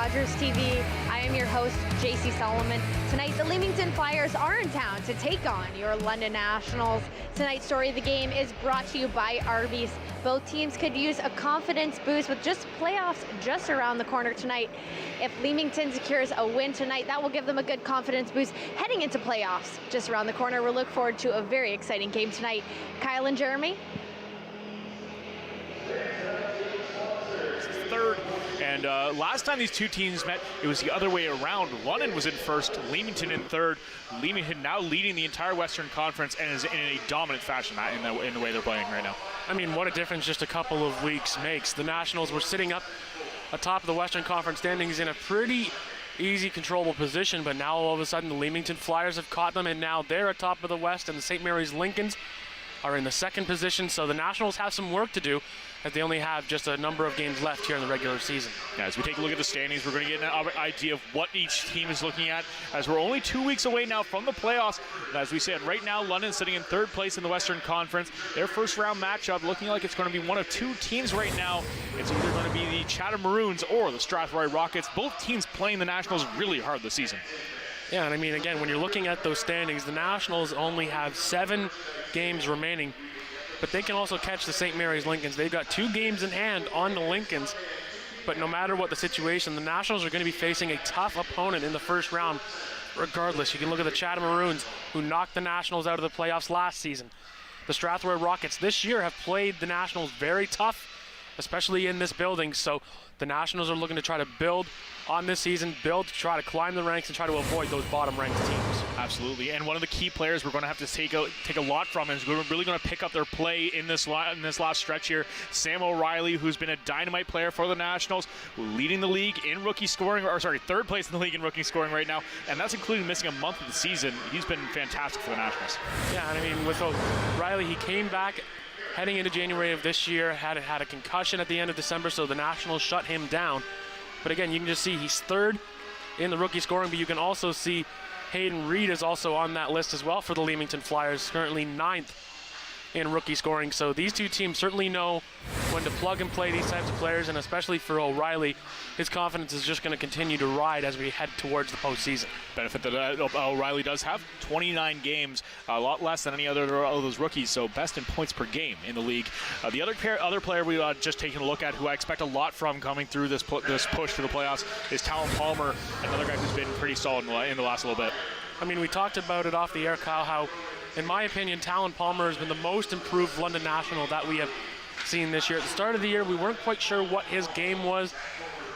Rogers TV. I am your host, Jaci Solomon. Tonight, the Leamington Flyers are in town to take on your London Nationals. Tonight's story of the game is brought to you by Arby's. Both teams could use a confidence boost with just playoffs just around the corner tonight. If Leamington secures a win tonight, that will give them a good confidence boost heading into playoffs just around the corner. We'll look forward to a very exciting game tonight. Kyle and Jeremy. Third, and last time these two teams met, it was the other way around. London was in first, Leamington in third. Leamington now leading the entire Western Conference and is in a dominant fashion in the way they're playing right now. I mean, what a difference just a couple of weeks makes. The Nationals were sitting up atop of the Western Conference standings in a pretty easy, controllable position, but now all of a sudden the Leamington Flyers have caught them, and now they're atop of the West, and the St. Mary's Lincolns are in the second position, so the Nationals have some work to do as they only have just a number of games left here in the regular season. Yeah, as we take a look at the standings, we're going to get an idea of what each team is looking at, as we're only 2 weeks away now from the playoffs. As we said, right now, London sitting in third place in the Western Conference. Their first round matchup looking like it's going to be one of two teams right now. It's either going to be the Chatham Maroons or the Strathroy Rockets. Both teams playing the Nationals really hard this season. Yeah, and I mean, again, when you're looking at those standings, the Nationals only have 7 games remaining, but they can also catch the St. Mary's Lincolns. They've got 2 games in hand on the Lincolns, but no matter what the situation, the Nationals are going to be facing a tough opponent in the first round regardless. You can look at the Chatham Maroons, who knocked the Nationals out of the playoffs last season. The Strathroy Rockets this year have played the Nationals very tough, especially in this building, so the Nationals are looking to try to build on this season, to try to climb the ranks and try to avoid those bottom-ranked teams. Absolutely, and one of the key players we're going to have to take a lot from is we're really going to pick up their play in this last stretch here. Sam O'Reilly, who's been a dynamite player for the Nationals, leading the league in rookie scoring, third place in the league in rookie scoring right now, and that's including missing a month of the season. He's been fantastic for the Nationals. Yeah, and I mean, with O'Reilly, he came back heading into January of this year, had a concussion at the end of December, so the Nationals shut him down. But again, you can just see he's third in the rookie scoring, but you can also see Hayden Reed is also on that list as well for the Leamington Flyers, currently 9th in rookie scoring. So these two teams certainly know when to plug and play these types of players, and especially for O'Reilly, his confidence is just going to continue to ride as we head towards the postseason. Benefit that O'Reilly does have 29 games, a lot less than any other of those rookies, so best in points per game in the league. The other player we just taking a look at, who I expect a lot from coming through this push to the playoffs, is Talon Palmer, another guy who's been pretty solid in the last little bit. I mean, we talked about it off the air, Kyle, how, in my opinion, Talon Palmer has been the most improved London National that we have seen this year. At the start of the year, we weren't quite sure what his game was,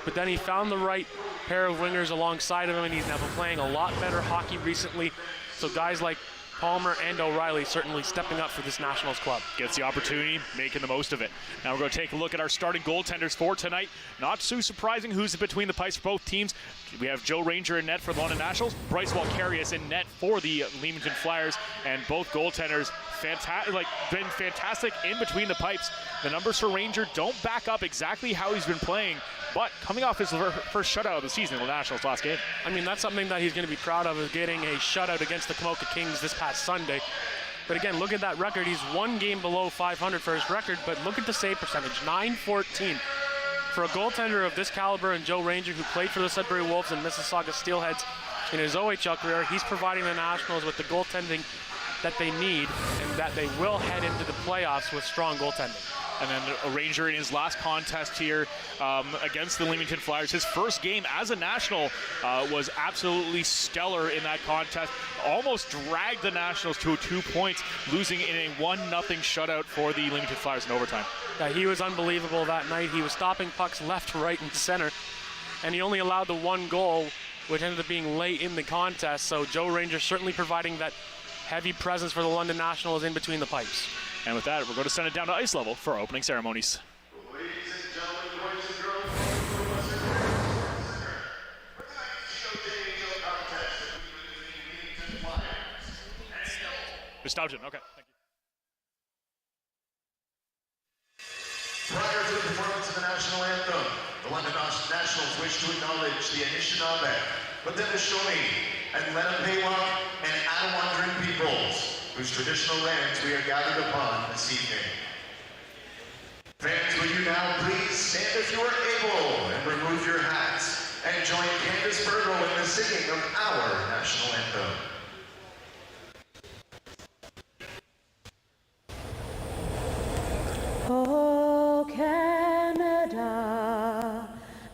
but then he found the right pair of wingers alongside of him, and he's now been playing a lot better hockey recently. So guys like Palmer and O'Reilly certainly stepping up for this Nationals club. Gets the opportunity, making the most of it. Now we're going to take a look at our starting goaltenders for tonight. Not too surprising who's between the pipes for both teams. We have Joe Ranger in net for the London Nationals, Bryce Walkarius in net for the Leamington Flyers, and both goaltenders been fantastic in between the pipes. The numbers for Ranger don't back up exactly how he's been playing, but coming off his first shutout of the season in the Nationals last game. I mean, that's something that he's going to be proud of, is getting a shutout against the Camoka Kings this past Sunday. But again, look at that record. He's 1 game below 500 for his record, but look at the save percentage, .914. For a goaltender of this caliber, and Joe Ranger, who played for the Sudbury Wolves and Mississauga Steelheads in his OHL career, he's providing the Nationals with the goaltending that they need, and that they will head into the playoffs with strong goaltending. And then a Ranger in his last contest here against the Leamington Flyers. His first game as a National was absolutely stellar in that contest. Almost dragged the Nationals to 2 points, losing in a 1-0 shutout for the Leamington Flyers in overtime. Yeah, he was unbelievable that night. He was stopping pucks left, right, and center, and he only allowed the 1 goal, which ended up being late in the contest. So Joe Ranger certainly providing that heavy presence for the London Nationals in between the pipes. And with that, we're going to send it down to ice level for our opening ceremonies. Ladies and gentlemen, boys and girls, welcome to the Western Conference. For tonight's show contest between the Leamington Flyers and Nostalgian, okay. Thank you. Prior to the performance of the national anthem, the London Nationals wish to acknowledge the Anishinaabe, Haudenosaunee, and Lenapehoik and Anawandering peoples, whose traditional lands we are gathered upon this evening. Fans, will you now please stand if you are able and remove your hats and join Candace Burgo in the singing of our national anthem. Oh, Canada,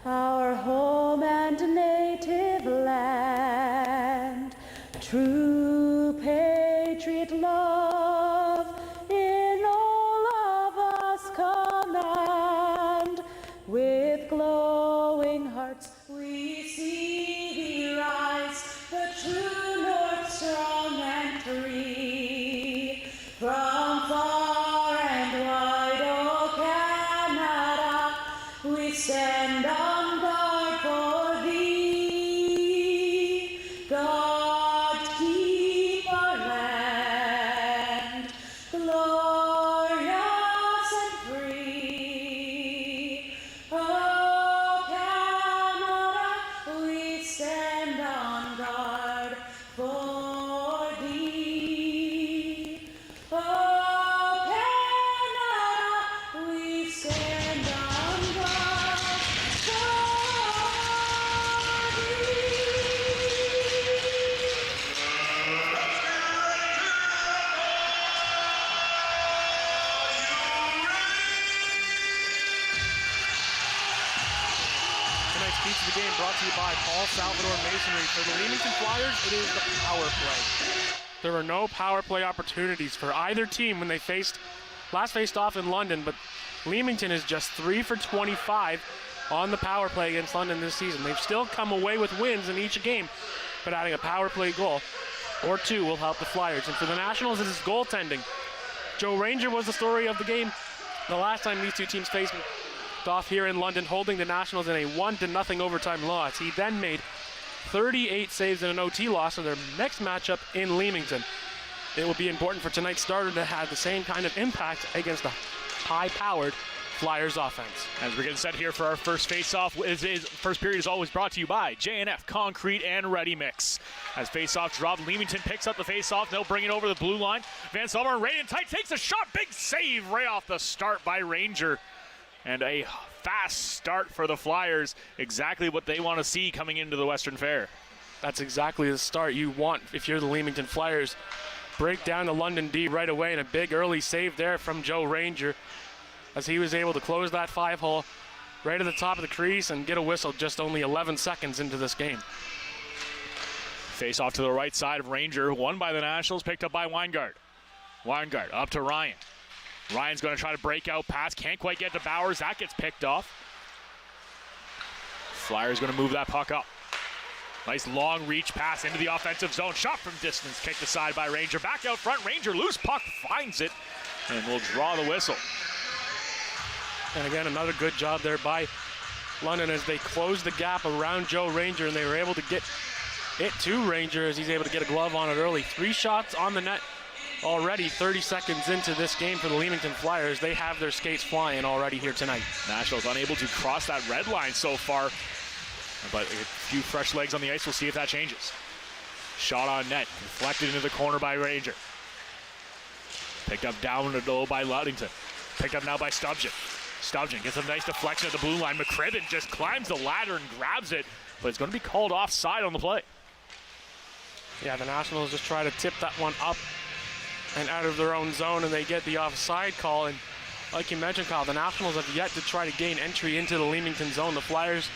our home and native land, true patriot love in all of us command. With glowing hearts we see thee rise, the true north strong and free. From far and wide, oh Canada, we stand on guard for thee. God keep our land glorious and free. Oh Canada, we stand on guard for thee. Oh Canada, we stand on guard for Tonight's Beats of the Game brought to you by Paul Salvador Masonry. For the Leamington Flyers, it is the power play. There were no power play opportunities for either team when they last faced off in London, but Leamington is just 3 for 25 on the power play against London this season. They've still come away with wins in each game, but adding a power play goal or two will help the Flyers. And for the Nationals, it is goaltending. Joe Ranger was the story of the game the last time these two teams faced off here in London, holding the Nationals in a 1-0 overtime loss. He then made 38 saves in an OT loss in their next matchup in Leamington. It will be important for tonight's starter to have the same kind of impact against the high-powered Flyers offense. As we're getting set here for our first face-off, first period is always brought to you by J&F Concrete and Ready Mix. As face-off dropped, Leamington picks up the face-off. They'll bring it over the blue line. Van Solomon right in tight, takes a shot. Big save right off the start by Ranger. And a fast start for the Flyers. Exactly what they want to see coming into the Western Fair. That's exactly the start you want if you're the Leamington Flyers. Break down the London D right away, and a big early save there from Joe Ranger as he was able to close that 5-hole right at the top of the crease and get a whistle just only 11 seconds into this game. Face off to the right side of Ranger, won by the Nationals, picked up by Weingart. Weingart up to Ryan. Ryan's going to try to break out pass, can't quite get to Bowers, that gets picked off. Flyers going to move that puck up. Nice long reach pass into the offensive zone, shot from distance, kicked aside by Ranger. Back out front, Ranger loose puck, finds it, and will draw the whistle. And again, another good job there by London as they closed the gap around Joe Ranger, and they were able to get it to Ranger as he's able to get a glove on it early. 3 shots on the net already 30 seconds into this game for the Leamington Flyers. They have their skates flying already here tonight. Nationals unable to cross that red line so far, but a few fresh legs on the ice. We'll see if that changes. Shot on net, deflected into the corner by Ranger. Picked up down low by Ludington. Picked up now by Stubjen. Stubjen gets a nice deflection at the blue line. McCribbin just climbs the ladder and grabs it, but it's going to be called offside on the play. Yeah, the Nationals just try to tip that one up and out of their own zone, and they get the offside call. And like you mentioned, Kyle, the Nationals have yet to try to gain entry into the Leamington zone. The Flyers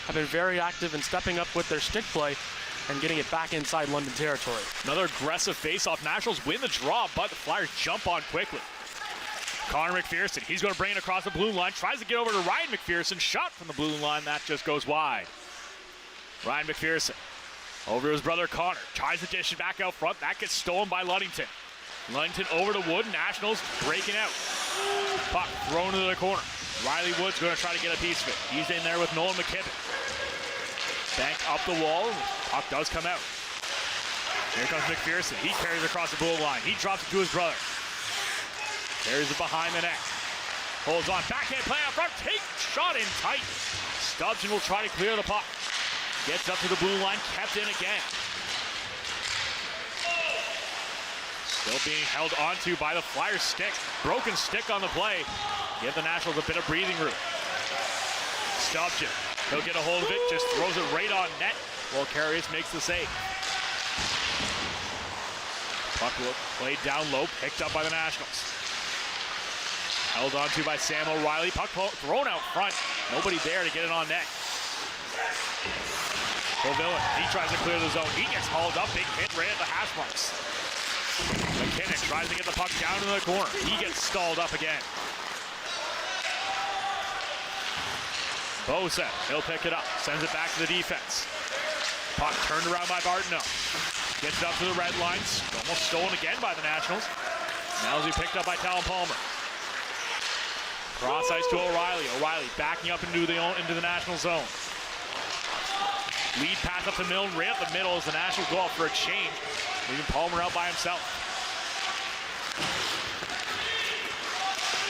have been very active in stepping up with their stick play and getting it back inside London territory. Another aggressive face-off. Nationals win the draw, but the Flyers jump on quickly. Connor McPherson, he's going to bring it across the blue line, tries to get over to Ryan McPherson, shot from the blue line, that just goes wide. Ryan McPherson over to his brother Connor, tries to dish it back out front, that gets stolen by Ludington. Ludington over to Wood, Nationals breaking out. Puck thrown into the corner. Riley Wood's going to try to get a piece of it. He's in there with Nolan McKibben. Bank up the wall, puck does come out. Here comes McPherson, he carries across the blue line, he drops it to his brother. Carries it behind the net. Holds on, backhand play out front, take shot in tight. Stubjen will try to clear the puck. Gets up to the blue line, kept in again. Still being held onto by the Flyers stick. Broken stick on the play. Give the Nationals a bit of breathing room. Stubjen He'll get a hold of it, just throws it right on net while Carius makes the save. Puck played down low, picked up by the Nationals. Held on to by Sam O'Reilly. Puck thrown out front. Nobody there to get it on net. Villain, he tries to clear the zone. He gets hauled up. Big hit right at the hash marks. McKinnon tries to get the puck down to the corner. He gets stalled up again. Bosa, he'll pick it up. Sends it back to the defense. Puck turned around by Bartino. Gets it up to the red lines. Almost stolen again by the Nationals. Now he picked up by Talon Palmer. Cross ice to O'Reilly. O'Reilly backing up into the National zone. Lead pass up to Milne, right up the middle as the Nationals go out for a change. Leaving Palmer out by himself.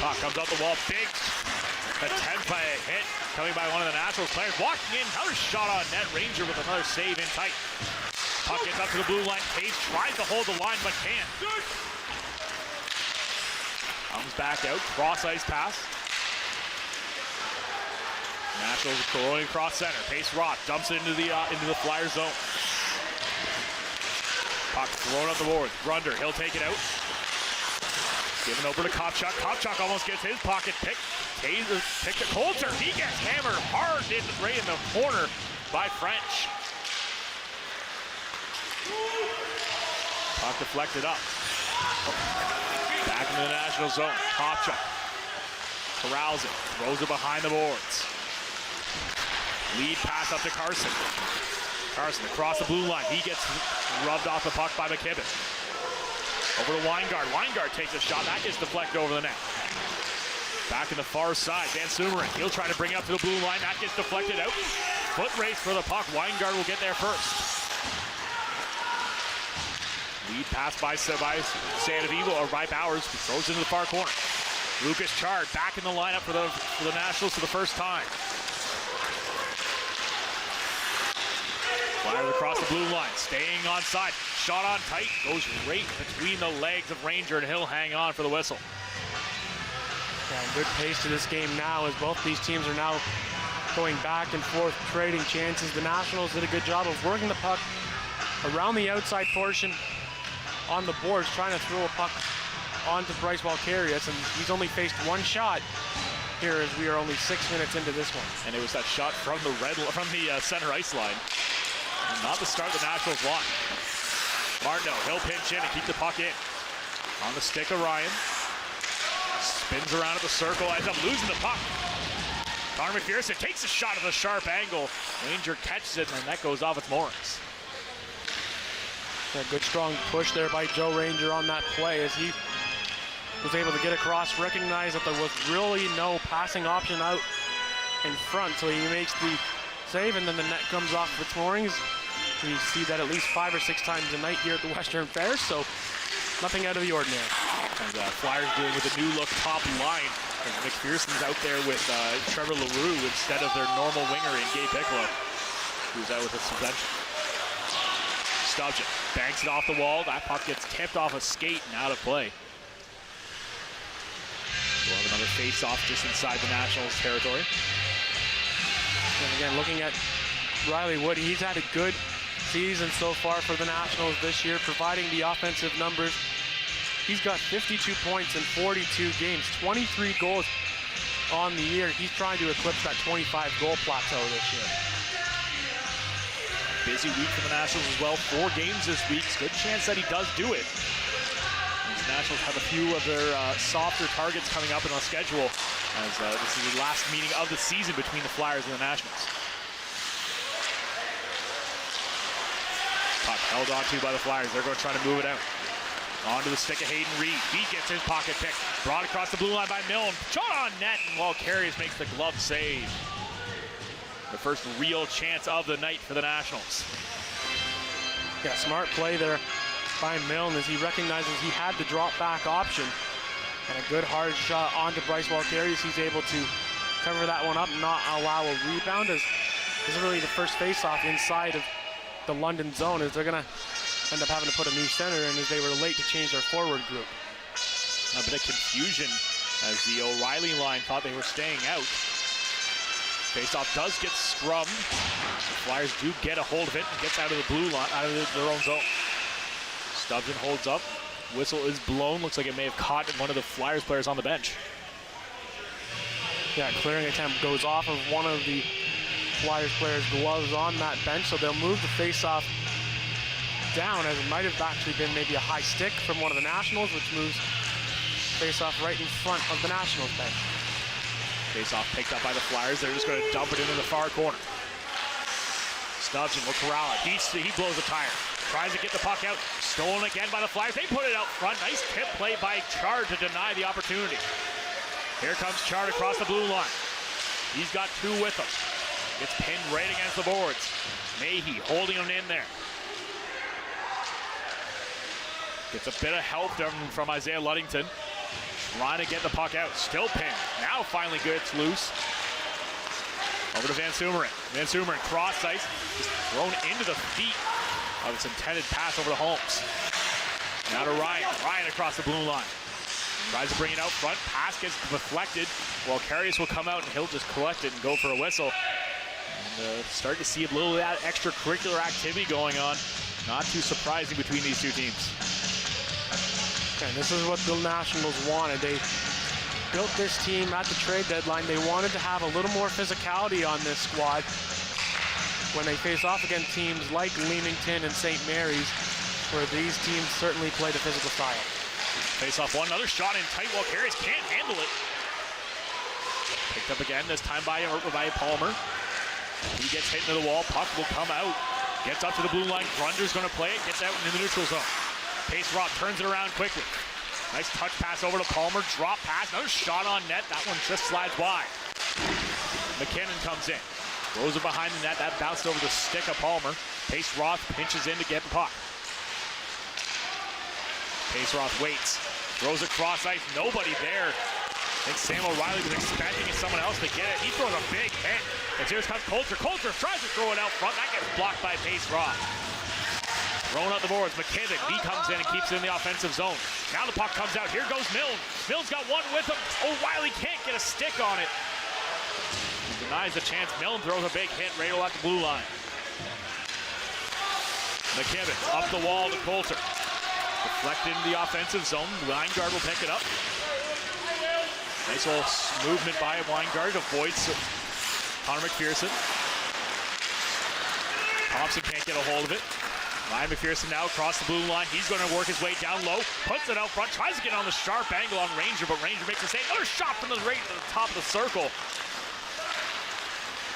Puck comes out the wall. Big attempt by a hit coming by one of the Nationals players. Walking in, another shot on net. Ranger with another save in tight. Puck gets up to the blue line. Cage tries to hold the line, but can't. Comes back out. Cross ice pass. Nationals going across center. Pace Rock dumps it into the Flyer zone. Puck thrown up the board. Grunder, he'll take it out. Given over to Kopchak. Kopchak almost gets his pocket picked. Taser picked to Coulter. He gets hammered hard right in the corner by French. Puck deflected up. Back into the National zone. Kopchak corrals it. Throws it behind the boards. Lead pass up to Carson. Carson across the blue line. He gets rubbed off the puck by McKibben. Over to Weingart. Weingart takes a shot. That gets deflected over the net. Back in the far side. Van Sumeren. He'll try to bring it up to the blue line. That gets deflected out. Foot race for the puck. Weingart will get there first. Lead pass by Sandovivo or by Bowers. He throws it into the far corner. Lucas Chard back in the lineup for the Nationals for the first time. Flyers across the blue line, staying on side. Shot on tight, goes right between the legs of Ranger, and he'll hang on for the whistle. Yeah, good pace to this game now as both these teams are now going back and forth, trading chances. The Nationals did a good job of working the puck around the outside portion on the boards, trying to throw a puck onto Bryce Walkarius, and he's only faced one shot here as we are only 6 minutes into this one. And it was that shot from the center ice line. Not the start the Nationals want. Martineau, he'll pinch in and keep the puck in. On the stick of Ryan. Spins around at the circle, ends up losing the puck. Connor McPherson takes a shot at a sharp angle. Ranger catches it, and that goes off its moorings. A good strong push there by Joe Ranger on that play as he was able to get across, recognize that there was really no passing option out in front, so he makes the save, and then the net comes off of its moorings. We see that at least 5 or 6 times a night here at the Western Fair, so nothing out of the ordinary. And Flyers dealing with a new look top line. And McPherson's out there with Trevor LaRue instead of their normal winger in Gabe Piccolo, who's out with a suspension. Stubjet banks it off the wall. That puck gets tipped off a skate and out of play. We'll have another face-off just inside the Nationals territory. And again, looking at Riley Wood, he's had a good season so far for the Nationals this year, providing the offensive numbers. He's got 52 points in 42 games, 23 goals on the year. He's trying to eclipse that 25 goal plateau this year. Busy week for the Nationals as well. 4 games this week. Good chance that he does do it. The Nationals have a few of their softer targets coming up in the schedule, as this is the last meeting of the season between the Flyers and the Nationals. Puck held on to by the Flyers. They're going to try to move it out. Onto the stick of Hayden Reed. He gets his pocket pick. Brought across the blue line by Milne. Shot on net, and Walkarius makes the glove save. The first real chance of the night for the Nationals. Yeah, smart play there by Milne as he recognizes he had the drop back option. And a good hard shot onto Bryce Walkarius. He's able to cover that one up, not allow a rebound, as this is really the first face-off inside of the London zone, as they're going to end up having to put a new center in as they were late to change their forward group. A bit of confusion as the O'Reilly line thought they were staying out. Faceoff does get scrum. The Flyers do get a hold of it and gets out of the blue line, out of their own zone. Stubbs holds up. Whistle is blown. Looks like it may have caught one of the Flyers players on the bench. Yeah, clearing attempt goes off of one of the Flyers players' gloves on that bench, so they'll move the face-off down, as it might have actually been maybe a high stick from one of the Nationals, which moves face-off right in front of the Nationals bench. Face-off picked up by the Flyers. They're just going to dump it into the far corner. Stubbs will corral it. He blows a tire. Tries to get the puck out. Stolen again by the Flyers. They put it out front. Nice tip play by Chard to deny the opportunity. Here comes Chard across the blue line. He's got two with him. Gets pinned right against the boards. Mahey holding him in there. Gets a bit of help from Isaiah Ludington. Trying to get the puck out. Still pinned. Now finally gets loose. Over to Van Sumeren. Van Sumeren cross ice. Just thrown into the feet of its intended pass over to Holmes. Now to Ryan. Ryan across the blue line. Tries to bring it out front. Pass gets deflected. Well, Carius will come out and he'll just collect it and go for a whistle. And start to see a little of that extracurricular activity going on. Not too surprising between these two teams. And this is what the Nationals wanted. They built this team at the trade deadline. They wanted to have a little more physicality on this squad when they face off against teams like Leamington and St. Mary's, where these teams certainly play the physical style. Face off one, another shot in tight. Well, Carius can't handle it. Picked up again, this time by Palmer. He gets hit into the wall. Puck will come out. Gets up to the blue line. Grunder's going to play it. Gets out in the neutral zone. Pace Rock turns it around quickly. Nice touch pass over to Palmer. Drop pass. Another shot on net. That one just slides wide. McKinnon comes in. Throws it behind the net. That bounced over the stick of Palmer. Pace Roth pinches in to get the puck. Pace Roth waits. Throws across ice. Nobody there. I think Sam O'Reilly was expecting someone else to get it. He throws a big hit. And here comes Coulter. Coulter tries to throw it out front. That gets blocked by Pace Roth. Throwing out the boards. McKinnon, he comes in and keeps it in the offensive zone. Now the puck comes out. Here goes Milne. Milne's got one with him. O'Reilly can't get a stick on it. He denies the chance. Milne throws a big hit right at the blue line. McKibben up the wall to Coulter. Deflected into the offensive zone. Weingard will pick it up. Nice little movement by Weingard. Avoids Connor McPherson. Thompson can't get a hold of it. Ryan McPherson now across the blue line. He's going to work his way down low. Puts it out front. Tries to get on the sharp angle on Ranger, but Ranger makes a save. Another shot from the right to the top of the circle.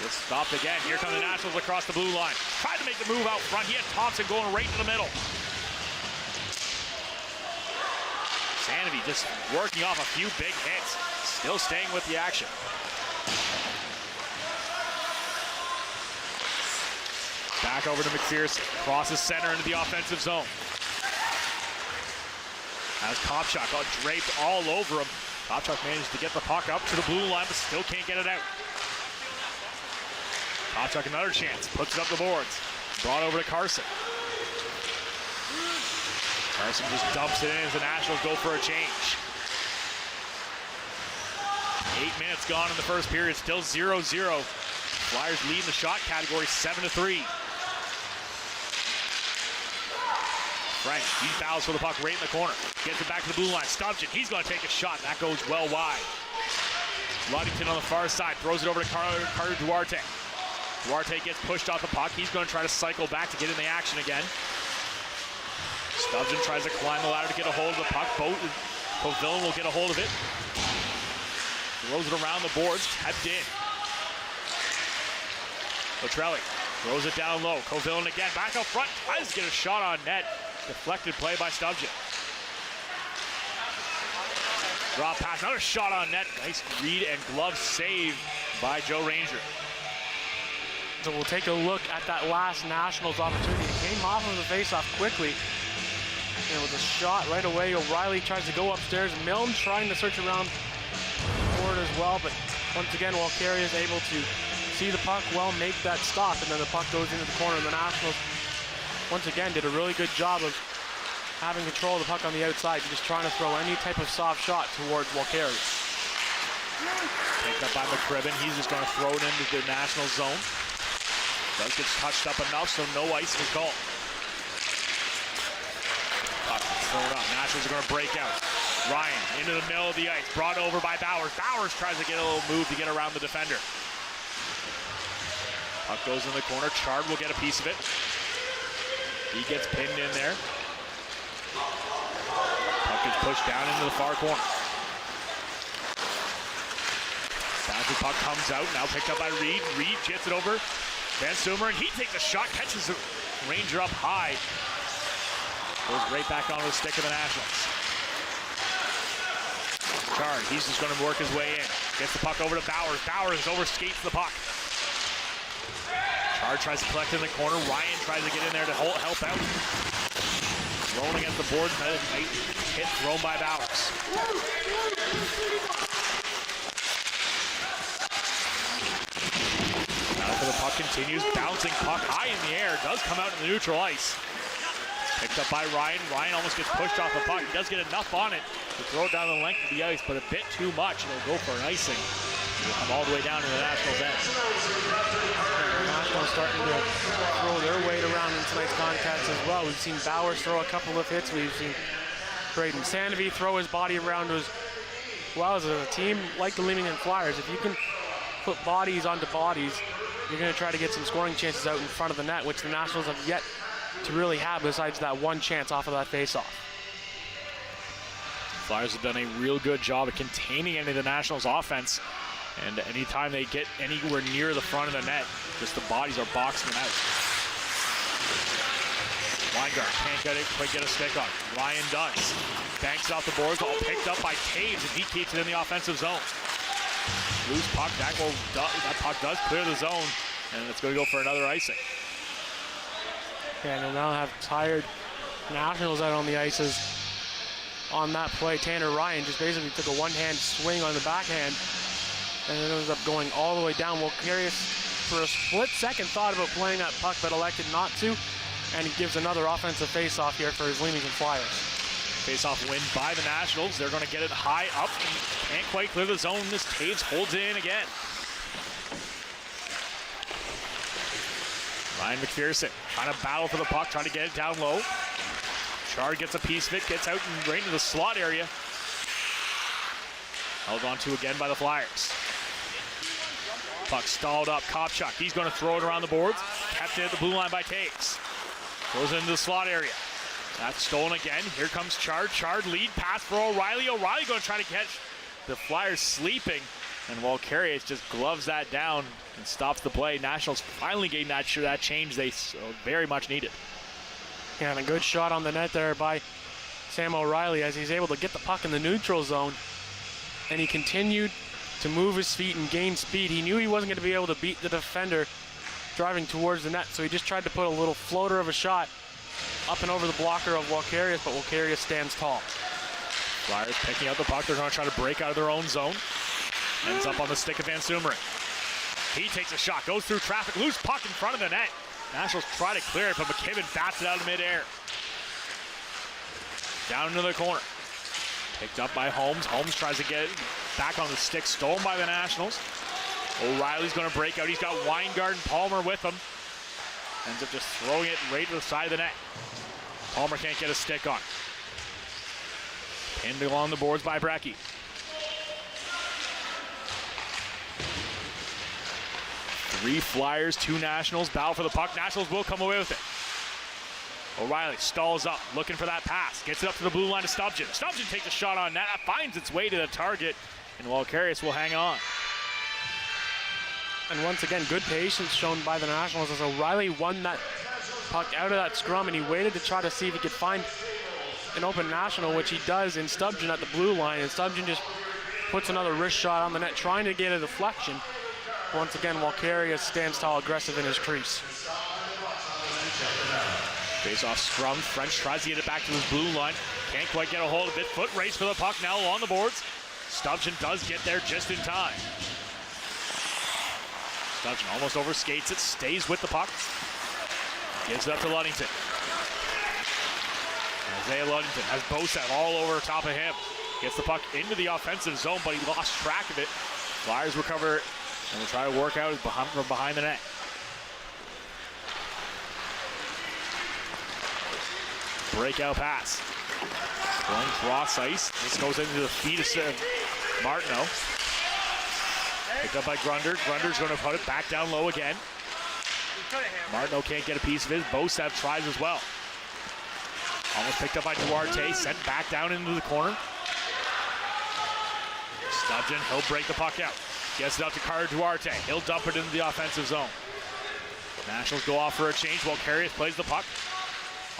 Gets stopped again. Here come the Nationals across the blue line. Tried to make the move out front. He had Thompson going right to the middle. Sanity just working off a few big hits. Still staying with the action. Back over to McPherson. Crosses center into the offensive zone. As Kopchak got draped all over him. Kopchak managed to get the puck up to the blue line, but still can't get it out. Kopchak another chance. Puts it up the boards. Brought over to Carson. Carson just dumps it in as the Nationals go for a change. 8 minutes gone in the first period. Still 0-0. Flyers lead in the shot category 7-3. Frank, he bows for the puck right in the corner. Gets it back to the blue line. Stubbs it. He's going to take a shot. That goes well wide. Ludington on the far side. Throws it over to Carter Duarte. Duarte gets pushed off the puck. He's going to try to cycle back to get in the action again. Stubbs tries to climb the ladder to get a hold of the puck. Covillan will get a hold of it. Throws it around the boards. Tapped in. Petrelli throws it down low. Covillan again. Back up front. Tries to get a shot on net. Deflected play by Stubbs. Drop pass. Another shot on net. Nice read and glove save by Joe Ranger. So we'll take a look at that last Nationals opportunity. It came off of the faceoff quickly. And it was a shot right away. O'Reilly tries to go upstairs. Milne trying to search around for it as well. But once again, Walkeria is able to see the puck well, make that stop, and then the puck goes into the corner. And the Nationals, once again, did a really good job of having control of the puck on the outside, just trying to throw any type of soft shot towards Walkeria. Picked up by McCribbin. He's just going to throw it into the National zone. Does get touched up enough, so no ice is called. Puck thrown up. Nationals are going to break out. Ryan into the middle of the ice, brought over by Bowers. Bowers tries to get a little move to get around the defender. Puck goes in the corner. Chard will get a piece of it. He gets pinned in there. Puck gets pushed down into the far corner. Bouncy puck comes out, now picked up by Reed. Reed gets it over Van Sumer, and he takes a shot, catches the Ranger up high. Goes right back onto the stick of the Nationals. Chard, he's just going to work his way in. Gets the puck over to Bowers. Bowers overskates the puck. Chard tries to collect in the corner. Ryan tries to get in there to help out. Thrown against the boards. Nice hit thrown by Bowers. The puck continues, bouncing puck high in the air, does come out in the neutral ice. Picked up by Ryan. Ryan almost gets pushed off the puck. He does get enough on it to throw it down the length of the ice, but a bit too much, and it'll go for an icing. It'll come all the way down to the Nationals' end. The Nationals starting to throw their weight around in tonight's contest as well. We've seen Bowers throw a couple of hits. We've seen Braden Sanvey throw his body around as well. As a team like the Leamington Flyers, if you can put bodies onto bodies, you're going to try to get some scoring chances out in front of the net, which the Nationals have yet to really have besides that one chance off of that faceoff. Flyers have done a real good job of containing any of the Nationals' offense, and anytime they get anywhere near the front of the net, just the bodies are boxing them out. Weingart can't quite get a stick on. Ryan does. Banks off the boards, all picked up by Taves, and he keeps it in the offensive zone. Loose puck, that puck does clear the zone, and it's going to go for another icing. Yeah, and they'll now have tired Nationals out on the ices on that play. Tanner Ryan just basically took a one-hand swing on the backhand, and it ends up going all the way down. Well, Carius, for a split second, thought about playing that puck, but elected not to, and he gives another offensive face-off here for his Leamington Flyers. Face-off win by the Nationals. They're going to get it high up and can't quite clear the zone. This Taves holds it in again. Ryan McPherson trying to battle for the puck, trying to get it down low. Chard gets a piece of it, gets out and right into the slot area. Held on to again by the Flyers. Puck stalled up, Kopchuk. He's going to throw it around the boards. Kept it at the blue line by Taves. Goes into the slot area. That's stolen again. Here comes Chard. Chard lead pass for O'Reilly. O'Reilly going to try to catch the Flyers sleeping. And Walkarius just gloves that down and stops the play. Nationals finally getting that change they so very much needed. Yeah, and a good shot on the net there by Sam O'Reilly as he's able to get the puck in the neutral zone. And he continued to move his feet and gain speed. He knew he wasn't going to be able to beat the defender driving towards the net, so he just tried to put a little floater of a shot up and over the blocker of Walkarius, but Walkarius stands tall. Flyers picking up the puck. They're going to try to break out of their own zone. Ends up on the stick of Van Sumeren. He takes a shot, goes through traffic, loose puck in front of the net. Nationals try to clear it, but McKibben bats it out of midair. Down into the corner. Picked up by Holmes. Holmes tries to get it back on the stick, stolen by the Nationals. O'Reilly's going to break out. He's got Weingart and Palmer with him. Ends up just throwing it right to the side of the net. Palmer can't get a stick on. Pinned along the boards by Brecky. Three Flyers, two Nationals. Battle for the puck. Nationals will come away with it. O'Reilly stalls up, looking for that pass. Gets it up to the blue line to Stubgen. Stubgen takes a shot on net. That finds its way to the target, and Walkarius will hang on. And once again, good patience shown by the Nationals as O'Reilly won that puck out of that scrum, and he waited to try to see if he could find an open National, which he does in Stubgen at the blue line, and Stubgen just puts another wrist shot on the net, trying to get a deflection. Once again, Walkarius stands tall, aggressive in his crease. Face off scrum. French tries to get it back to his blue line. Can't quite get a hold of it. Foot race for the puck now on the boards. Stubgen does get there just in time. Stubgen almost overskates it, stays with the puck. Gives it up to Ludington. Isaiah Ludington has Bosa all over top of him. Gets the puck into the offensive zone, but he lost track of it. Flyers recover and will try to work out from behind the net. Breakout pass. Going cross ice. This goes into the feet of Martineau. Picked up by Grunder. Grunder's going to put it back down low again. Martineau can't get a piece of it. Bosev tries as well. Almost picked up by Duarte. Sent back down into the corner. Studgen, he'll break the puck out. Gets it up to Carter Duarte. He'll dump it into the offensive zone. Nationals go off for a change while Carius plays the puck.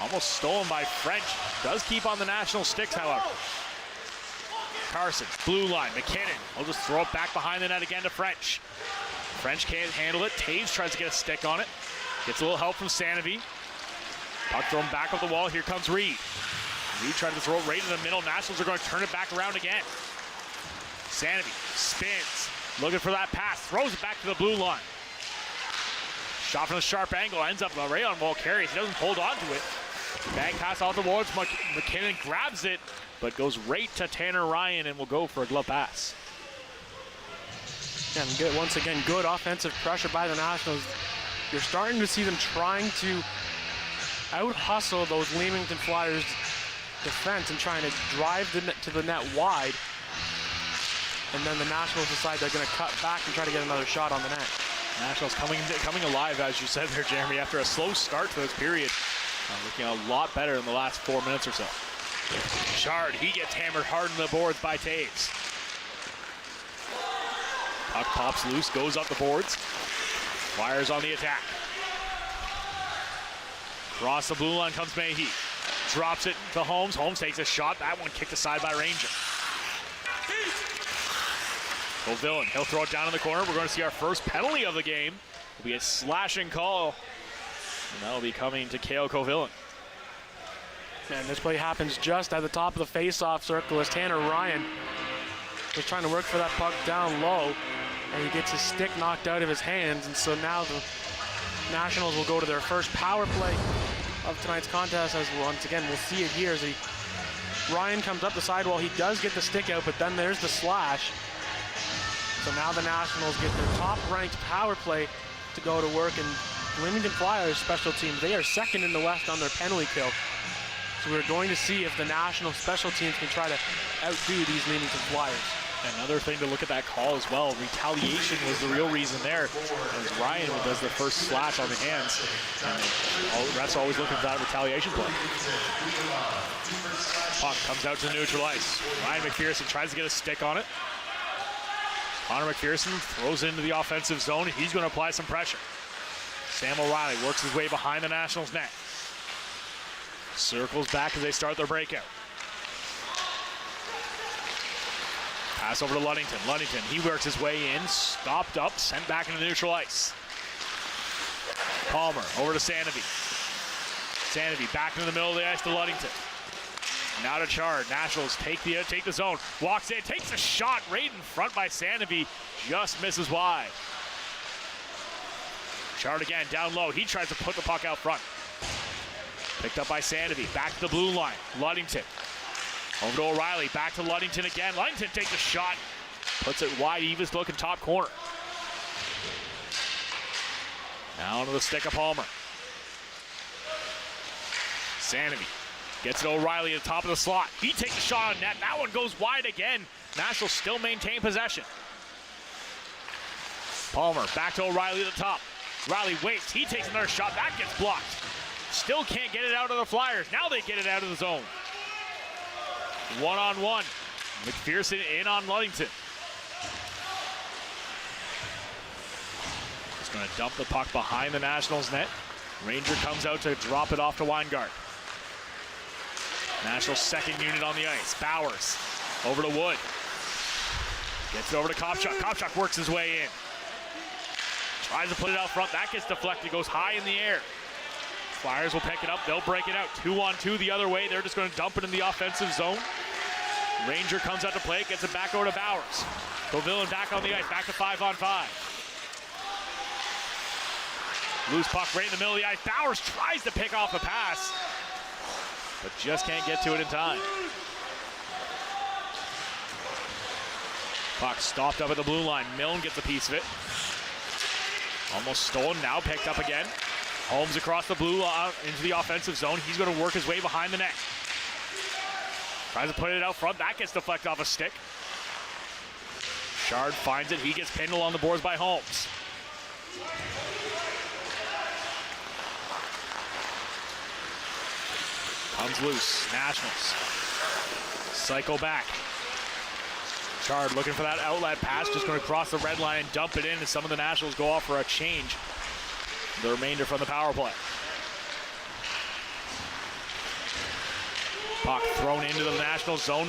Almost stolen by French. Does keep on the National sticks, however. Carson, blue line, McKinnon. He'll just throw it back behind the net again to French. French can't handle it. Taves tries to get a stick on it. Gets a little help from Sanofi. Puck thrown back up the wall. Here comes Reed. Reed trying to throw it right in the middle. Nationals are going to turn it back around again. Sanofi spins. Looking for that pass. Throws it back to the blue line. Shot from a sharp angle. Ends up right on Walkarius. He doesn't hold on to it. Bang pass off the boards. McKinnon grabs it, but goes right to Tanner Ryan and will go for a glove pass. And good, once again, good offensive pressure by the Nationals. You're starting to see them trying to out-hustle those Leamington Flyers defense and trying to drive the net to the net wide. And then the Nationals decide they're going to cut back and try to get another shot on the net. Nationals coming alive, as you said there, Jeremy, after a slow start to this period. Looking a lot better in the last 4 minutes or so. Chard, he gets hammered hard on the boards by Taves. Puck pops loose, goes up the boards. Flyers on the attack. Across the blue line comes Mayhew. Drops it to Holmes. Holmes takes a shot. That one kicked aside by Ranger. Villain, he'll throw it down in the corner. We're going to see our first penalty of the game. It'll be a slashing call. And that'll be coming to Kale Covillan. And this play happens just at the top of the face-off circle as Tanner Ryan was trying to work for that puck down low, and he gets his stick knocked out of his hands. And so now the Nationals will go to their first power play of tonight's contest, as once again we'll see it here as Ryan comes up the sidewall. He does get the stick out, but then there's the slash. So now the Nationals get their top-ranked power play to go to work, and Leamington Flyers special teams, they are second in the West on their penalty kill. So we're going to see if the National special teams can try to outdo these Leamington Flyers. Another thing to look at that call as well, retaliation was the real reason there. As Ryan does the first slash on the hands. And refs are always looking for that retaliation play. Puck comes out to neutral ice. Ryan McPherson tries to get a stick on it. Connor McPherson throws it into the offensive zone. He's going to apply some pressure. Sam O'Reilly works his way behind the Nationals' net. Circles back as they start their breakout. Pass over to Ludington. Ludington, he works his way in, stopped up, sent back into neutral ice. Palmer over to Sanofi. Sanofi back into the middle of the ice to Ludington. Now to Chard. Nationals take the zone. Walks in, takes a shot right in front by Sanofi. Just misses wide. Chard again, down low. He tries to put the puck out front. Picked up by Sanofi. Back to the blue line. Ludington. Over to O'Reilly. Back to Ludington again. Ludington takes a shot. Puts it wide. Eva's looking top corner. Now to the stick of Palmer. Sanofi. Gets it to O'Reilly at the top of the slot. He takes a shot on net. That one goes wide again. Nationals still maintain possession. Palmer back to O'Reilly at the top. Riley waits. He takes another shot. That gets blocked. Still can't get it out of the Flyers. Now they get it out of the zone. One-on-one. McPherson in on Ludington. Just going to dump the puck behind the Nationals net. Ranger comes out to drop it off to Weingart. Nationals second unit on the ice. Bowers over to Wood. Gets it over to Kopchuk. Kopchuk works his way in. Tries to put it out front. That gets deflected. Goes high in the air. Flyers will pick it up. They'll break it out. 2-on-2 the other way. They're just going to dump it in the offensive zone. Ranger comes out to play. Gets it back over to Bowers. Covillan back on the ice. Back to 5-on-5. Loose puck right in the middle of the ice. Bowers tries to pick off a pass, but just can't get to it in time. Puck stopped up at the blue line. Milne gets a piece of it. Almost stolen, now picked up again. Holmes across the blue into the offensive zone. He's going to work his way behind the net. Tries to put it out front. That gets deflected off a stick. Shard finds it. He gets pinned along the boards by Holmes. Comes loose. Nationals. Cycle back. Shard looking for that outlet pass. Just going to cross the red line and dump it in as some of the Nationals go off for a change. The remainder from the power play. Puck thrown into the National zone.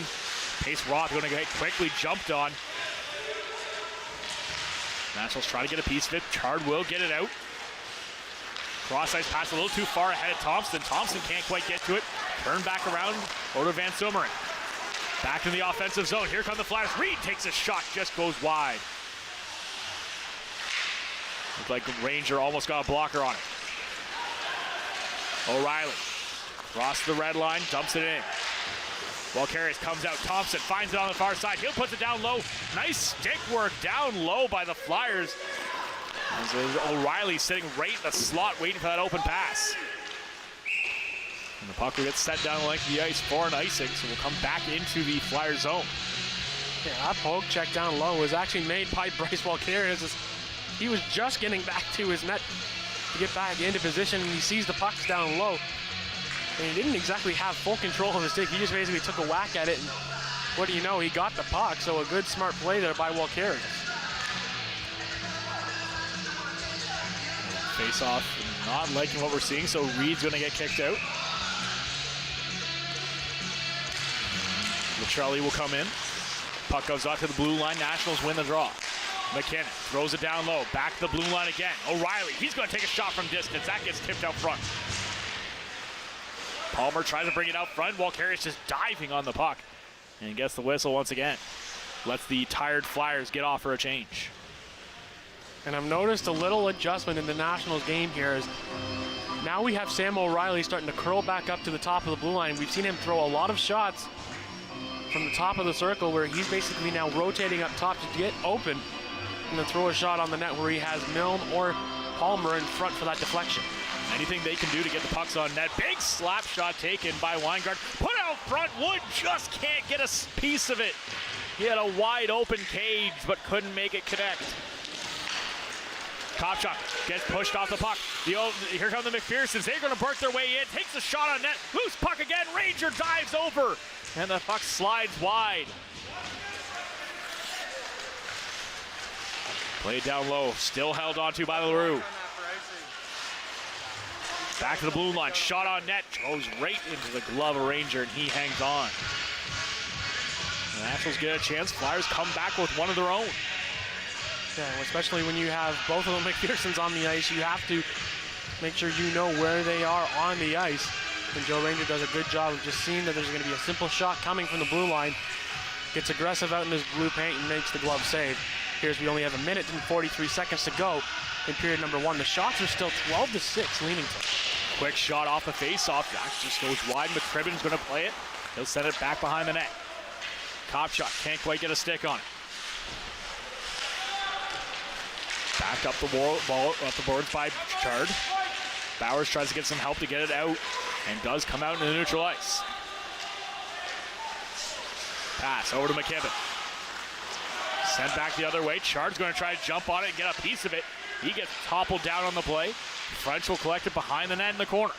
Pace Roth going to get quickly jumped on. Nationals try to get a piece of it. Chard will get it out. Cross-ice pass a little too far ahead of Thompson. Thompson can't quite get to it. Turn back around over to Van Summeren. Back in the offensive zone. Here come the Flyers. Reed takes a shot, just goes wide. Looked like Ranger almost got a blocker on it. O'Reilly. Across the red line, dumps it in. Walkarius comes out. Thompson finds it on the far side. He'll put it down low. Nice stick work down low by the Flyers. As O'Reilly sitting right in the slot waiting for that open pass. And the puck will get set down the length of the ice for an icing, so we'll come back into the Flyer zone. Yeah, that poke check down low was actually made by Bryce Walkarius. He was just getting back to his net to get back into position, and he sees the pucks down low. And he didn't exactly have full control of his stick. He just basically took a whack at it, and what do you know, he got the puck. So a good, smart play there by Walkarius. Face off, not liking what we're seeing, so Reed's going to get kicked out. Charlie will come in. Puck goes out to the blue line. Nationals win the draw. McKinnon throws it down low. Back to the blue line again. O'Reilly, he's going to take a shot from distance. That gets tipped out front. Palmer tries to bring it out front. Walkarius just diving on the puck and gets the whistle once again. Lets the tired Flyers get off for a change. And I've noticed a little adjustment in the Nationals game here is now we have Sam O'Reilly starting to curl back up to the top of the blue line. We've seen him throw a lot of shots from the top of the circle where he's basically now rotating up top to get open and then throw a shot on the net where he has Milne or Palmer in front for that deflection. Anything they can do to get the pucks on net. Big slap shot taken by Weingart. Put out front. Wood just can't get a piece of it. He had a wide open cage but couldn't make it connect. Top shot gets pushed off the puck. Here come the McPhersons. They're going to burst their way in. Takes the shot on net. Loose puck again. Ranger dives over. And the puck slides wide. Played down low. Still held onto by LaRue. Back to the blue line. Shot on net. Goes right into the glove of Ranger, and he hangs on. The Nationals get a chance. Flyers come back with one of their own. Yeah, especially when you have both of the McPhersons on the ice, you have to make sure you know where they are on the ice. And Joe Ranger does a good job of just seeing that there's going to be a simple shot coming from the blue line. Gets aggressive out in his blue paint and makes the glove save. Here's we only have a minute and 43 seconds to go in period number one. The shots are still 12-6 Leamington. Quick shot off the face-off. That just goes wide. McCribben's going to play it. He'll send it back behind the net. Cop shot. Can't quite get a stick on it. Back up the ball up the boards by Chard. Bowers tries to get some help to get it out and does come out into the neutral ice. Pass over to McKibben. Sent back the other way. Chard's going to try to jump on it and get a piece of it. He gets toppled down on the play. French will collect it behind the net in the corner.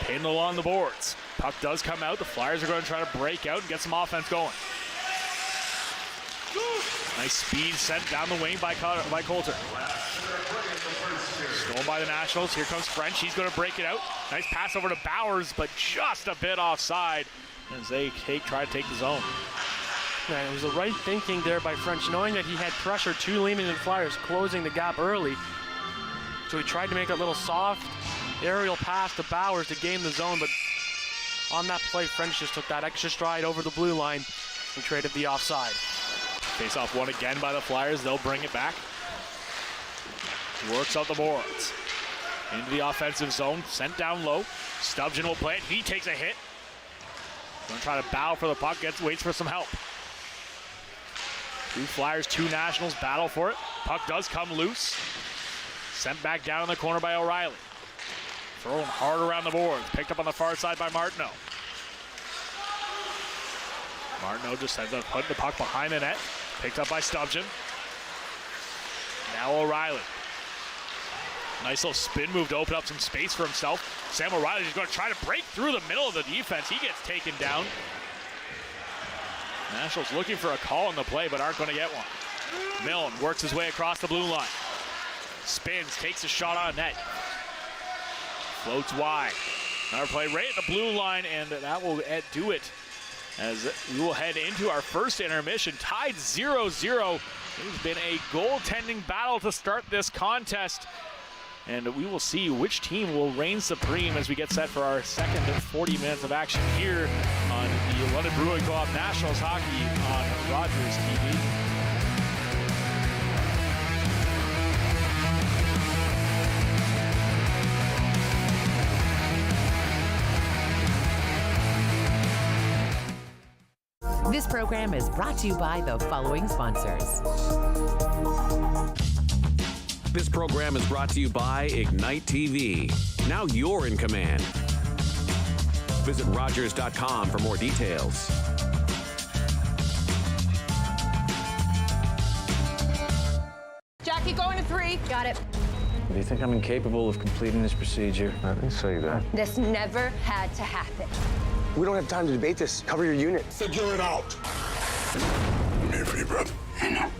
Pinned along the boards. Puck does come out. The Flyers are going to try to break out and get some offense going. Nice speed sent down the wing by Coulter. Stolen by the Nationals. Here comes French. He's going to break it out. Nice pass over to Bowers, but just a bit offside as they try to take the zone. Man, it was the right thinking there by French, knowing that he had pressure to Leamington Flyers closing the gap early. So he tried to make a little soft aerial pass to Bowers to gain the zone, but on that play, French just took that extra stride over the blue line and traded the offside. Face off one again by the Flyers. They'll bring it back. Works out the boards. Into the offensive zone. Sent down low. Stubgen will play it. He takes a hit. Going to try to bow for the puck. Waits for some help. 2 Flyers, 2 Nationals battle for it. Puck does come loose. Sent back down in the corner by O'Reilly. Thrown hard around the boards. Picked up on the far side by Martineau. Martineau just ends up putting the puck behind the net. Picked up by Stubjan. Now O'Reilly. Nice little spin move to open up some space for himself. Sam O'Reilly is going to try to break through the middle of the defense. He gets taken down. Nationals looking for a call on the play, but aren't going to get one. Milne works his way across the blue line. Spins, takes a shot on net. Floats wide. Another play right at the blue line, and that will do it as we will head into our first intermission. Tied 0-0. It's been a goaltending battle to start this contest, and we will see which team will reign supreme as we get set for our second 40 minutes of action here on the London Brewing Co-op Nationals Hockey on Rogers TV. This program is brought to you by the following sponsors. This program is brought to you by Ignite TV. Now you're in command. Visit Rogers.com for more details. Jackie, going to 3. Got it. Do you think I'm incapable of completing this procedure? I didn't say that. This never had to happen. We don't have time to debate this. Cover your unit. Figure it out. I'm here for you, brother. I know.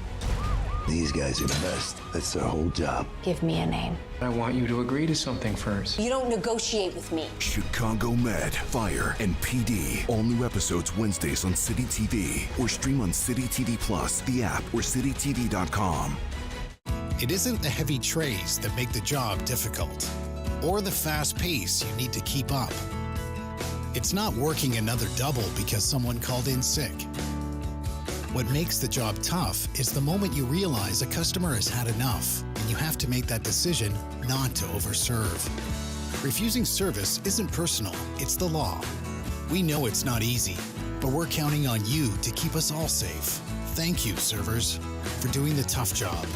These guys are the best. That's their whole job. Give me a name. I want you to agree to something first. You don't negotiate with me. Chicago Med, Fire, and PD. All new episodes Wednesdays on City TV or stream on City TV Plus, the app, or citytv.com. It isn't the heavy trays that make the job difficult, or the fast pace you need to keep up. It's not working another double because someone called in sick. What makes the job tough is the moment you realize a customer has had enough and you have to make that decision not to overserve. Refusing service isn't personal, it's the law. We know it's not easy, but we're counting on you to keep us all safe. Thank you, servers, for doing the tough job.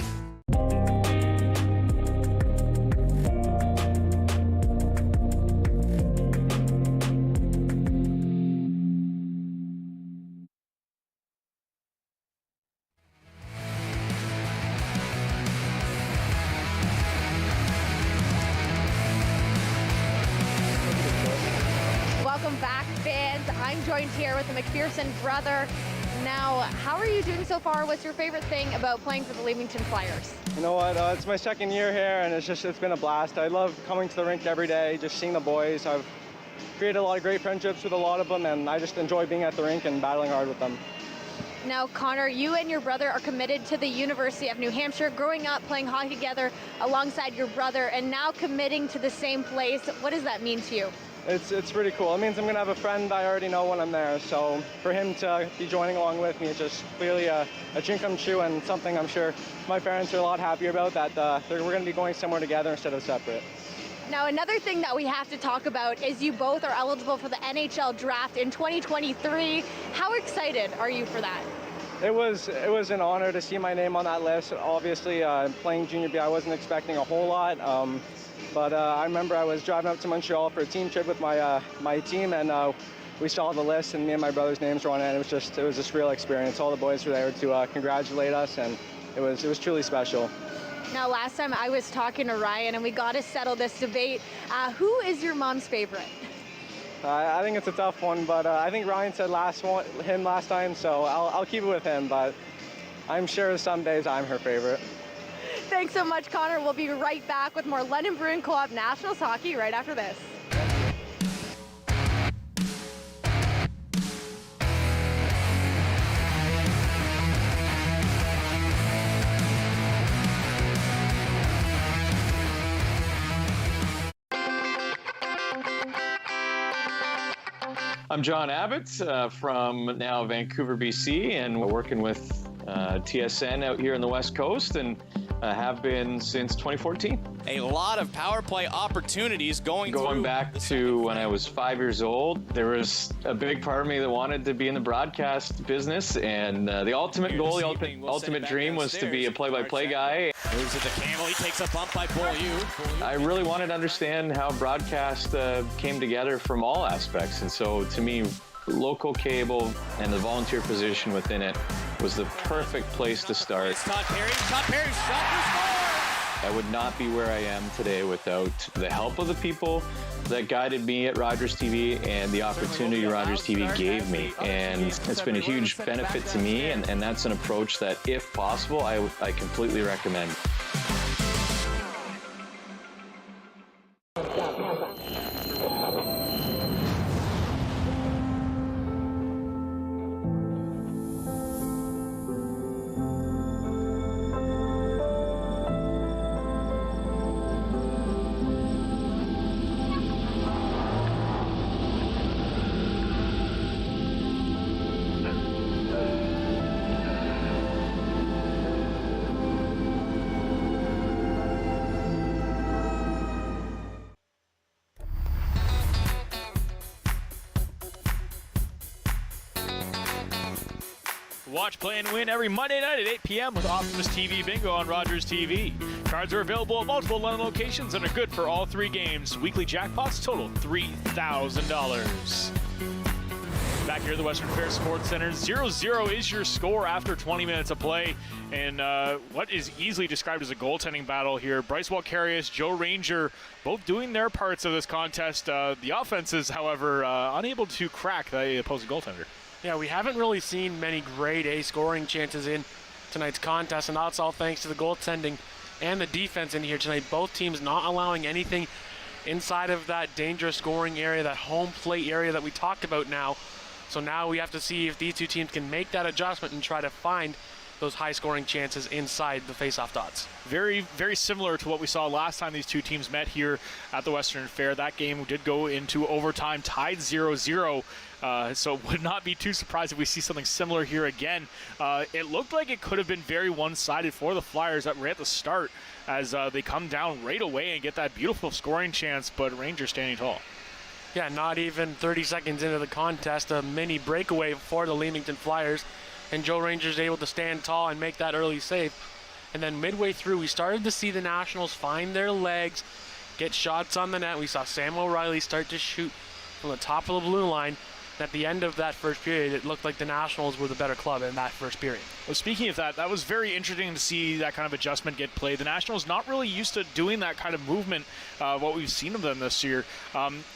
Welcome back, fans. I'm joined here with the McPherson brother. Now, how are you doing so far? What's your favorite thing about playing for the Leamington Flyers? You know what, it's my second year here, and it's been a blast. I love coming to the rink every day, just seeing the boys. I've created a lot of great friendships with a lot of them, and I just enjoy being at the rink and battling hard with them. Now, Connor, you and your brother are committed to the University of New Hampshire, growing up playing hockey together alongside your brother, and now committing to the same place. What does that mean to you? It's pretty cool. It means I'm going to have a friend I already know when I'm there. So for him to be joining along with me, it's just clearly a dream come true, and something I'm sure my parents are a lot happier about, that we're going to be going somewhere together instead of separate. Now, another thing that we have to talk about is you both are eligible for the NHL draft in 2023. How excited are you for that? It was an honor to see my name on that list. Obviously, playing junior B, I wasn't expecting a whole lot. But I remember I was driving up to Montreal for a team trip with my team, and we saw the list, and me and my brother's names were on it. And it was just a surreal experience. All the boys were there to congratulate us, and it was truly special. Now, last time I was talking to Ryan, and we got to settle this debate. Who is your mom's favorite? I think it's a tough one, but I think Ryan said him last time, so I'll keep it with him. But I'm sure some days I'm her favorite. Thanks so much, Connor. We'll be right back with more London Brewing Co-op Nationals hockey right after this. I'm John Abbott from now Vancouver, BC, and we're working with TSN out here on the West Coast, and have been since 2014. A lot of power play opportunities going back to when I was 5 years old. There was a big part of me that wanted to be in the broadcast business, and the ultimate goal, the ultimate dream was to be a play-by-play guy. Moves it to Campbell. He takes a bump by Beaulieu. I really wanted to understand how broadcast came together from all aspects. And so to me, local cable and the volunteer position within it was the perfect place to start. Todd Perry shot for score! I would not be where I am today without the help of the people that guided me at Rogers TV and the opportunity Rogers TV gave me. And it's been a huge benefit to me, and that's an approach that, if possible, I completely recommend. Watch, play, and win every Monday night at 8 p.m. with Optimus TV Bingo on Rogers TV. Cards are available at multiple London locations and are good for all 3 games. Weekly jackpots total $3,000. Back here at the Western Fair Sports Center, 0-0 is your score after 20 minutes of play. And what is easily described as a goaltending battle here. Bryce Walkarius, Joe Ranger, both doing their parts of this contest. The offenses, however, unable to crack the opposing goaltender. Yeah, we haven't really seen many grade A scoring chances in tonight's contest, and that's all thanks to the goaltending and the defense in here tonight. Both teams not allowing anything inside of that dangerous scoring area, that home plate area that we talked about now. So now we have to see if these two teams can make that adjustment and try to find those high scoring chances inside the face-off dots. Very, very similar to what we saw last time these two teams met here at the Western Fair. That game did go into overtime, tied 0-0. So would not be too surprised if we see something similar here again. It looked like it could have been very one-sided for the Flyers right at the start as they come down right away and get that beautiful scoring chance, but Rangers standing tall. Yeah, not even 30 seconds into the contest, a mini breakaway for the Leamington Flyers, and Joe Ranger's able to stand tall and make that early save. And then midway through, we started to see the Nationals find their legs, get shots on the net. We saw Sam O'Reilly start to shoot from the top of the blue line. At the end of that first period, it looked like the Nationals were the better club in that first period. Well, speaking of that was very interesting to see that kind of adjustment get played. The Nationals not really used to doing that kind of movement, what we've seen of them this year.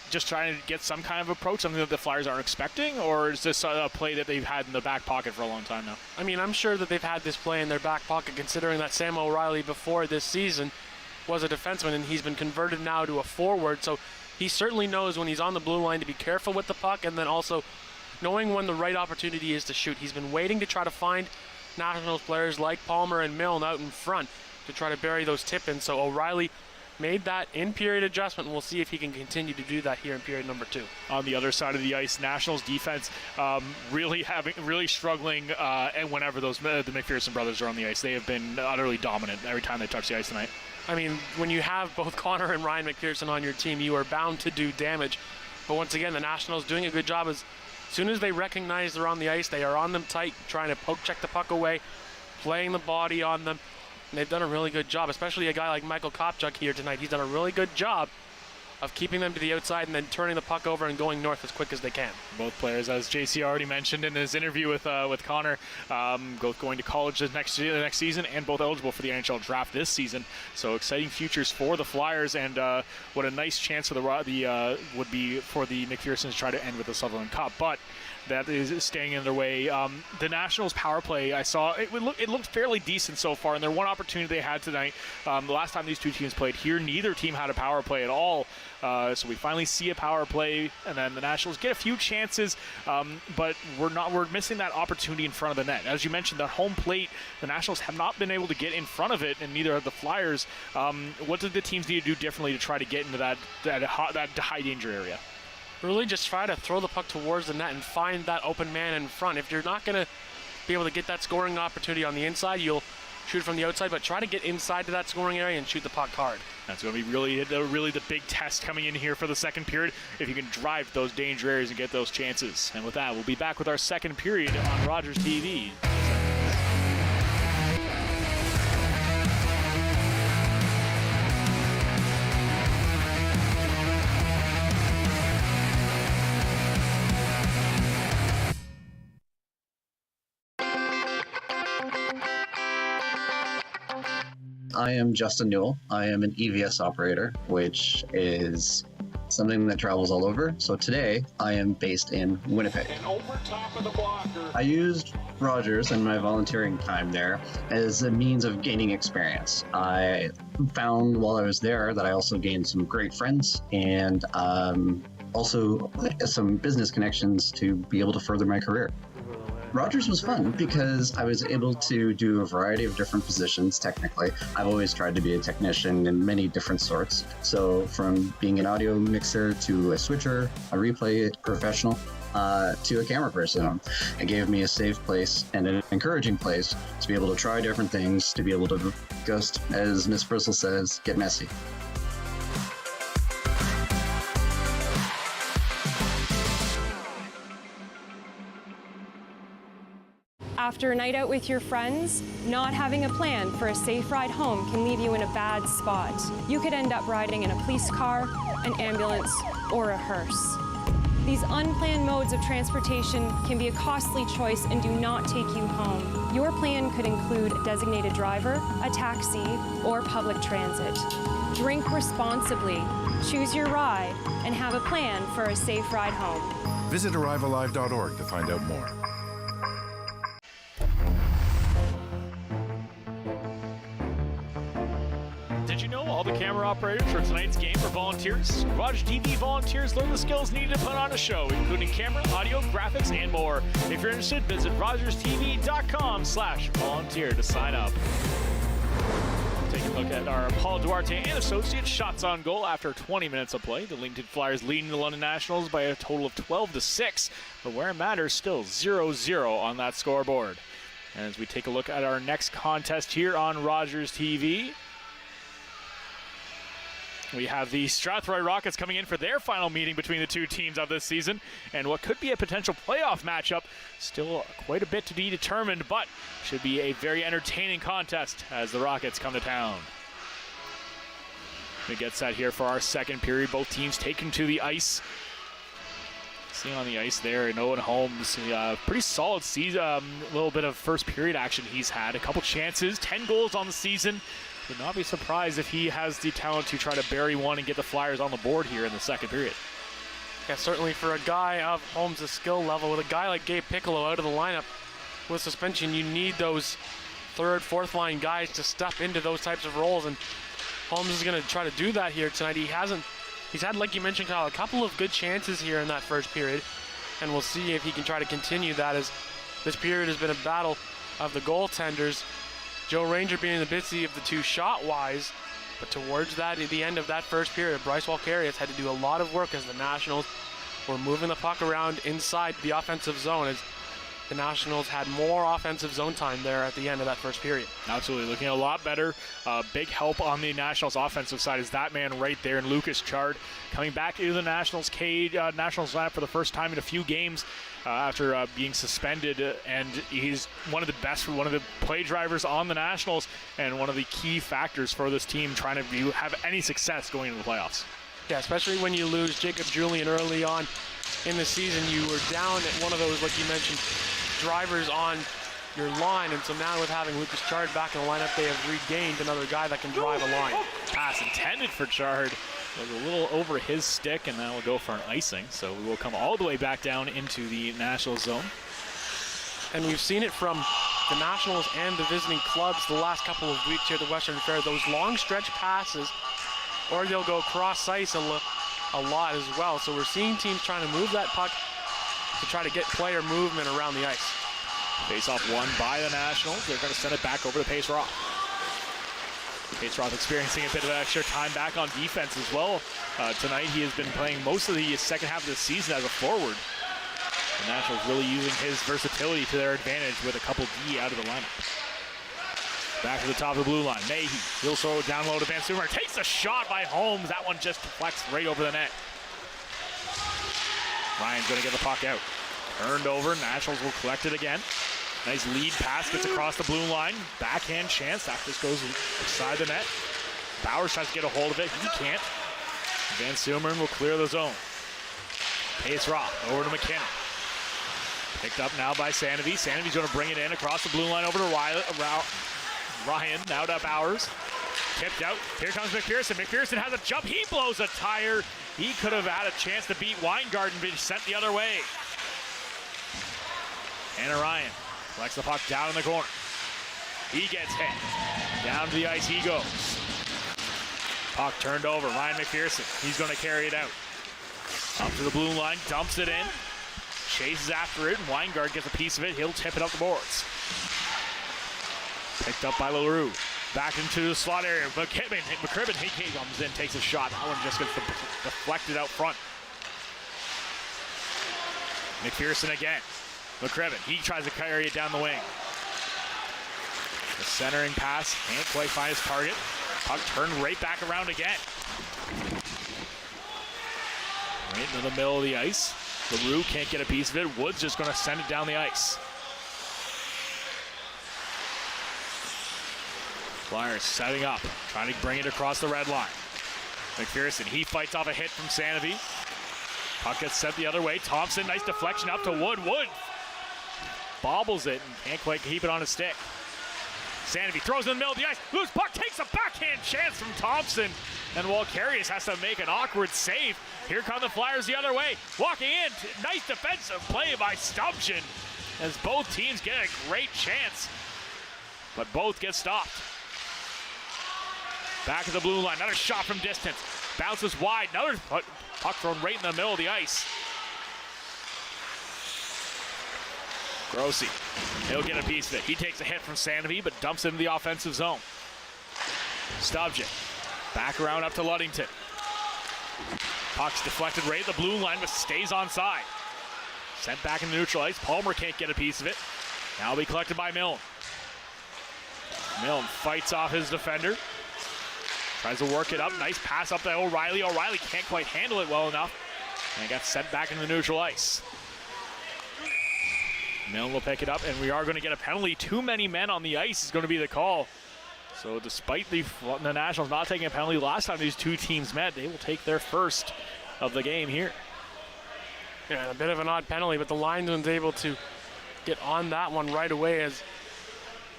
Just trying to get some kind of approach, something that the Flyers aren't expecting, or is this a play that they've had in the back pocket for a long time now? I mean, I'm sure that they've had this play in their back pocket, considering that Sam O'Reilly before this season was a defenseman, and he's been converted now to a forward. So he certainly knows when he's on the blue line to be careful with the puck, and then also knowing when the right opportunity is to shoot. He's been waiting to try to find Nationals players like Palmer and Milne out in front to try to bury those tip-ins. So O'Reilly made that in-period adjustment, and we'll see if he can continue to do that here in period number 2. On the other side of the ice, Nationals defense really struggling, and whenever the McPherson brothers are on the ice, they have been utterly dominant every time they touch the ice tonight. I mean, when you have both Connor and Ryan McPherson on your team, you are bound to do damage. But once again, the Nationals doing a good job. As soon as they recognize they're on the ice, they are on them tight, trying to poke check the puck away, playing the body on them. And they've done a really good job, especially a guy like Michael Kopchuk here tonight. He's done a really good job of keeping them to the outside and then turning the puck over and going north as quick as they can. Both players, as JC already mentioned in his interview with Connor, both going to college the next season and both eligible for the NHL draft this season. So exciting futures for the Flyers, and what a nice chance for would be for the McPhersons to try to end with the Sutherland Cup. But that is staying in their way. The Nationals power play, I saw it looked fairly decent so far, and their one opportunity they had tonight, the last time these two teams played here, neither team had a power play at all. So we finally see a power play, and then the Nationals get a few chances, but we're missing that opportunity in front of the net. As you mentioned, that home plate, the Nationals have not been able to get in front of it, and neither have the Flyers. What do the teams need to do differently to try to get into that high danger area? Really just try to throw the puck towards the net and find that open man in front. If you're not going to be able to get that scoring opportunity on the inside, you'll shoot from the outside, but try to get inside to that scoring area and shoot the puck hard. That's going to be really the big test coming in here for the second period, if you can drive those danger areas and get those chances. And with that, we'll be back with our second period on Rogers TV. I am Justin Newell. I am an EVS operator, which is something that travels all over. So today I am based in Winnipeg. And over top of the blocker. I used Rogers and my volunteering time there as a means of gaining experience. I found while I was there that I also gained some great friends and also some business connections to be able to further my career. Rogers was fun because I was able to do a variety of different positions technically. I've always tried to be a technician in many different sorts. So from being an audio mixer to a switcher, a replay professional, to a camera person. It gave me a safe place and an encouraging place to be able to try different things, to be able to just, as Miss Bristol says, get messy. After a night out with your friends, not having a plan for a safe ride home can leave you in a bad spot. You could end up riding in a police car, an ambulance, or a hearse. These unplanned modes of transportation can be a costly choice and do not take you home. Your plan could include a designated driver, a taxi, or public transit. Drink responsibly, choose your ride, and have a plan for a safe ride home. Visit arrivealive.org to find out more. Did you know all the camera operators for tonight's game are volunteers? Rogers TV volunteers learn the skills needed to put on a show, including camera, audio, graphics, and more. If you're interested, visit rogerstv.com/volunteer to sign up. Take a look at our Paul Duarte and Associates shots on goal after 20 minutes of play. The Leamington Flyers leading the London Nationals by a total of 12-6, but where it matters, still 0-0 on that scoreboard. And as we take a look at our next contest here on Rogers TV, we have the Strathroy Rockets coming in for their final meeting between the two teams of this season, and what could be a potential playoff matchup. Still quite a bit to be determined, but should be a very entertaining contest as the Rockets come to town. We get set here for our second period. Both teams taken to the ice. Seeing on the ice there, and Owen Holmes, pretty solid season. A little bit of first period action he's had. A couple chances, 10 goals on the season. Would not be surprised if he has the talent to try to bury one and get the Flyers on the board here in the second period. Yeah, certainly for a guy of Holmes' skill level, with a guy like Gabe Piccolo out of the lineup with suspension, you need those third, fourth line guys to step into those types of roles, and Holmes is going to try to do that here tonight. He's had, like you mentioned, Kyle, a couple of good chances here in that first period, and we'll see if he can try to continue that, as this period has been a battle of the goaltenders. Joe Ranger being the busy of the two shot-wise, but towards that, at the end of that first period, Bryce Walkarius had to do a lot of work as the Nationals were moving the puck around inside the offensive zone, as the Nationals had more offensive zone time there at the end of that first period. Absolutely, looking a lot better. Big help on the Nationals offensive side is that man right there in Lucas Chard, coming back into the Nationals Nationals lineup for the first time in a few games after being suspended, and he's one of the best, one of the play drivers on the Nationals, and one of the key factors for this team trying to have any success going into the playoffs. Yeah, especially when you lose Jacob Julian early on in the season. You were down at one of those, like you mentioned, drivers on your line, and so now with having Lucas Chard back in the lineup, they have regained another guy that can drive a line. Pass intended for Chard was a little over his stick, and that will go for an icing, so we will come all the way back down into the National zone. And we've seen it from the Nationals and the visiting clubs the last couple of weeks here at the Western Fair, those long stretch passes, or they'll go cross ice a lot as well. So we're seeing teams trying to move that puck to try to get player movement around the ice. Face-off won by the Nationals. They're going to send it back over to Pace Roth. Pace Roth experiencing a bit of extra time back on defense as well. Tonight he has been playing most of the second half of the season as a forward. The Nationals really using his versatility to their advantage with a couple D out of the lineup. Back to the top of the blue line. Mayhe, he'll throw it down low to Van Sumer. Takes a shot by Holmes. That one just deflects right over the net. Ryan's going to get the puck out. Turned over. Nationals will collect it again. Nice lead pass, gets across the blue line. Backhand chance. That just goes inside the net. Bowers tries to get a hold of it. He can't. Van Sumer will clear the zone. Pace Roth over to McKinnon. Picked up now by Sanity. Sanity's going to bring it in across the blue line over to Ryan. Now to Bowers. Tipped out. Here comes McPherson. McPherson has a jump. He blows a tire. He could have had a chance to beat Weingarten, but he's sent the other way. Anna Ryan collects the puck down in the corner. He gets hit. Down to the ice he goes. Puck turned over. Ryan McPherson. He's going to carry it out. Up to the blue line. Dumps it in. Chases after it. And Weingarten gets a piece of it. He'll tip it up the boards. Picked up by LaRue. Back into the slot area. McCribbin, he comes in, takes a shot. That one just gets deflected out front. McPherson again. McCribbin, he tries to carry it down the wing. The centering pass, can't quite find his target. Puck turned right back around again. Right into the middle of the ice. LaRue can't get a piece of it. Wood's just going to send it down the ice. Flyers setting up, trying to bring it across the red line. McPherson, he fights off a hit from Sanavy. Puck gets sent the other way. Thompson, nice deflection up to Wood. Wood bobbles it and can't quite keep it on his stick. Sanavy throws in the middle of the ice. Loose puck, takes a backhand chance from Thompson. And Walkarius has to make an awkward save. Here come the Flyers the other way. Walking in, nice defensive play by Stumption as both teams get a great chance. But both get stopped. Back at the blue line, another shot from distance. Bounces wide, another puck thrown right in the middle of the ice. Grossi, he'll get a piece of it. He takes a hit from Sanavy, but dumps it into the offensive zone. Stubjic, back around up to Ludington. Puck's deflected right at the blue line, but stays onside. Sent back in the neutral ice. Palmer can't get a piece of it. Now will be collected by Milne. Milne fights off his defender. Tries to work it up. Nice pass up to O'Reilly. O'Reilly can't quite handle it well enough. And got sent back into the neutral ice. Milne will pick it up, and we are going to get a penalty. Too many men on the ice is going to be the call. So despite the Nationals not taking a penalty last time these two teams met, they will take their first of the game here. Yeah, a bit of an odd penalty, but the linesman's able to get on that one right away. As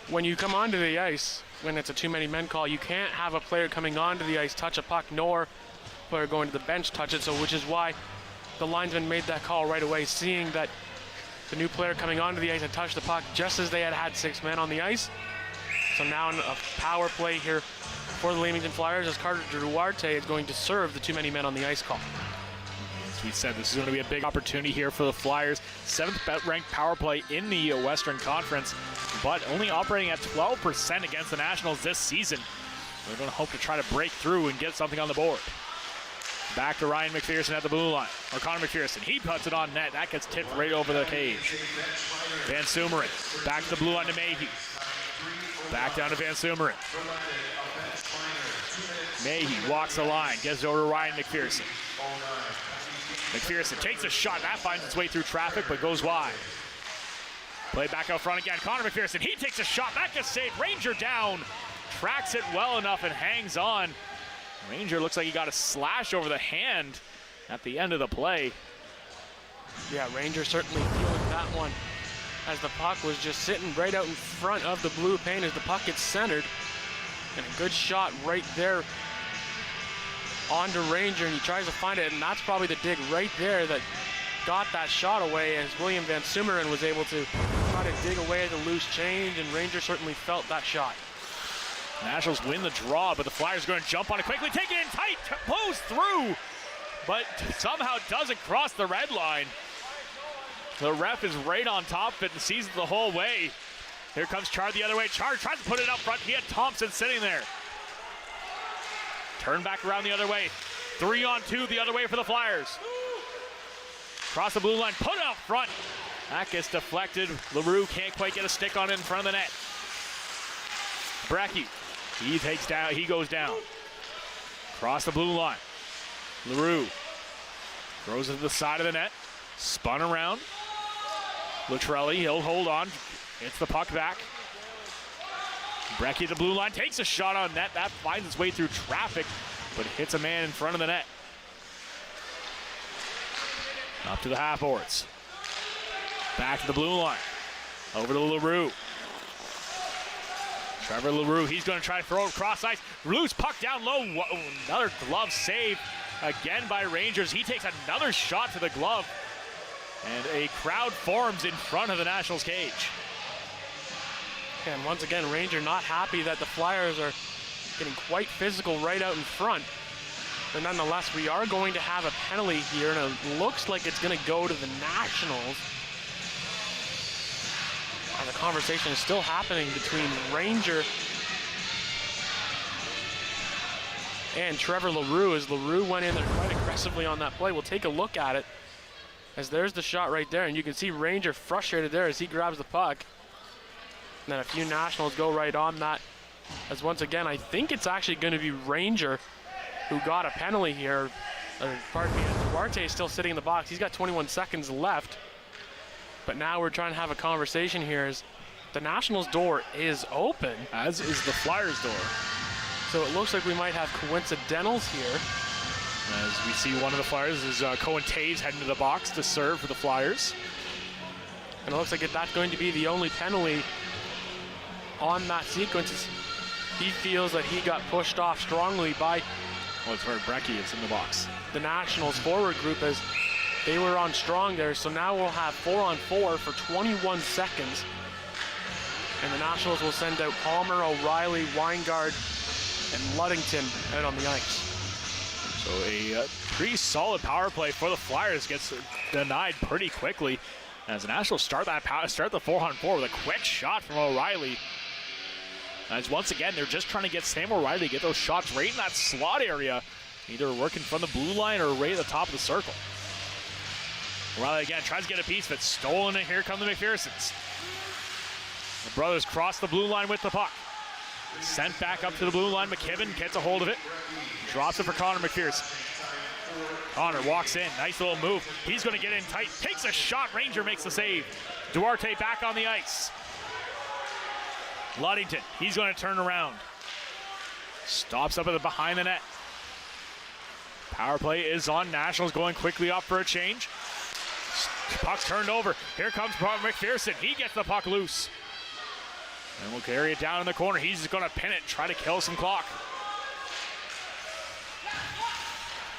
when you come onto the ice, when it's a too many men call, you can't have a player coming onto the ice touch a puck, nor a player going to the bench touch it. So which is why the linesman made that call right away, seeing that the new player coming onto the ice had touched the puck just as they had 6 men on the ice. So now a power play here for the Leamington Flyers as Carter Duarte is going to serve the too many men on the ice call. As we said, this is going to be a big opportunity here for the Flyers. 7th ranked power play in the Western Conference, but only operating at 12% against the Nationals this season. They're going to hope to try to break through and get something on the board. Back to Ryan McPherson at the blue line. Or Connor McPherson. He puts it on net. That gets tipped right over the cage. Van Sumeren. Back to the blue line to Mayhew. Back down to Van Sumeren. Mayhew walks the line. Gets it over to Ryan McPherson. McPherson takes a shot. That finds its way through traffic, but goes wide. Play back out front again. Connor McPherson. He takes a shot. That gets saved. Ranger down. Tracks it well enough and hangs on. Ranger looks like he got a slash over the hand at the end of the play. Yeah, Ranger certainly feeling that one as the puck was just sitting right out in front of the blue paint as the puck gets centered. And a good shot right there onto Ranger, and he tries to find it, and that's probably the dig right there that got that shot away as William Van Sumeren was able to try to dig away the loose change, and Ranger certainly felt that shot. Nationals win the draw, but the Flyers are going to jump on it quickly, take it in tight, blows through, but somehow doesn't cross the red line. The ref is right on top of it and sees it the whole way. Here comes Char the other way. Char tries to put it up front. He had Thompson sitting there. Turn back around the other way. 3-on-2 the other way for the Flyers. Cross the blue line, put it up front. That gets deflected. LaRue can't quite get a stick on it in front of the net. Brecky, he goes down. Cross the blue line. LaRue throws it to the side of the net. Spun around. Latrelli, he'll hold on. It's the puck back. Brecky at the blue line takes a shot on net. That finds its way through traffic, but hits a man in front of the net. Up to the half-boards. Back to the blue line. Over to LaRue. Trevor LaRue, he's going to try to throw it cross ice. Loose puck down low. Whoa, another glove save again by Rangers. He takes another shot to the glove. And a crowd forms in front of the Nationals cage. And once again, Ranger not happy that the Flyers are getting quite physical right out in front. But nonetheless, we are going to have a penalty here, and it looks like it's going to go to the Nationals. And the conversation is still happening between Ranger and Trevor LaRue, as LaRue went in there quite aggressively on that play. We'll take a look at it, as there's the shot right there, and you can see Ranger frustrated there as he grabs the puck. And then a few Nationals go right on that, as once again, I think it's actually going to be Ranger who got a penalty here. Pardon me, Duarte is still sitting in the box. He's got 21 seconds left. But now we're trying to have a conversation here as the Nationals' door is open. As is the Flyers' door. So it looks like we might have coincidentals here. As we see one of the Flyers is Cohen Taves heading to the box to serve for the Flyers. And it looks like that's going to be the only penalty on that sequence. He feels that he got pushed off strongly by... Well, it's where Brecky is in the box. The Nationals forward group, as they were on strong there. So now we'll have 4-on-4 for 21 seconds. And the Nationals will send out Palmer, O'Reilly, Weingard, and Ludington out on the ice. So a pretty solid power play for the Flyers gets denied pretty quickly. As the Nationals start the 4-on-4 with a quick shot from O'Reilly. As once again, they're just trying to get Sam O'Reilly to get those shots right in that slot area, either working from the blue line or right at the top of the circle. O'Reilly again tries to get a piece of it, stolen, and here come the McPhersons. The brothers cross the blue line with the puck. Sent back up to the blue line. McKibben gets a hold of it, drops it for Connor McPherson. Connor walks in, nice little move. He's going to get in tight, takes a shot. Ranger makes the save. Duarte back on the ice. Ludington, he's going to turn around. Stops up at the behind the net. Power play is on. Nationals going quickly up for a change. Puck's turned over. Here comes McPherson. He gets the puck loose. And we'll carry it down in the corner. He's just going to pin it, try to kill some clock.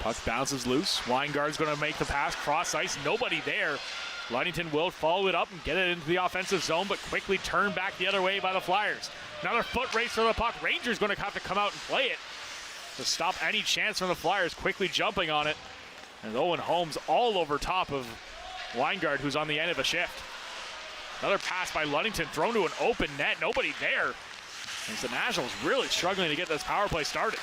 Puck bounces loose. Weingard's going to make the pass, cross ice. Nobody there. Ludington will follow it up and get it into the offensive zone, but quickly turned back the other way by the Flyers. Another foot race for the puck. Rangers going to have to come out and play it to stop any chance from the Flyers quickly jumping on it. And Owen Holmes all over top of Weingard, who's on the end of a shift. Another pass by Ludington, thrown to an open net. Nobody there. As the Nationals really struggling to get this power play started.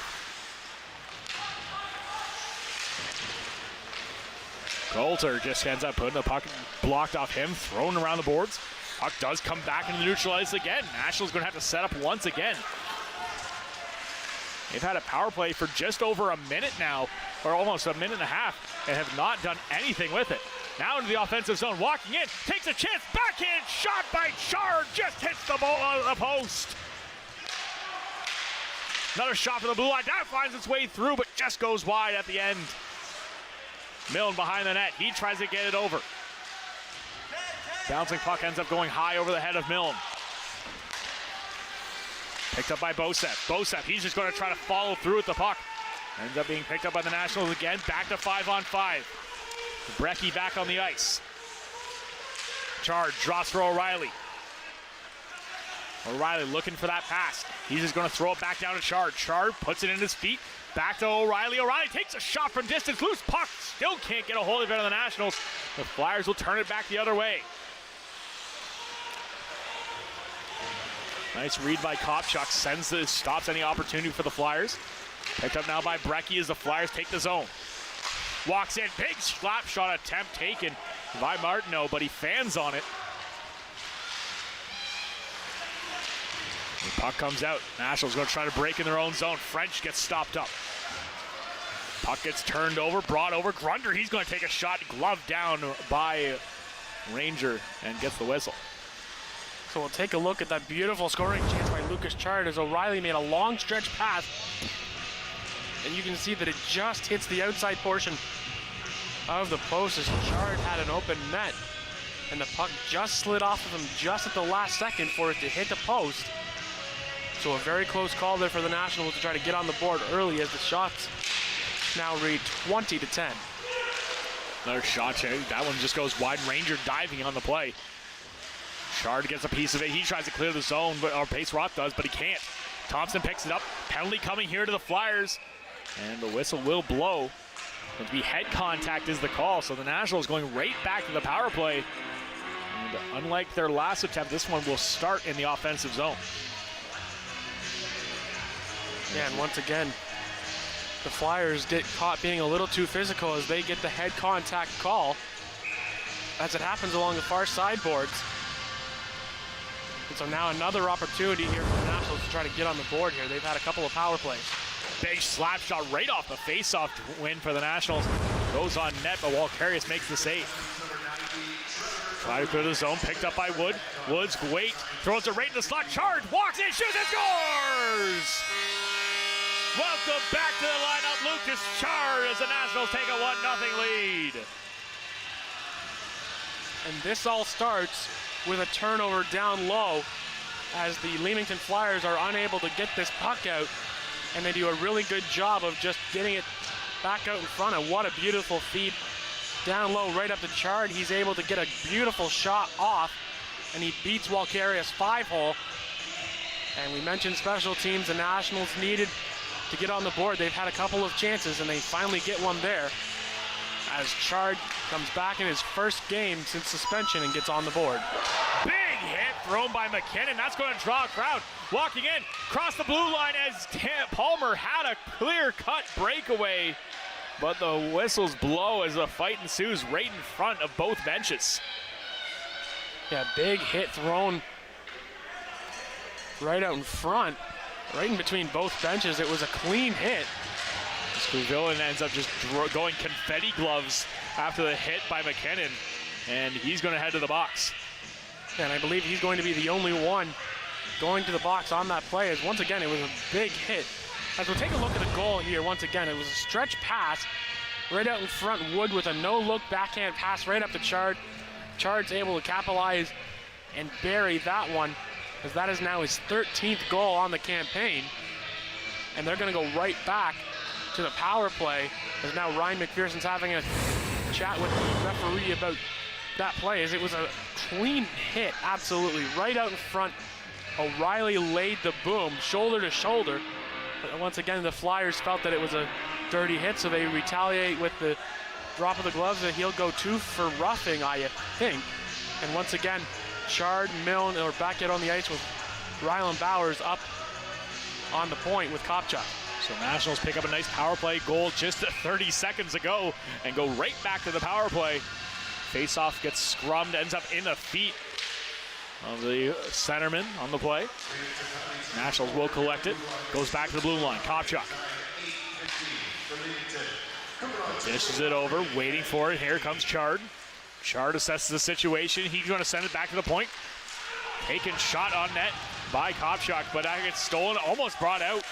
Coulter just ends up putting the puck blocked off him, thrown around the boards. Puck does come back into the neutral ice again. Nationals going to have to set up once again. They've had a power play for just over a minute now, or almost a minute and a half, and have not done anything with it. Now into the offensive zone, walking in, takes a chance, backhand shot by Chard, just hits the ball out of the post. Another shot from the blue line, that finds its way through, but just goes wide at the end. Milne behind the net, he tries to get it over. Bouncing puck ends up going high over the head of Milne. Picked up by Bosep. Bosep, he's just going to try to follow through with the puck. Ends up being picked up by the Nationals again, back to 5-on-5. Brecky back on the ice. Chard drops for O'Reilly. O'Reilly looking for that pass. He's just going to throw it back down to Chard. Chard puts it in his feet. Back to O'Reilly. O'Reilly takes a shot from distance. Loose puck. Still can't get a hold of it on the Nationals. The Flyers will turn it back the other way. Nice read by Kopchuk. Stops any opportunity for the Flyers. Picked up now by Brecky as the Flyers take the zone. Walks in. Big slap shot attempt taken by Martineau, but he fans on it. The puck comes out. Nationals going to try to break in their own zone. French gets stopped up. Puck gets turned over, brought over. Grunder, he's going to take a shot, gloved down by Ranger, and gets the whistle. So we'll take a look at that beautiful scoring chance by Lucas Chard as O'Reilly made a long stretch pass. And you can see that it just hits the outside portion of the post as Chard had an open net. And the puck just slid off of him just at the last second for it to hit the post. So a very close call there for the Nationals to try to get on the board early as the shots now read 20-10. Another shot, that one just goes wide. Ranger diving on the play. Chard gets a piece of it. He tries to clear the zone, or Pace Roth does, but he can't. Thompson picks it up. Penalty coming here to the Flyers. And the whistle will blow. It'll be head contact is the call, so the Nationals going right back to the power play. And unlike their last attempt, this one will start in the offensive zone. Yeah, and once again, the Flyers get caught being a little too physical as they get the head contact call as it happens along the far sideboards. And so now another opportunity here for the Nationals to try to get on the board here. They've had a couple of power plays. Big slap shot right off the face-off win for the Nationals. Goes on net, but Walkarius makes the save. Try to clear the zone, picked up by Wood. Woods, wait, throws it right in the slot. Chard walks in, shoots and scores! Welcome back to the lineup, Lucas Chard, as the Nationals take a 1-0 lead. And this all starts with a turnover down low as the Leamington Flyers are unable to get this puck out, and they do a really good job of just getting it back out in front. And what a beautiful feed down low right up to Chard. He's able to get a beautiful shot off, and he beats Walkarius 5-hole. And we mentioned special teams. The Nationals needed to get on the board. They've had a couple of chances, and they finally get one there as Chard comes back in his first game since suspension and gets on the board. Big hit thrown by McKinnon. That's going to draw a crowd. Walking in, across the blue line as Palmer had a clear-cut breakaway. But the whistles blow as the fight ensues right in front of both benches. Yeah, big hit thrown right out in front, right in between both benches. It was a clean hit. Villain ends up just going confetti gloves after the hit by McKinnon, and he's going to head to the box. And I believe he's going to be the only one going to the box on that play, as once again it was a big hit. As we'll take a look at the goal here, once again it was a stretch pass right out in front. Wood with a no-look backhand pass right up to Chard. Chard's able to capitalize and bury that one, as that is now his 13th goal on the campaign. And they're going to go right back to the power play, as now Ryan McPherson's having a chat with the referee about that play, as it was a clean hit, absolutely, right out in front. O'Reilly laid the boom, shoulder to shoulder. But once again, the Flyers felt that it was a dirty hit, so they retaliate with the drop of the gloves, and he'll go 2 for roughing, I think. And once again, Chard, Milne, or back out on the ice with Rylan Bowers up on the point with Kopchak. So Nationals pick up a nice power play goal just 30 seconds ago and go right back to the power play. Face-off gets scrummed, ends up in the feet of the centerman on the play. Nationals will collect it. Goes back to the blue line. Kopchak dishes it over, waiting for it. Here comes Chard. Chard assesses the situation. He's going to send it back to the point. Taken shot on net by Kopchak, but that gets stolen, almost brought out.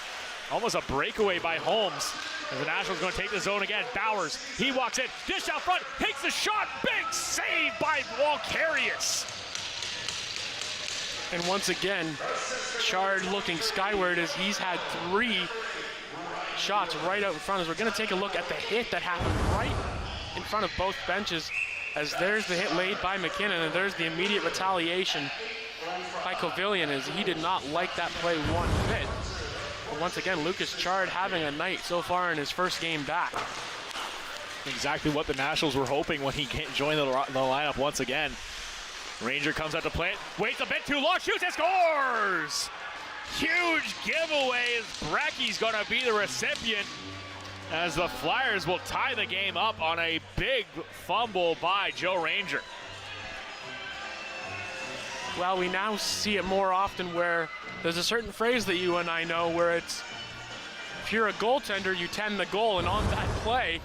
Almost a breakaway by Holmes. And the Nationals going to take the zone again. Bowers, he walks in, dish out front, takes the shot, big save by Walkarius. And once again, Chard looking skyward as he's had 3 shots right out in front. As we're going to take a look at the hit that happened right in front of both benches, as there's the hit laid by McKinnon, and there's the immediate retaliation by Covillian, as he did not like that play one bit. But once again, Lucas Chard having a night so far in his first game back. Exactly what the Nationals were hoping when he joined the lineup once again. Ranger comes out to play it, waits a bit too long, shoots and scores! Huge giveaway as Brecky's going to be the recipient, as the Flyers will tie the game up on a big fumble by Joe Ranger. Well, we now see it more often where there's a certain phrase that you and I know where it's, if you're a goaltender, you tend the goal. And on that play,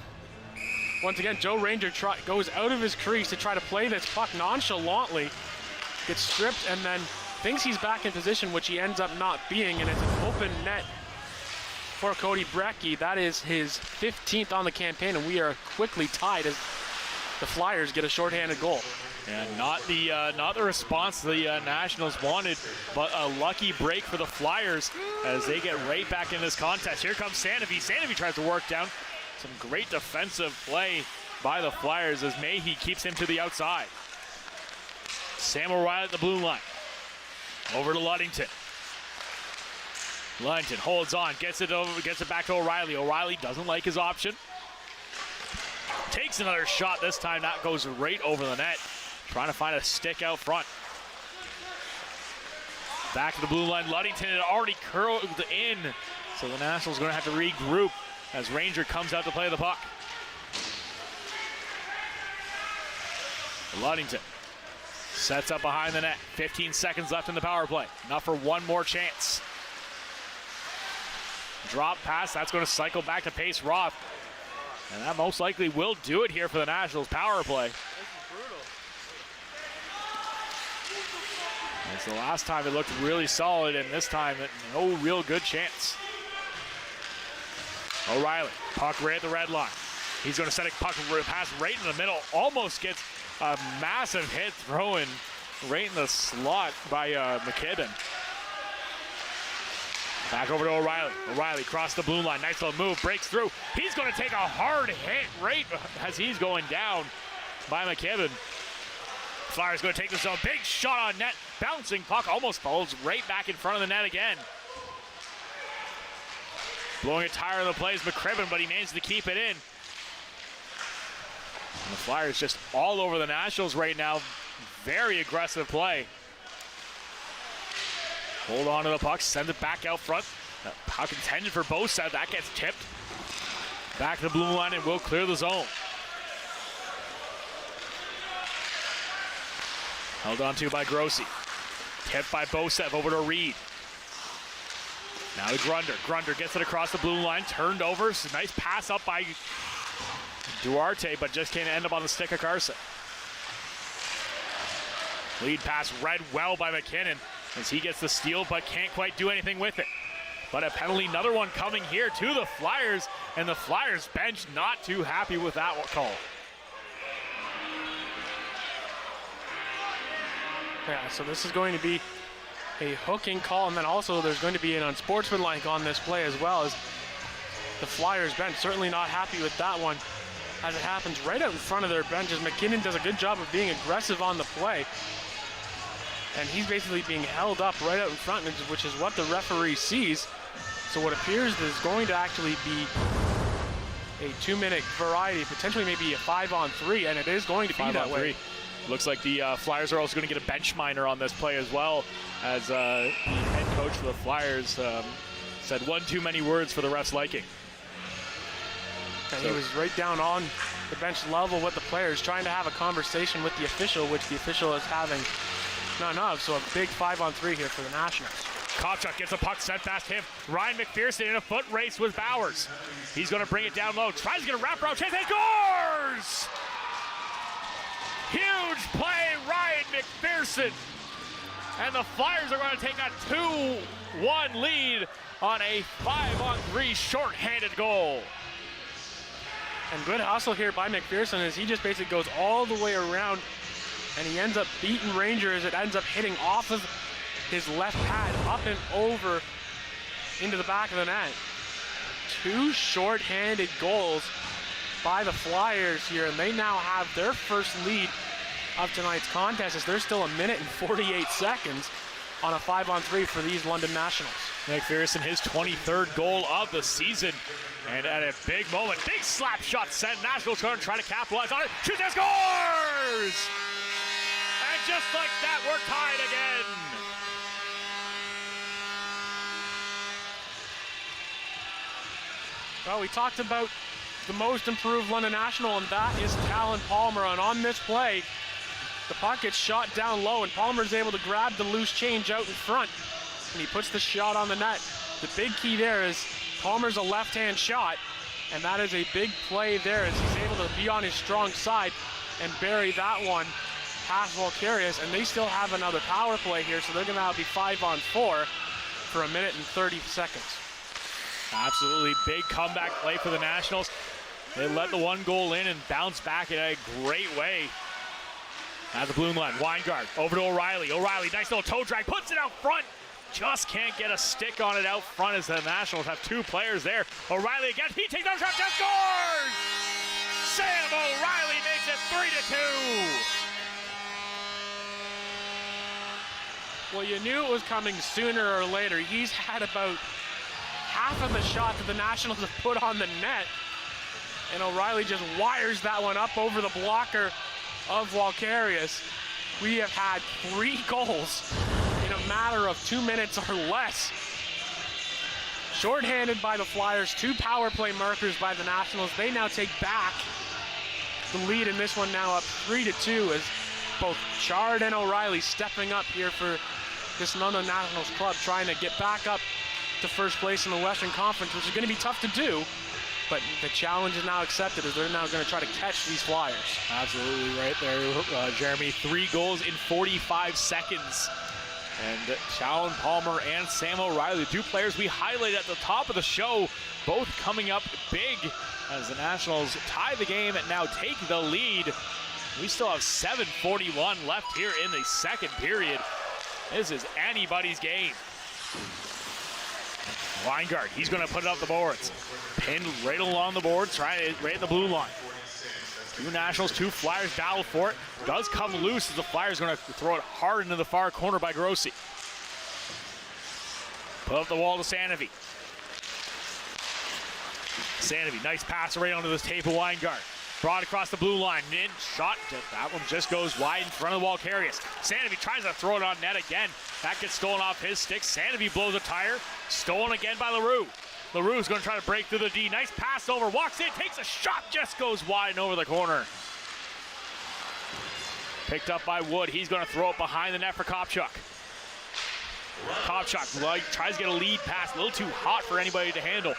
once again, Joe Ranger goes out of his crease to try to play this puck nonchalantly, gets stripped, and then thinks he's back in position, which he ends up not being, and it's an open net for Cody Brecky. That is his 15th on the campaign, and we are quickly tied as the Flyers get a shorthanded goal. And not the response the Nationals wanted, but a lucky break for the Flyers as they get right back in this contest. Here comes Sanofi. Sanofi tries to work down. Some great defensive play by the Flyers as Mayhe keeps him to the outside. Sam O'Reilly at the blue line. Over to Ludington. Ludington holds on, gets it back to O'Reilly. O'Reilly doesn't like his option. Takes another shot this time. That goes right over the net. Trying to find a stick out front. Back to the blue line. Ludington had already curled in, so the Nationals going to have to regroup as Ranger comes out to play the puck. Ludington sets up behind the net. 15 seconds left in the power play. Enough for one more chance. Drop pass. That's going to cycle back to Pace Roth. And that most likely will do it here for the Nationals power play. It's the last time it looked really solid, and this time no real good chance. O'Reilly, puck right at the red line. He's going to send a puck pass right in the middle. Almost gets a massive hit thrown right in the slot by McKibben. Back over to O'Reilly. O'Reilly crossed the blue line. Nice little move, breaks through. He's going to take a hard hit right as he's going down by McKibben. Flyers going to take this zone. Big shot on net. Bouncing puck almost falls right back in front of the net again. Blowing a tire on the play is McKibben, but he managed to keep it in. And the Flyers just all over the Nationals right now. Very aggressive play. Hold on to the puck, send it back out front. Puck intended for both sides. That gets tipped. Back to the blue line and will clear the zone. Held on to by Grossi. Tipped by Bosev over to Reed. Now to Grunder. Grunder gets it across the blue line. Turned over. Nice pass up by Duarte, but just can't end up on the stick of Carson. Lead pass read well by McKinnon as he gets the steal, but can't quite do anything with it. But a penalty, another one coming here to the Flyers, and the Flyers bench not too happy with that call. Yeah, so this is going to be a hooking call, and then also there's going to be an unsportsmanlike on this play as well, as the Flyers bench certainly not happy with that one, as it happens right out in front of their benches. McKinnon does a good job of being aggressive on the play, and he's basically being held up right out in front, which is what the referee sees. So what appears is going to actually be a 2-minute variety, potentially maybe a 5-on-3, and it is going to be that way. Looks like the Flyers are also going to get a bench minor on this play as well, as the head coach for the Flyers said one too many words for the ref's liking. And he was right down on the bench level with the players, trying to have a conversation with the official, which the official is having none of. So a big 5-on-3 here for the Nationals. Kovachuk gets a puck sent past him. Ryan McPherson in a foot race with Bowers. He's going to bring it down low. Tries to get a wraparound chance and scores! Huge play, Ryan McPherson. And the Flyers are going to take a 2-1 lead on a 5-on-3 shorthanded goal. And good hustle here by McPherson as he just basically goes all the way around, and he ends up beating Ranger as it ends up hitting off of his left pad up and over into the back of the net. 2 shorthanded goals by the Flyers here, and they now have their first lead of tonight's contest as there's still 1 minute and 48 seconds on a 5-on-3 for these London Nationals. McPherson, his 23rd goal of the season, and at a big moment, big slap shot sent. Nationals going to try to capitalize on it. Shoots and scores! And just like that, we're tied again. Well, we talked about the most improved London National, and that is Talon Palmer. And on this play, the puck gets shot down low, and Palmer's able to grab the loose change out in front, and he puts the shot on the net. The big key there is Palmer's a left-hand shot, and that is a big play there as he's able to be on his strong side and bury that one past Volkarius, and they still have another power play here, so they're going to be 5-on-4 for 1 minute and 30 seconds. Absolutely big comeback play for the Nationals. They let the 1 goal in and bounce back in a great way. At the blue line, Weingart over to O'Reilly. O'Reilly, nice little toe drag, puts it out front. Just can't get a stick on it out front as the Nationals have two players there. O'Reilly again, he takes down shot, just scores! Sam O'Reilly makes it 3-2. Well, you knew it was coming sooner or later. He's had about half of the shot that the Nationals have put on the net, and O'Reilly just wires that one up over the blocker of Walkarius. We have had 3 goals in a matter of 2 minutes or less. Shorthanded by the Flyers, 2 power play markers by the Nationals. They now take back the lead in this one, now up 3-2, as both Chard and O'Reilly stepping up here for this London Nationals club, trying to get back up to first place in the Western Conference, which is going to be tough to do. But the challenge is now accepted, as they're now going to try to catch these Flyers. Absolutely right there, Jeremy. 3 goals in 45 seconds. And Challen Palmer and Sam O'Reilly, 2 players we highlighted at the top of the show, both coming up big as the Nationals tie the game and now take the lead. We still have 7:41 left here in the second period. This is anybody's game. Weingart, he's going to put it up the boards. Pinned right along the boards, right at the blue line. 2 Nationals, 2 Flyers battle for it. Does come loose as the Flyers going to throw it hard into the far corner by Grossi. Put up the wall to Sanofi. Sanofi, nice pass right onto this tape of Weingart. Brought across the blue line, in shot. That one just goes wide in front of the Walkarius. Sanofi tries to throw it on net again. That gets stolen off his stick. Sanofi blows a tire. Stolen again by LaRue. LaRue's going to try to break through the D. Nice pass over. Walks in, takes a shot. Just goes wide and over the corner. Picked up by Wood. He's going to throw it behind the net for Kopchuk. Kopchuk tries to get a lead pass. A little too hot for anybody to handle.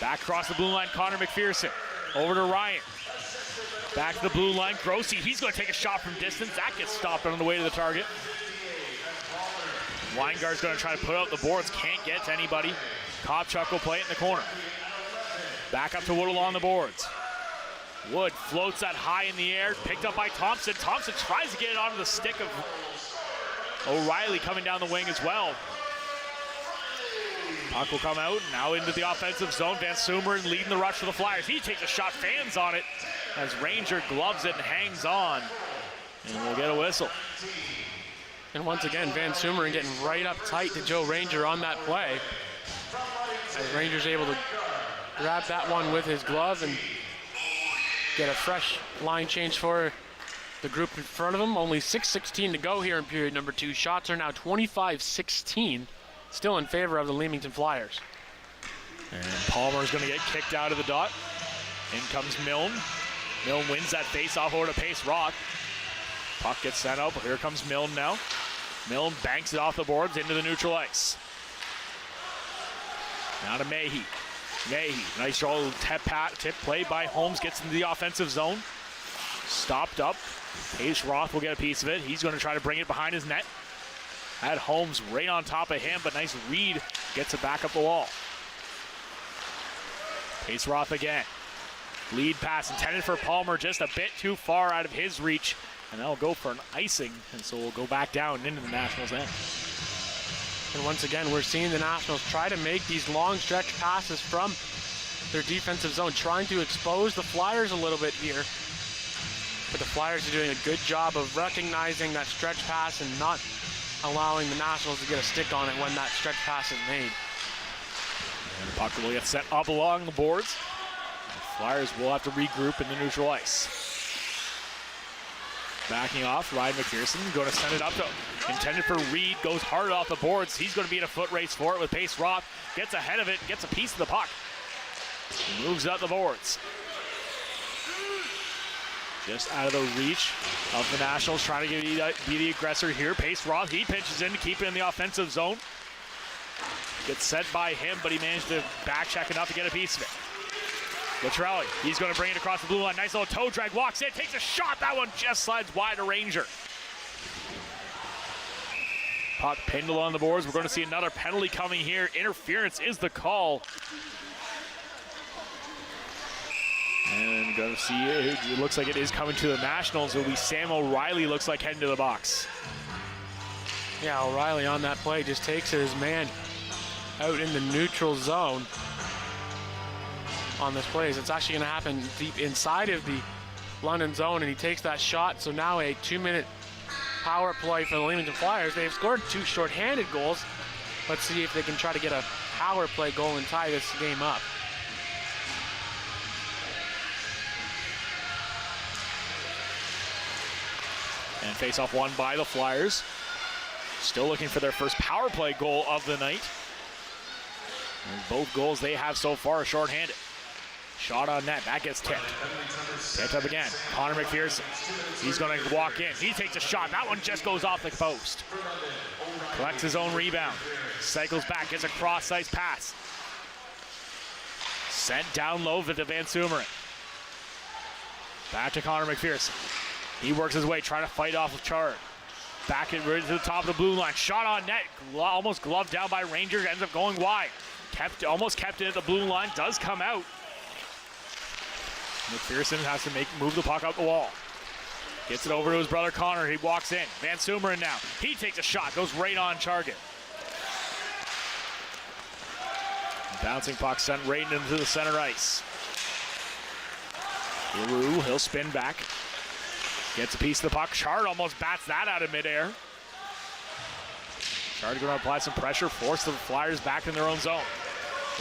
Back across the blue line, Connor McPherson. Over to Ryan. Back to the blue line, Grossi. He's going to take a shot from distance. That gets stopped on the way to the target. Weingart's going to try to put out the boards. Can't get to anybody. Kopchuk will play it in the corner. Back up to Wood along the boards. Wood floats that high in the air. Picked up by Thompson. Thompson tries to get it onto the stick of O'Reilly coming down the wing as well. Puck will come out, now into the offensive zone. Van Sumeren leading the rush for the Flyers. He takes a shot, fans on it, as Ranger gloves it and hangs on. And we'll get a whistle. And once again, Van Sumeren getting right up tight to Joe Ranger on that play. As Ranger's able to grab that one with his glove and get a fresh line change for the group in front of him. Only 6:16 to go here in period number 2. Shots are now 25-16. Still in favor of the Leamington Flyers. And Palmer's going to get kicked out of the dot. In comes Milne. Milne wins that face-off over to Pace Roth. Puck gets sent out, but here comes Milne now. Milne banks it off the boards into the neutral ice. Now to Mayhe. Mayhe, nice tip play by Holmes, gets into the offensive zone. Stopped up. Pace Roth will get a piece of it. He's going to try to bring it behind his net. Had Holmes right on top of him, but nice read. Gets it back up the wall. Pace Roth again. Lead pass intended for Palmer, just a bit too far out of his reach. And that'll go for an icing, and so we'll go back down into the Nationals' end. And once again, we're seeing the Nationals try to make these long stretch passes from their defensive zone, trying to expose the Flyers a little bit here. But the Flyers are doing a good job of recognizing that stretch pass and not allowing the Nationals to get a stick on it when that stretch pass is made. And the puck will get set up along the boards. The Flyers will have to regroup in the neutral ice. Backing off, Ryan McPherson going to send it up to, intended for Reed, goes hard off the boards. He's going to be in a foot race for it with Pace Roth. Gets ahead of it, gets a piece of the puck. Moves up the boards. Just out of the reach of the Nationals, trying to be the aggressor here. Pace Roth, he pitches in to keep it in the offensive zone. Gets set by him, but he managed to back check enough to get a piece of it. Latrelli, he's going to bring it across the blue line. Nice little toe drag, walks in, takes a shot. That one just slides wide to Ranger. Puck pinned along the boards. We're going to see another penalty coming here. Interference is the call. And going to see, it looks like it is coming to the Nationals. It'll be Sam O'Reilly, looks like, heading to the box. Yeah, O'Reilly on that play just takes his man out in the neutral zone on this play. It's actually going to happen deep inside of the London zone, and he takes that shot. So now a 2-minute power play for the Leamington Flyers. They've scored 2 shorthanded goals. Let's see if they can try to get a power play goal and tie this game up. And face-off won by the Flyers. Still looking for their first power play goal of the night. And both goals they have so far are shorthanded. Shot on net, that gets tipped. Tipped up again. Connor McPherson, he's going to walk in. He takes a shot. That one just goes off the post. Collects his own rebound. Cycles back, gets a cross-ice pass. Sent down low to Van Sumeren. Back to Connor McPherson. He works his way, trying to fight off of Chard. Back it right to the top of the blue line. Shot on net, almost gloved down by Rangers, ends up going wide. Almost kept it at the blue line, does come out. McPherson has to move the puck up the wall. Gets it over to his brother Connor, he walks in. Van Sumeren now, he takes a shot, goes right on target. Bouncing puck sent right into the center ice. LaRue, he'll spin back. Gets a piece of the puck. Chard almost bats that out of midair. Chard going to apply some pressure, force the Flyers back in their own zone.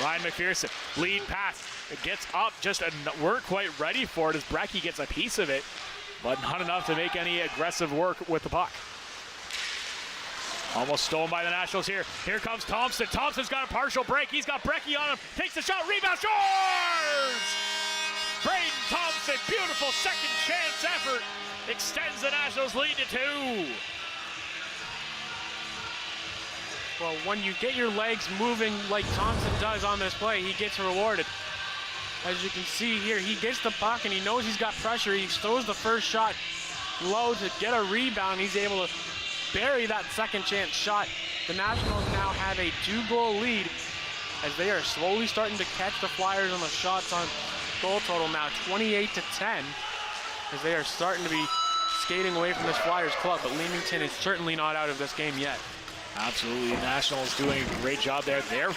Ryan McPherson, lead pass. It gets up, just weren't quite ready for it as Brecky gets a piece of it, but not enough to make any aggressive work with the puck. Almost stolen by the Nationals here. Here comes Thompson. Thompson's got a partial break. He's got Brecky on him. Takes the shot, rebound, scores! Braden Thompson, beautiful second chance effort. Extends the Nationals lead to 2. Well, when you get your legs moving like Thompson does on this play, he gets rewarded. As you can see here, he gets the puck and he knows he's got pressure. He throws the first shot low to get a rebound. He's able to bury that second chance shot. The Nationals now have a 2-goal lead as they are slowly starting to catch the Flyers on the shots on goal total now, 28-10, as they are starting to be skating away from this Flyers club, but Leamington is certainly not out of this game yet. Absolutely, the Nationals doing a great job there. Their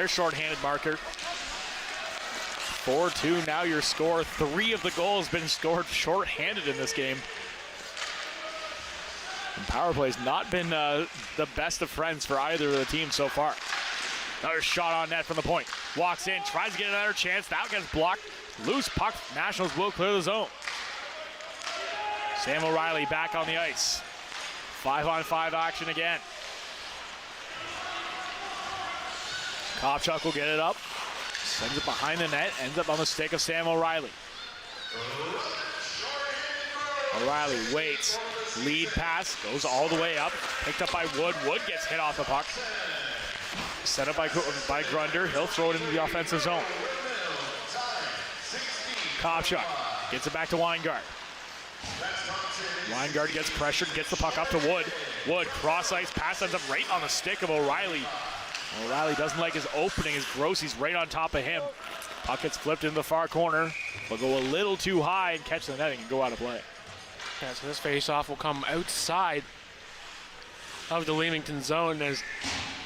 shorthanded marker. 4-2 now your score. 3 of the goals been scored shorthanded in this game. And power play's not been the best of friends for either of the teams so far. Another shot on net from the point. Walks in, tries to get another chance. That gets blocked. Loose puck. Nationals will clear the zone. Sam O'Reilly back on the ice. 5-on-5 action again. Kopchuk will get it up. Sends it behind the net. Ends up on the stick of Sam O'Reilly. O'Reilly waits. Lead pass. Goes all the way up. Picked up by Wood. Wood gets hit off the puck. Set up by Grunder. He'll throw it into the offensive zone. Kopchuk gets it back to Weingart. Weingart gets pressured, gets the puck up to Wood. Wood, cross-ice pass, ends up right on the stick of O'Reilly. O'Reilly doesn't like his opening as Grossi's right on top of him. Puck gets flipped into the far corner. Will go a little too high and catch the netting and go out of play. Yeah, so this face-off will come outside of the Leamington zone. As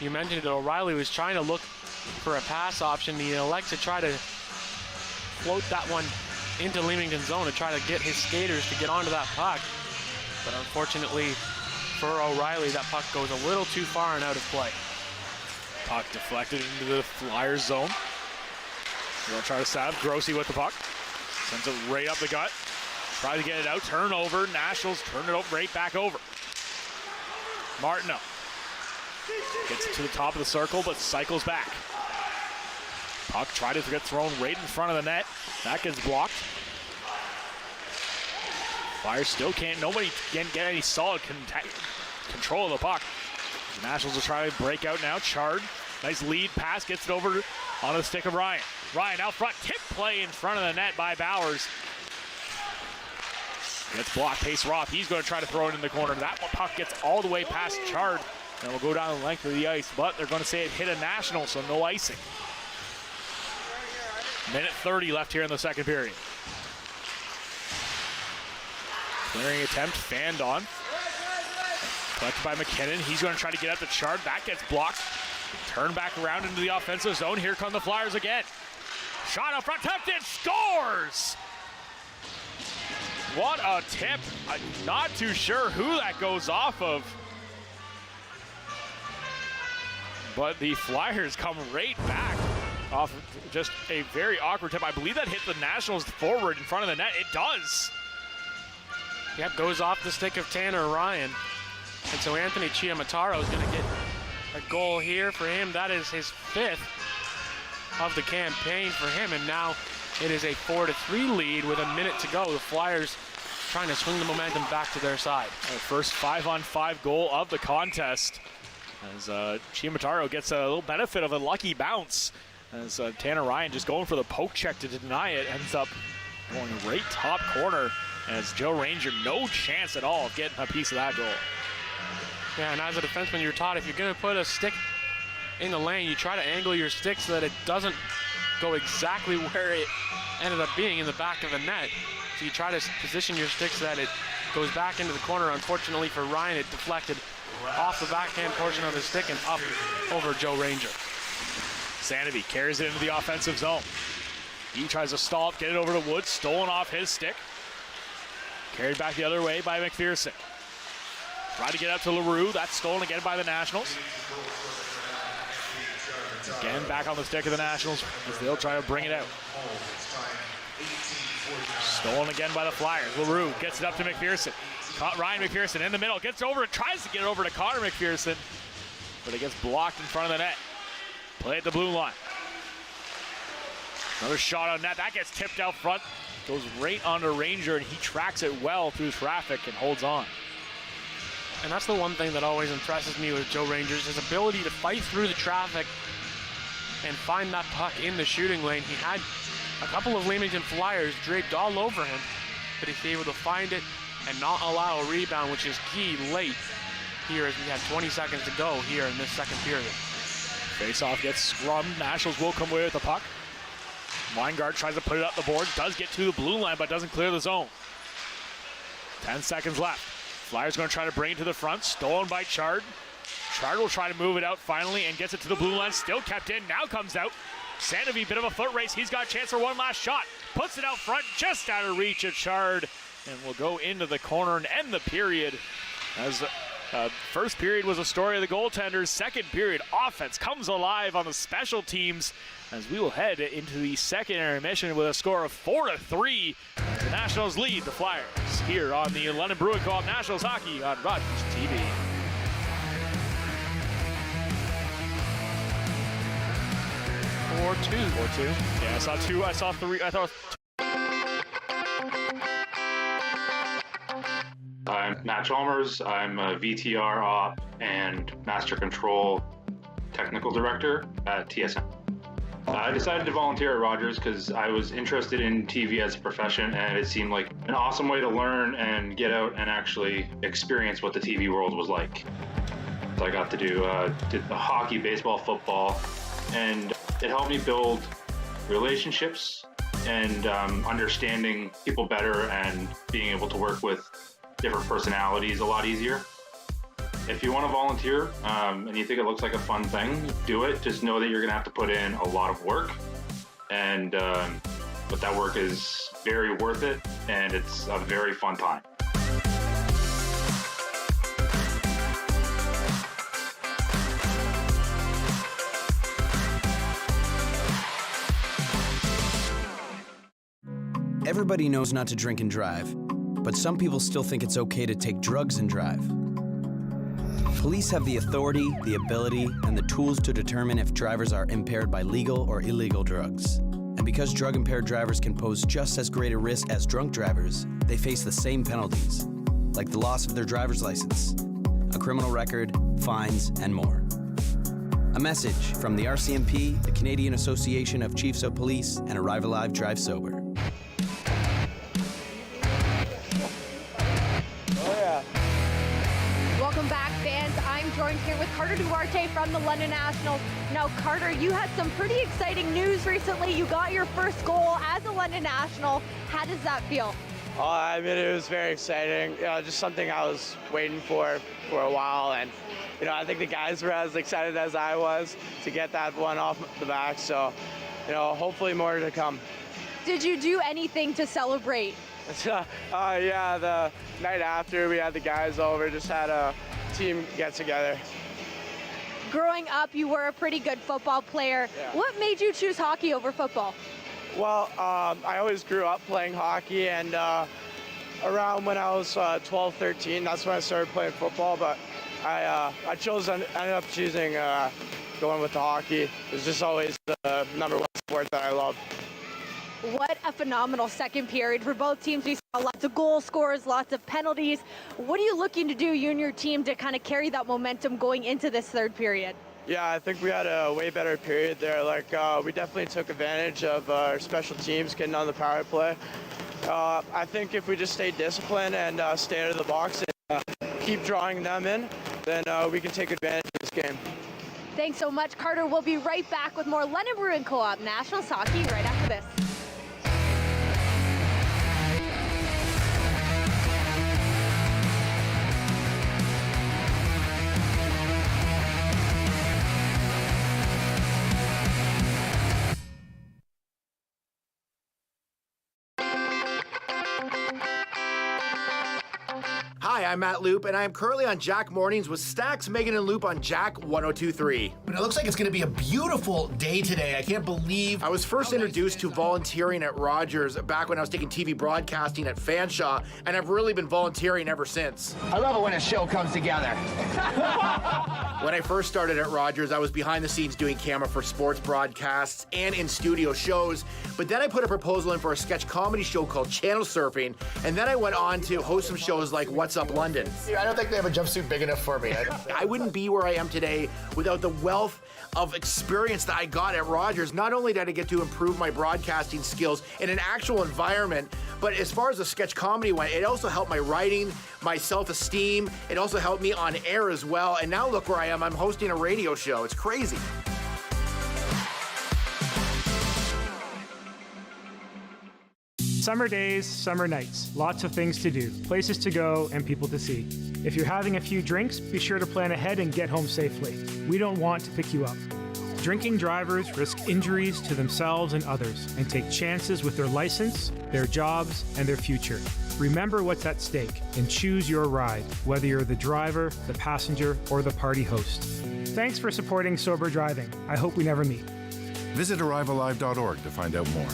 you mentioned, O'Reilly was trying to look for a pass option. He elects to try to float that one into Leamington zone to try to get his skaters to get onto that puck. But unfortunately for O'Reilly, that puck goes a little too far and out of play. Puck deflected into the Flyers zone. They'll try to stab Grossi with the puck. Sends it right up the gut. Try to get it out. Turnover. Nationals turn it right back over. Martineau gets it to the top of the circle, but cycles back. Puck tried to get thrown right in front of the net. That gets blocked. Flyers still can't. Nobody can get any solid control of the puck. The Nationals will try to break out now. Chard, nice lead pass, gets it over on the stick of Ryan. Ryan out front, tip play in front of the net by Bowers. Gets blocked, Pace Roth. He's going to try to throw it in the corner. That puck gets all the way past Chard and will go down the length of the ice, but they're going to say it hit a National, so no icing. Minute 30 left here in the second period. Clearing attempt, fanned on. Collected by McKinnon. He's going to try to get out to Chard. That gets blocked. Turn back around into the offensive zone. Here come the Flyers again. Shot up front, attempted, scores! What a tip. I'm not too sure who that goes off of. But the Flyers come right back off of just a very awkward tip. I believe that hit the Nationals forward in front of the net. It does. Yep, goes off the stick of Tanner Ryan. And so Anthony Chiamataro is going to get a goal here for him. That is his 5th of the campaign for him. And now it is a 4-3 lead with a minute to go. The Flyers trying to swing the momentum back to their side. Our first 5-on-5 goal of the contest. As Chiamataro gets a little benefit of a lucky bounce. As Tanner Ryan just going for the poke check to deny it. Ends up going right top corner. As Joe Ranger, no chance at all of getting a piece of that goal. Yeah, and as a defenseman, you're taught if you're going to put a stick in the lane, you try to angle your stick so that it doesn't go exactly where it ended up being in the back of the net. So you try to position your stick so that it goes back into the corner. Unfortunately for Ryan, it deflected off the backhand portion of his stick and up over Joe Ranger. Sandovi carries it into the offensive zone. He tries to stall it, get it over to Woods, stolen off his stick. Carried back the other way by McPherson. Try to get up to LaRue. That's stolen again by the Nationals. Again, back on the stick of the Nationals as they'll try to bring it out. Stolen again by the Flyers. LaRue gets it up to McPherson. Caught Ryan McPherson in the middle. Gets over it. Tries to get it over to Connor McPherson. But it gets blocked in front of the net. Play at the blue line. Another shot on net. That gets tipped out front. Goes right onto Ranger, and he tracks it well through traffic and holds on. And that's the one thing that always impresses me with Joe Rangers, his ability to fight through the traffic and find that puck in the shooting lane. He had a couple of Leamington Flyers draped all over him, but he's able to find it and not allow a rebound, which is key late here as we have 20 seconds to go here in this second period. Face-off gets scrummed. Nationals will come away with the puck. Weingart tries to put it up the board, does get to the blue line, but doesn't clear the zone. 10 seconds left. Flyers going to try to bring it to the front. Stolen by Chard. Chard will try to move it out finally and gets it to the blue line. Still kept in. Now comes out. Sandovi, bit of a foot race. He's got a chance for one last shot. Puts it out front, just out of reach of Chard. And will go into the corner and end the period. As first period was a story of the goaltenders. Second period, offense comes alive on the special teams. As we will head into the second intermission with a score of 4-3. The Nationals lead the Flyers here on the London Brewing Co-op Nationals Hockey on Rogers TV. Or two. Yeah, I saw two. I saw three. I thought. I'm Matt Chalmers. I'm a VTR Op and Master Control Technical Director at TSN. I decided to volunteer at Rogers because I was interested in TV as a profession, and it seemed like an awesome way to learn and get out and actually experience what the TV world was like. So I got to did the hockey, baseball, football, and it helped me build relationships and understanding people better and being able to work with different personalities a lot easier. If you want to volunteer and you think it looks like a fun thing, do it. Just know that you're going to have to put in a lot of work, and but that work is very worth it, and it's a very fun time. Everybody knows not to drink and drive, but some people still think it's okay to take drugs and drive. Police have the authority, the ability, and the tools to determine if drivers are impaired by legal or illegal drugs. And because drug-impaired drivers can pose just as great a risk as drunk drivers, they face the same penalties, like the loss of their driver's license, a criminal record, fines, and more. A message from the RCMP, the Canadian Association of Chiefs of Police, and Arrive Alive, Drive Sober. Welcome back, fans. I'm joined here with Carter Duarte from the London Nationals. Now, Carter, you had some pretty exciting news recently. You got your first goal as a London National. How does that feel? I mean, it was very exciting. Just something I was waiting for a while, and I think the guys were as excited as I was to get that one off the back. So, hopefully more to come. Did you do anything to celebrate? Yeah, the night after we had the guys over, just had a team get together. Growing up, you were a pretty good football player. Yeah. What made you choose hockey over football? Well, I always grew up playing hockey, and around when I was 12, 13, that's when I started playing football, but I ended up choosing going with the hockey. It was just always the number one sport that I love. What a phenomenal second period for both teams. We saw lots of goal scores, lots of penalties. What are you looking to do, you and your team, to kind of carry that momentum going into this third period? Yeah, I think we had a way better period there. We definitely took advantage of our special teams getting on the power play. I think if we just stay disciplined and stay out of the box and keep drawing them in, then we can take advantage of this game. Thanks so much, Carter. We'll be right back with more London Bruin Co-op Nationals hockey right after this. Hi, I'm Matt Loop, and I am currently on Jack Mornings with Stax, Megan, and Loop on Jack 102.3. But it looks like it's going to be a beautiful day today. I can't believe... I was first introduced to volunteering at Rogers back when I was taking TV broadcasting at Fanshawe, and I've really been volunteering ever since. I love it when a show comes together. When I first started at Rogers, I was behind the scenes doing camera for sports broadcasts and in studio shows, but then I put a proposal in for a sketch comedy show called Channel Surfing, and then I went on to host some shows like What's Up London. I don't think they have a jumpsuit big enough for me. I wouldn't be where I am today without the wealth of experience that I got at Rogers. Not only did I get to improve my broadcasting skills in an actual environment, but as far as the sketch comedy went, it also helped my writing, my self-esteem. It also helped me on air as well. And now look where I am. I'm hosting a radio show. It's crazy. Summer days, summer nights, lots of things to do, places to go, and people to see. If you're having a few drinks, be sure to plan ahead and get home safely. We don't want to pick you up. Drinking drivers risk injuries to themselves and others and take chances with their license, their jobs, and their future. Remember what's at stake and choose your ride, whether you're the driver, the passenger, or the party host. Thanks for supporting sober driving. I hope we never meet. Visit arrivealive.org to find out more.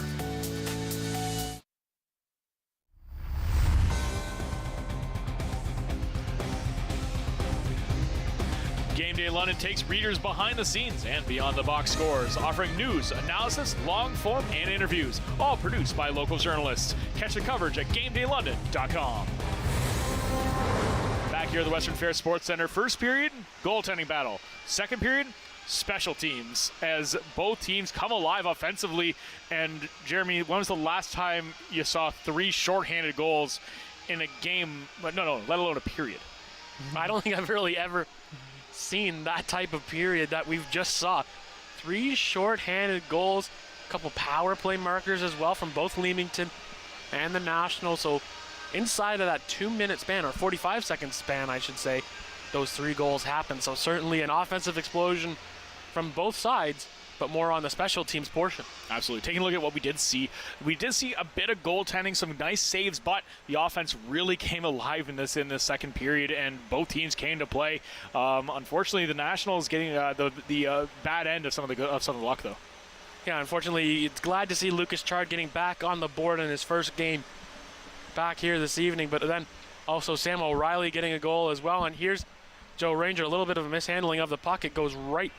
Game Day London takes readers behind the scenes and beyond the box scores, offering news, analysis, long form, and interviews, all produced by local journalists. Catch the coverage at GameDayLondon.com. Back here at the Western Fair Sports Center, first period, goaltending battle. Second period, special teams, as both teams come alive offensively. And Jeremy, when was the last time you saw 3 shorthanded goals in a game? No, let alone a period. I don't think I've really ever seen that type of period that we've just saw. 3 short-handed goals, a couple power play markers as well from both Leamington and the Nationals. So inside of that 2-minute span, or 45-second span, I should say, those 3 goals happened. So certainly an offensive explosion from both sides, but more on the special teams portion. Absolutely. Taking a look at what we did see a bit of goaltending, some nice saves, but the offense really came alive in this second period, and both teams came to play. Unfortunately, the Nationals getting the bad end of some of the luck, though. Yeah, unfortunately, it's glad to see Lucas Chard getting back on the board in his first game back here this evening, but then also Sam O'Reilly getting a goal as well. And here's Joe Ranger, a little bit of a mishandling of the puck. It goes right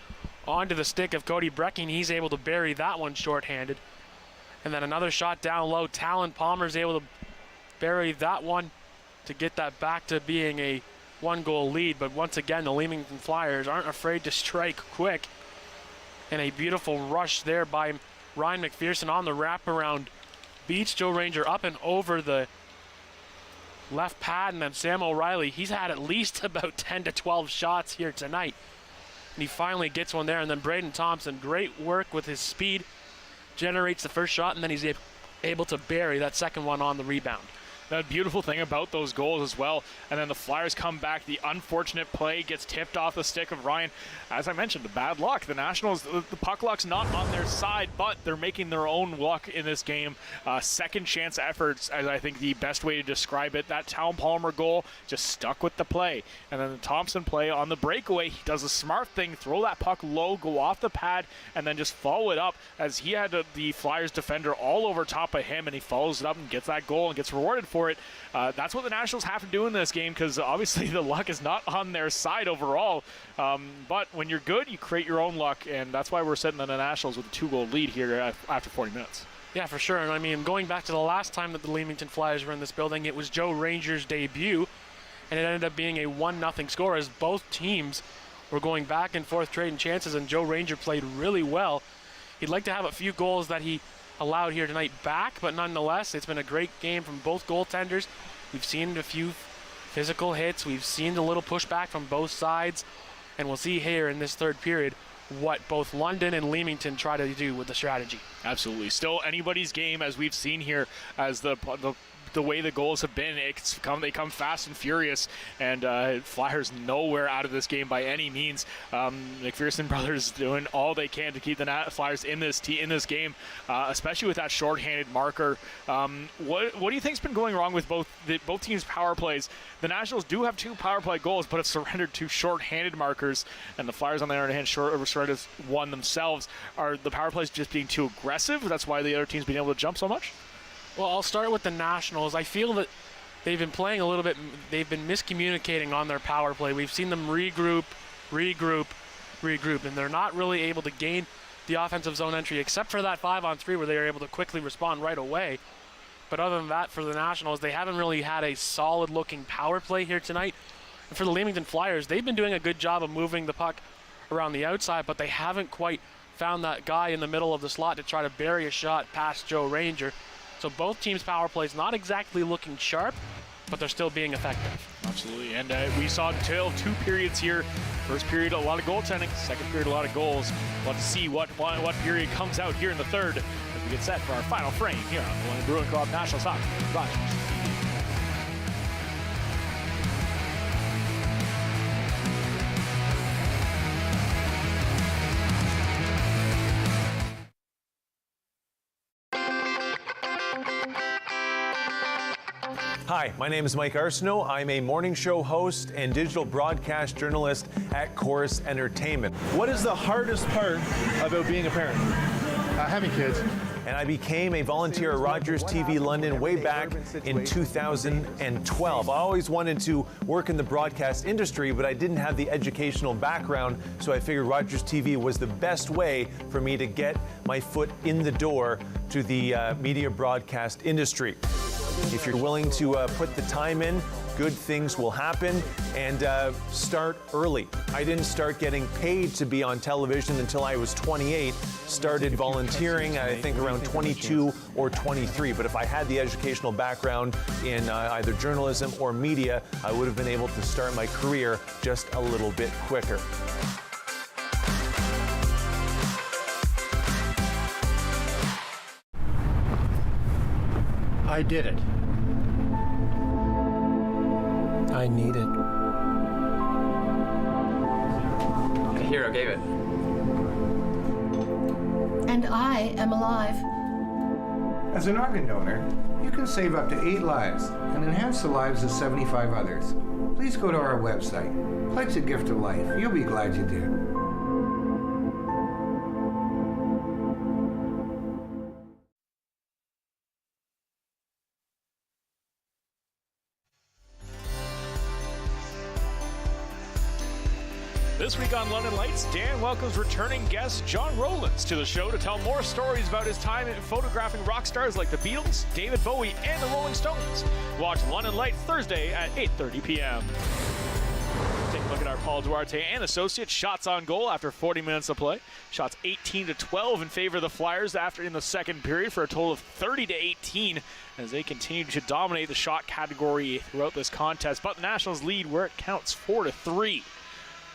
onto the stick of Cody Brecking. He's able to bury that one shorthanded. And then another shot down low. Talon Palmer's able to bury that one to get that back to being a 1-goal lead. But once again, the Leamington Flyers aren't afraid to strike quick. And a beautiful rush there by Ryan McPherson on the wraparound beats Joe Ranger up and over the left pad. And then Sam O'Reilly, he's had at least about 10 to 12 shots here tonight. And he finally gets one there. And then Braden Thompson, great work with his speed, generates the first shot, and then he's able to bury that second one on the rebound. The beautiful thing about those goals as well, and then the Flyers come back. The unfortunate play gets tipped off the stick of Ryan. As I mentioned, the bad luck. The Nationals, the puck luck's not on their side, but they're making their own luck in this game. Second chance efforts, as I think the best way to describe it. That Town Palmer goal just stuck with the play. And then the Thompson play on the breakaway, he does a smart thing, throw that puck low, go off the pad, and then just follow it up as he had the Flyers defender all over top of him, and he follows it up and gets that goal and gets rewarded for it. That's what the Nationals have to do in this game, because obviously the luck is not on their side overall. But when you're good, you create your own luck, and that's why we're sitting in the Nationals with a 2-goal lead here after 40 minutes. Yeah, for sure. And I mean, going back to the last time that the Leamington Flyers were in this building, it was Joe Ranger's debut, and it ended up being a 1-0 score as both teams were going back and forth trading chances, and Joe Ranger played really well. He'd like to have a few goals that he allowed here tonight back, but nonetheless, it's been a great game from both goaltenders. We've seen a few physical hits. We've seen the little pushback from both sides, and we'll see here in this third period what both London and Leamington try to do with the strategy. Absolutely. Still anybody's game, as we've seen here, as the way the goals have been. They come fast and furious, and Flyers nowhere out of this game by any means. McPherson brothers doing all they can to keep the Flyers in this game, especially with that shorthanded marker. What do you think's been going wrong with both teams' power plays? The Nationals do have 2 power play goals, but have surrendered 2 shorthanded markers, and the Flyers on the other hand surrendered 1 themselves. Are the power plays just being too aggressive? That's why the other team's been able to jump so much? Well, I'll start with the Nationals. I feel that they've been playing a little bit, they've been miscommunicating on their power play. We've seen them regroup, and they're not really able to gain the offensive zone entry, except for that 5-on-3 where they are able to quickly respond right away. But other than that, for the Nationals, they haven't really had a solid-looking power play here tonight. And for the Leamington Flyers, they've been doing a good job of moving the puck around the outside, but they haven't quite found that guy in the middle of the slot to try to bury a shot past Joe Ranger. So both teams' power plays not exactly looking sharp, but they're still being effective. Absolutely, and we saw until 2 periods here. First period, a lot of goaltending. Second period, a lot of goals. We'll have to see what period comes out here in the third as we get set for our final frame here on the London Bruin Co-op National Soccer. Rogers. Hi, my name is Mike Arsenault. I'm a morning show host and digital broadcast journalist at Chorus Entertainment. What is the hardest part about being a parent? Having kids. And I became a volunteer at Rogers TV London way back in 2012. I always wanted to work in the broadcast industry, but I didn't have the educational background, so I figured Rogers TV was the best way for me to get my foot in the door to the media broadcast industry. If you're willing to put the time in, good things will happen, and start early. I didn't start getting paid to be on television until I was 28. Started volunteering, I think, around 22 or 23. But if I had the educational background in either journalism or media, I would have been able to start my career just a little bit quicker. I did it. I need it. The hero gave it. And I am alive. As an organ donor, you can save up to 8 lives and enhance the lives of 75 others. Please go to our website. Pledge a gift of life. You'll be glad you did. This week on London Lights, Dan welcomes returning guest John Rowlands to the show to tell more stories about his time in photographing rock stars like the Beatles, David Bowie, and the Rolling Stones. Watch London Lights Thursday at 8:30 p.m. Take a look at our Paul Duarte and Associates shots on goal after 40 minutes of play. Shots 18-12 in favor of the Flyers in the second period for a total of 30-18 as they continue to dominate the shot category throughout this contest. But the Nationals lead where it counts 4-3.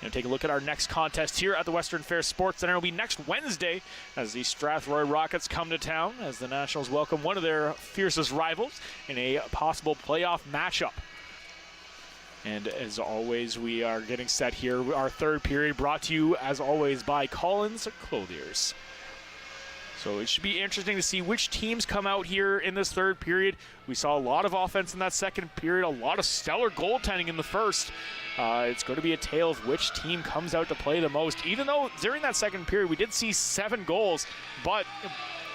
Take a look at our next contest here at the Western Fair Sports Center. It'll be next Wednesday as the Strathroy Rockets come to town as the Nationals welcome one of their fiercest rivals in a possible playoff matchup. And as always, we are getting set here. Our third period brought to you, as always, by Collins Clothiers. So it should be interesting to see which teams come out here in this third period. We saw a lot of offense in that second period, a lot of stellar goaltending in the first. It's going to be a tale of which team comes out to play the most. Even though during that second period we did see 7 goals, but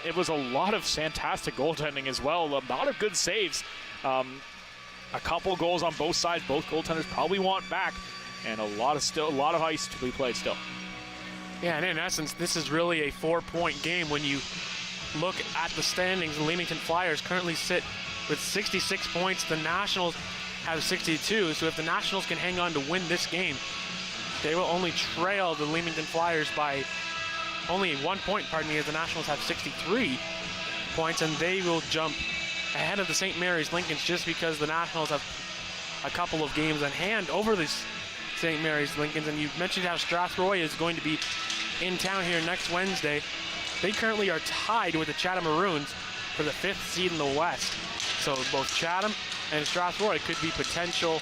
it was a lot of fantastic goaltending as well. A lot of good saves. A couple goals on both sides. Both goaltenders probably want back, and a lot of ice to be played still. Yeah, and in essence, this is really a 4-point game when you look at the standings. The Leamington Flyers currently sit with 66 points. The Nationals have 62, so if the Nationals can hang on to win this game, they will only trail the Leamington Flyers by only 1 point, as the Nationals have 63 points, and they will jump ahead of the St. Mary's Lincolns just because the Nationals have a couple of games in hand over the St. Mary's Lincolns. And you mentioned how Strathroy is going to be in town here next Wednesday. They currently are tied with the Chatham Maroons for the 5th seed in the West. So both Chatham and Strathroy could be potential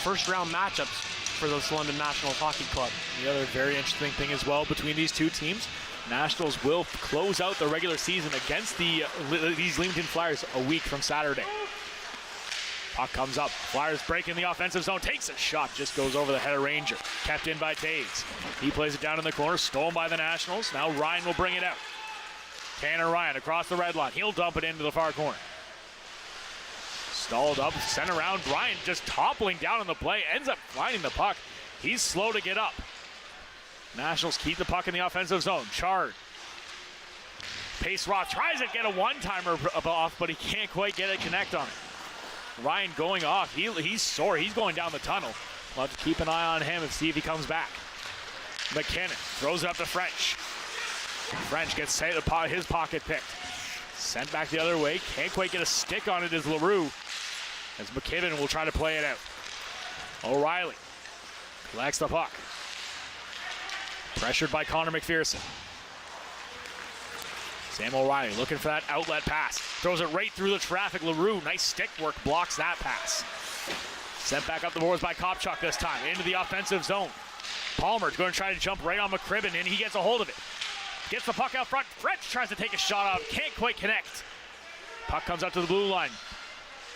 first-round matchups for this London Nationals Hockey Club. The other very interesting thing as well between these two teams, Nationals will close out the regular season against these Leamington Flyers a week from Saturday. Puck comes up. Flyers break in the offensive zone. Takes a shot. Just goes over the head of Ranger. Kept in by Taves. He plays it down in the corner. Stolen by the Nationals. Now Ryan will bring it out. Tanner Ryan across the red line. He'll dump it into the far corner. Stalled up. Sent around. Bryant just toppling down on the play. Ends up finding the puck. He's slow to get up. Nationals keep the puck in the offensive zone. Chard. Pace Roth tries to get a one-timer off, but he can't quite get it connect on it. Ryan going off. He's sore. He's going down the tunnel. We'll have to keep an eye on him and see if he comes back. McKinnon throws it up to French. French gets his pocket picked. Sent back the other way. Can't quite get a stick on it as LaRue. As McKinnon will try to play it out. O'Reilly collects the puck. Pressured by Connor McPherson. Sam O'Reilly looking for that outlet pass. Throws it right through the traffic. LaRue, nice stick work, blocks that pass. Sent back up the boards by Kopchuk this time, into the offensive zone. Palmer's going to try to jump right on McCribbin, and he gets a hold of it. Gets the puck out front. French tries to take a shot off, can't quite connect. Puck comes up to the blue line.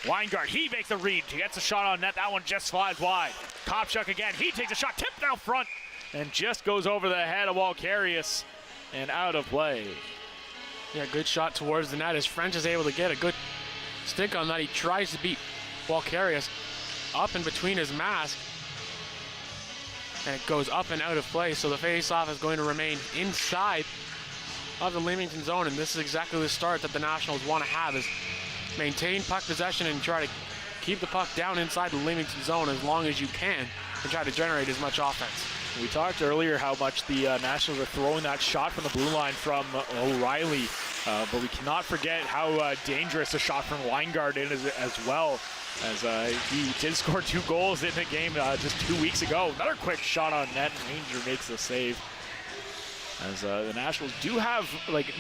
Weingart, he makes the read. He gets a shot on net. That one just flies wide. Kopchuk again, he takes a shot, tipped out front, and just goes over the head of Walkarius and out of play. Yeah, good shot towards the net as French is able to get a good stick on that. He tries to beat Walkarius up in between his mask, and it goes up and out of play. So the face-off is going to remain inside of the Leamington zone, and this is exactly the start that the Nationals want to have, is maintain puck possession and try to keep the puck down inside the Leamington zone as long as you can and try to generate as much offense. We talked earlier how much the Nationals are throwing that shot from the blue line from O'Reilly, but we cannot forget how dangerous a shot from Weingart is as well, as he did score 2 goals in the game just 2 weeks ago. Another quick shot on net, and Ranger makes the save. As the Nationals do have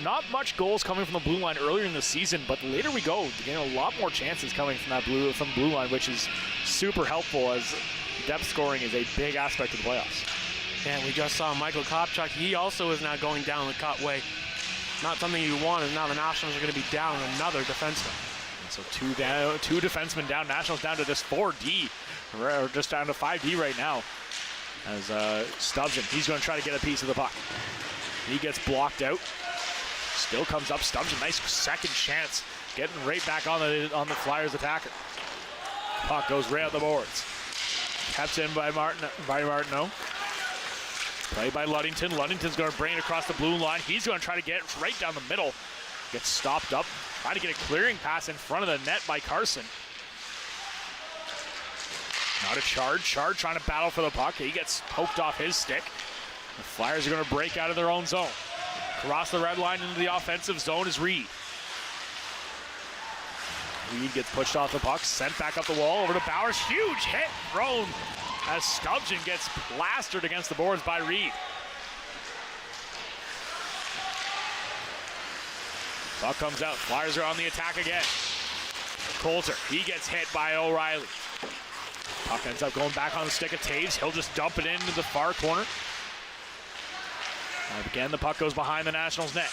not much goals coming from the blue line earlier in the season, but the later we go, getting a lot more chances coming from that blue line, which is super helpful as depth scoring is a big aspect of the playoffs. And we just saw Michael Kopchuk. He also is now going down the cut way. Not something you want, as now the Nationals are going to be down another defenseman. And so 2 defensemen down. Nationals down to just 4D, or just down to 5D right now. As Stubbsen, he's going to try to get a piece of the puck. He gets blocked out. Still comes up. Stubbsen, nice second chance, getting right back on the Flyers attacker. Puck goes right out the boards. Kept in by Martineau. Play by Ludington. Ludington's going to bring it across the blue line. He's going to try to get it right down the middle. Gets stopped up. Trying to get a clearing pass in front of the net by Carson. Not a charge. Chard trying to battle for the puck. He gets poked off his stick. The Flyers are going to break out of their own zone. Across the red line into the offensive zone is Reed. Reed gets pushed off the puck. Sent back up the wall over to Bowers. Huge hit thrown as Stubjan gets plastered against the boards by Reed. Puck comes out. Flyers are on the attack again. Coulter, he gets hit by O'Reilly. Puck ends up going back on the stick of Taves. He'll just dump it into the far corner. And again, the puck goes behind the Nationals' net.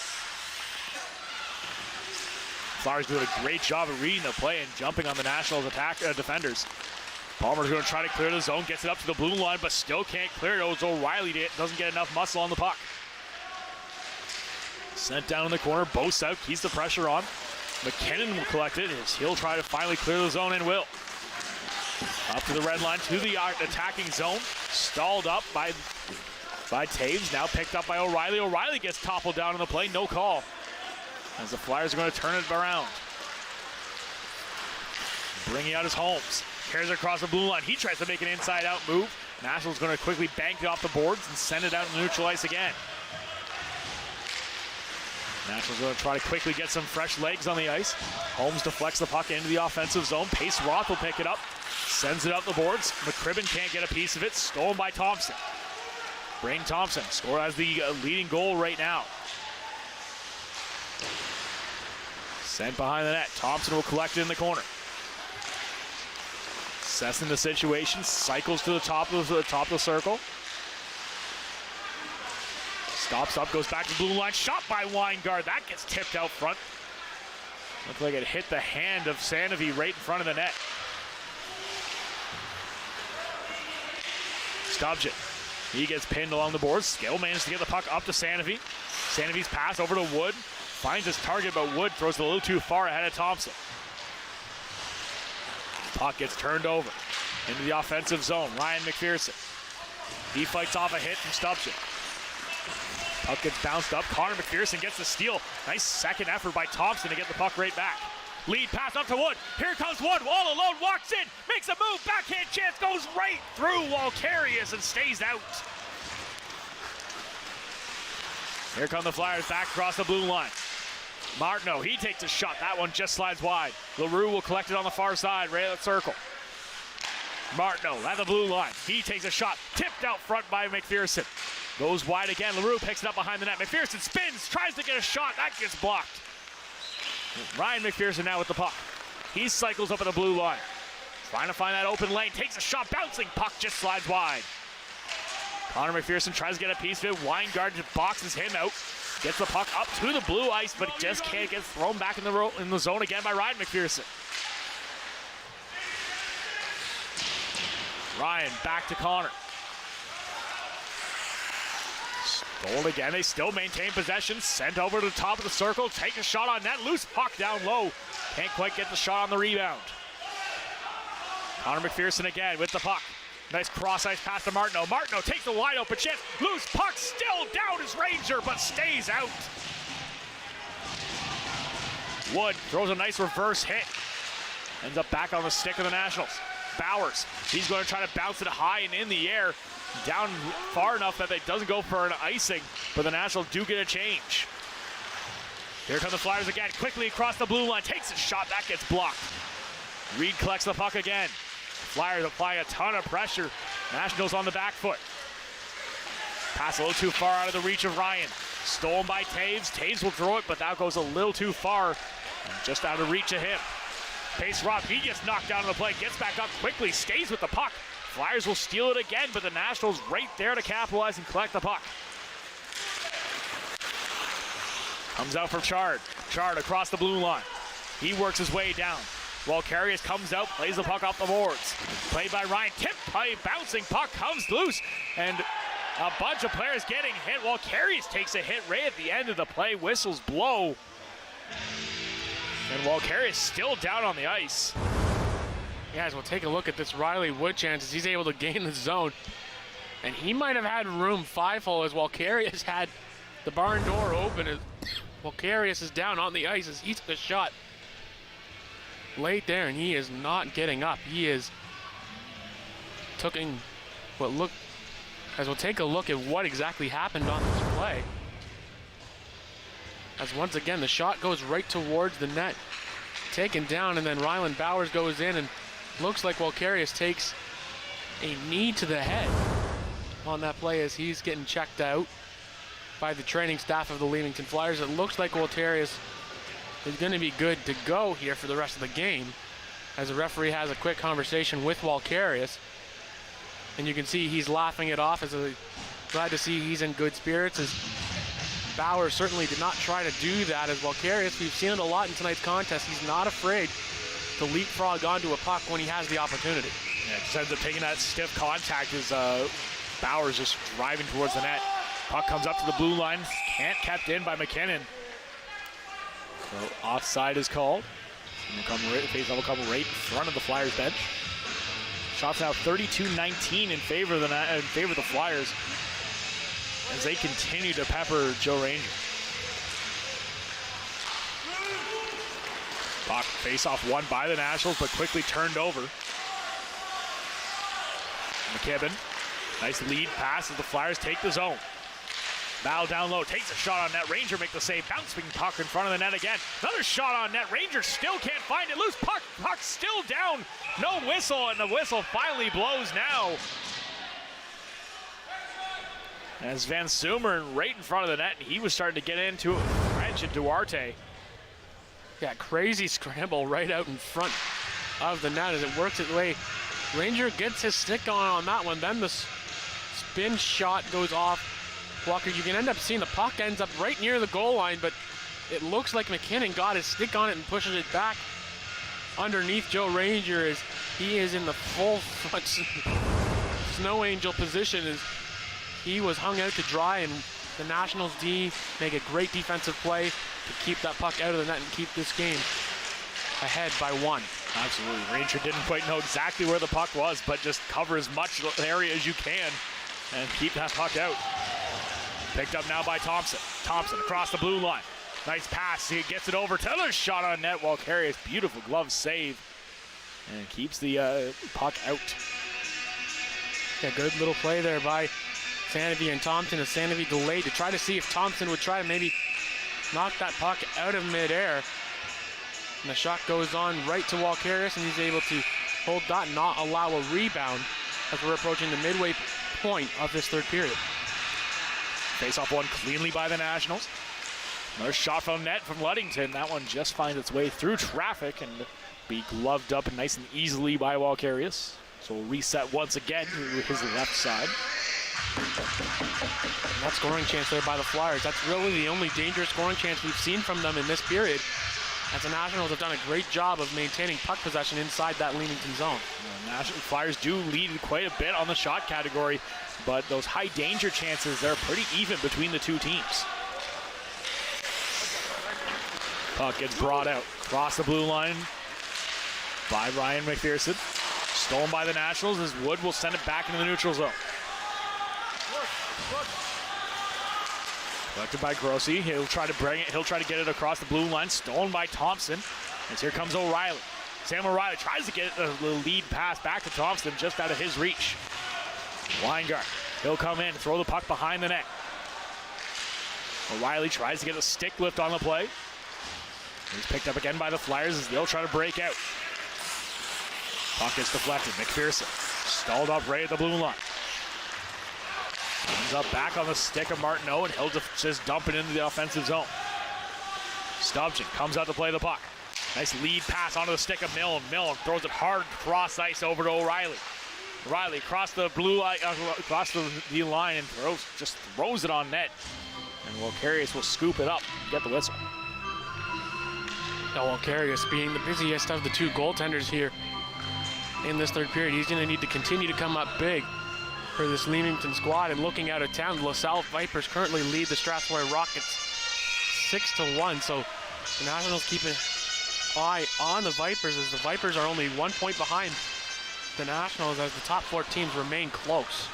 Flyers doing a great job of reading the play and jumping on the Nationals' attack defenders. Palmer's going to try to clear the zone, gets it up to the blue line, but still can't clear it. O'Reilly doesn't get enough muscle on the puck. Sent down in the corner, Bose out, keeps the pressure on. McKinnon will collect it as he'll try to finally clear the zone and will. Up to the red line, to the attacking zone. Stalled up by Taves, now picked up by O'Reilly. O'Reilly gets toppled down in the play, no call. As the Flyers are going to turn it around. Bringing out his Holmes. Carries it across the blue line. He tries to make an inside-out move. Nationals going to quickly bank it off the boards and send it out to neutral ice again. Nationals going to try to quickly get some fresh legs on the ice. Holmes deflects the puck into the offensive zone. Pace Roth will pick it up. Sends it up the boards. McCribbin can't get a piece of it. Stolen by Thompson. Brain Thompson has the leading goal right now. Sent behind the net. Thompson will collect it in the corner. Assessing the situation. Cycles to the top of the circle. Stops up, goes back to the blue line. Shot by Weingard. That gets tipped out front. Looked like it hit the hand of Sanofi right in front of the net. Stubjan. He gets pinned along the boards. Skill manages to get the puck up to Sanofi. Sanofi's pass over to Wood. Finds his target, but Wood throws it a little too far ahead of Thompson. Puck gets turned over into the offensive zone. Ryan McPherson. He fights off a hit from Stubjan. Puck gets bounced up. Connor McPherson gets the steal. Nice second effort by Thompson to get the puck right back. Lead pass up to Wood. Here comes Wood. All alone. Walks in. Makes a move. Backhand chance. Goes right through Walkarius and stays out. Here come the Flyers back across the blue line. Martineau, he takes a shot. That one just slides wide. LaRue will collect it on the far side, right at the circle. Martineau at the blue line. He takes a shot. Tipped out front by McPherson. Goes wide again. LaRue picks it up behind the net. McPherson spins, tries to get a shot. That gets blocked. Ryan McPherson now with the puck. He cycles up at the blue line. Trying to find that open lane. Takes a shot. Bouncing puck just slides wide. Connor McPherson tries to get a piece of it. Weingard just boxes him out. Gets the puck up to the blue ice, but just can't get thrown back in the zone again by Ryan McPherson. Ryan back to Connor. Stolen again. They still maintain possession. Sent over to the top of the circle. Take a shot on net. Loose puck down low. Can't quite get the shot on the rebound. Connor McPherson again with the puck. Nice cross-ice pass to Martineau. Martineau takes the wide open chance. Loose puck still down his Ranger, but stays out. Wood throws a nice reverse hit. Ends up back on the stick of the Nationals. Bowers, he's going to try to bounce it high and in the air. Down far enough that it doesn't go for an icing, but the Nationals do get a change. Here come the Flyers again. Quickly across the blue line. Takes a shot. That gets blocked. Reed collects the puck again. Flyers applying a ton of pressure. Nationals on the back foot. Pass a little too far out of the reach of Ryan. Stolen by Taves. Taves will throw it, but that goes a little too far. Just out of reach of him. Pace Roth, he gets knocked down on the play. Gets back up quickly. Stays with the puck. Flyers will steal it again, but the Nationals right there to capitalize and collect the puck. Comes out for Chard. Chard across the blue line. He works his way down. Walkarius comes out, plays the puck off the boards. Played by Ryan. Tip play, bouncing puck comes loose. And a bunch of players getting hit. Walkarius takes a hit right at the end of the play. Whistles blow. And Walkarius still down on the ice. Guys, we'll take a look at this Riley Wood chances. He's able to gain the zone. And he might have had room 5-hole as Walkarius had the barn door open. As Walkarius is down on the ice as he took a shot late there, and he is not getting up. He is taking what looked, as we'll take a look at what exactly happened on this play. As once again, the shot goes right towards the net. Taken down, and then Ryland Bowers goes in, and looks like Walkarius takes a knee to the head on that play as he's getting checked out by the training staff of the Leamington Flyers. It looks like Walterius is going to be good to go here for the rest of the game as the referee has a quick conversation with Walterius. And you can see he's laughing it off as glad to see he's in good spirits. As Bauer certainly did not try to do that. As Walterius, we've seen it a lot in tonight's contest. He's not afraid to leapfrog onto a puck when he has the opportunity. Yeah, just ends up taking that stiff contact as Bauer's just driving towards the net. Puck comes up to the blue line, can't kept in by McKinnon. So offside is called. Faceoff will come right in front of the Flyers bench. Shots now 32-19 in favor of the Flyers as they continue to pepper Joe Ranger. Puck face-off won by the Nationals, but quickly turned over. McKibben, nice lead pass as the Flyers take the zone. Battle down low, takes a shot on net. Ranger make the save, bouncing puck in front of the net again. Another shot on net. Ranger still can't find it. Loose puck, puck still down. No whistle, and the whistle finally blows now. As Van Sumeren right in front of the net, and he was starting to get into it. French and Duarte. Yeah, crazy scramble right out in front of the net as it works its way. Ranger gets his stick on that one, then the spin shot goes off. Walker, you can end up seeing the puck ends up right near the goal line, but it looks like McKinnon got his stick on it and pushes it back underneath Joe Ranger as he is in the full front snow angel position as he was hung out to dry, and the Nationals D make a great defensive play to keep that puck out of the net and keep this game ahead by 1. Absolutely. Ranger didn't quite know exactly where the puck was, but just cover as much area as you can and keep that puck out. Picked up now by Thompson. Thompson across the blue line. Nice pass. He gets it over. Taylor's shot on net. Walterius, beautiful glove save. And keeps the puck out. Yeah, good little play there by Sanavy and Thompson as Sanavy delayed to try to see if Thompson would try to maybe knock that puck out of midair. And the shot goes on right to Walterius, and he's able to hold that and not allow a rebound as we're approaching the midway point of this third period. Face-off won cleanly by the Nationals. Another shot from net from Ludington. That one just finds its way through traffic and be gloved up nice and easily by Walterius. So we'll reset once again to his left side. And that scoring chance there by the Flyers. That's really the only dangerous scoring chance we've seen from them in this period, as the Nationals have done a great job of maintaining puck possession inside that Leamington zone. The National Flyers do lead quite a bit on the shot category, but those high danger chances, they're pretty even between the two teams. Puck gets brought out across the blue line by Ryan McPherson. Stolen by the Nationals as Wood will send it back into the neutral zone. Collected by Grossi. He'll try to bring it. He'll try to get it across the blue line. Stolen by Thompson. As here comes O'Reilly. Sam O'Reilly tries to get a little lead pass back to Thompson, just out of his reach. Weingart. He'll come in, throw the puck behind the net. O'Reilly tries to get a stick lift on the play. He's picked up again by the Flyers as they'll try to break out. Puck gets deflected. McPherson stalled up right at the blue line. Comes up back on the stick of Martineau, and he'll just dump it into the offensive zone. Stubchin comes out to play the puck. Nice lead pass onto the stick of Milne. Milne throws it hard cross ice over to O'Reilly. O'Reilly across the blue line, across the line, and throws it on net. And Walterius will scoop it up and get the whistle. Now Walterius being the busiest of the two goaltenders here in this third period. He's going to need to continue to come up big for this Leamington squad. And looking out of town, the LaSalle Vipers currently lead the Strathroy Rockets 6-1. So the Nationals keep an eye on the Vipers, as the Vipers are only 1 point behind the Nationals as the top 4 teams remain close.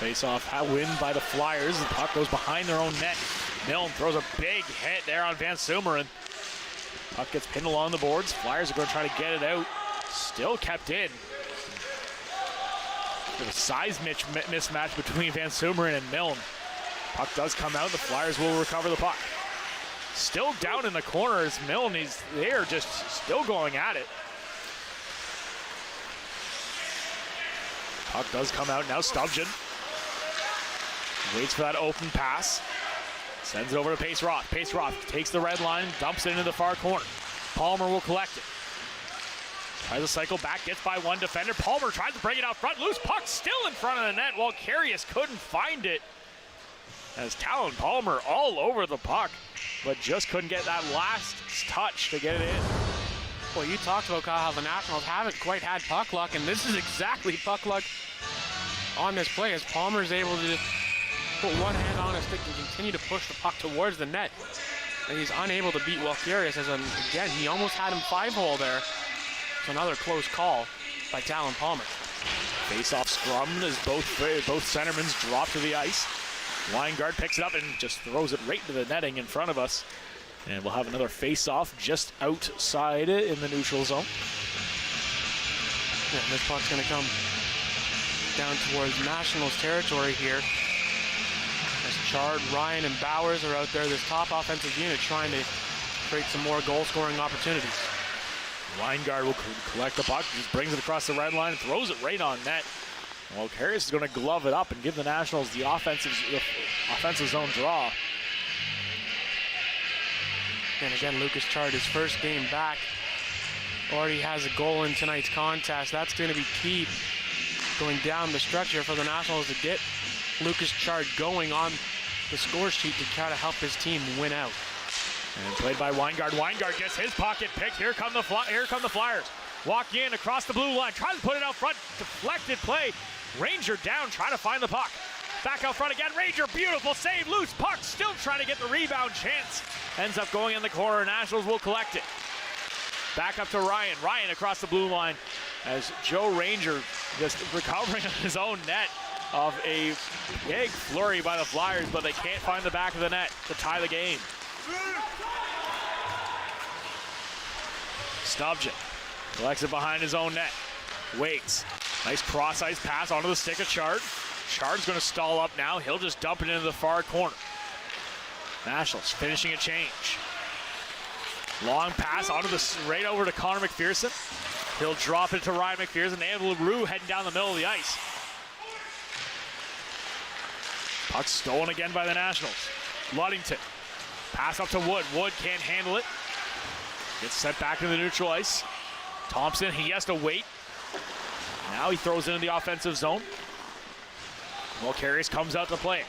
Face-off win by the Flyers. The puck goes behind their own net. Milne throws a big hit there on Van Sumeren. Puck gets pinned along the boards. Flyers are going to try to get it out. Still kept in. There's a size mismatch between Van Sumeren and Milne. Puck does come out. The Flyers will recover the puck. Still down in the corner as Milne is there, just still going at it. Puck does come out now. Stubjan waits for that open pass. Sends it over to Pace Roth. Pace Roth takes the red line, dumps it into the far corner. Palmer will collect it. Tries to cycle back, gets by one defender. Palmer tries to bring it out front. Loose puck still in front of the net while Carius couldn't find it. As Talon Palmer all over the puck, but just couldn't get that last touch to get it in. Well, you talked about how the Nationals haven't quite had puck luck, and this is exactly puck luck on this play as Palmer is able to put one hand on his stick and continue to push the puck towards the net. And he's unable to beat Carius as, again, he almost had him 5-hole there. So another close call by Talon Palmer. Face-off scrum as both centermen drop to the ice. Weingart picks it up and just throws it right into the netting in front of us. And we'll have another face-off just outside in the neutral zone. Yeah, this puck's going to come down towards Nationals territory here. As Chard, Ryan, and Bowers are out there, this top offensive unit trying to create some more goal-scoring opportunities. Weingart will collect the puck, just brings it across the red line and throws it right on net. Well, Carius is going to glove it up and give the Nationals the offensive zone draw. And again, Lucas Chard, his first game back, already has a goal in tonight's contest. That's going to be key going down the stretch here for the Nationals to get Lucas Chard going on the score sheet to try to help his team win out. And played by Weingart. Weingart gets his pocket picked. Here come the Flyers. Walk in across the blue line. Tries to put it out front. Deflected play. Ranger down, trying to find the puck. Back out front again. Ranger, beautiful save. Loose puck. Still trying to get the rebound chance. Ends up going in the corner. Nationals will collect it. Back up to Ryan. Ryan across the blue line as Joe Ranger just recovering on his own net of a big flurry by the Flyers, but they can't find the back of the net to tie the game. Stubjan collects it behind his own net. Waits. Nice cross-ice pass onto the stick of Chard. Chard's going to stall up now. He'll just dump it into the far corner. Nationals finishing a change. Long pass onto right over to Connor McPherson. He'll drop it to Ryan McPherson. They have LaRue heading down the middle of the ice. Puck stolen again by the Nationals. Ludington. Pass up to Wood. Wood can't handle it. Gets sent back to the neutral ice. Thompson, he has to wait. Now he throws it into the offensive zone. Carius comes out to play it.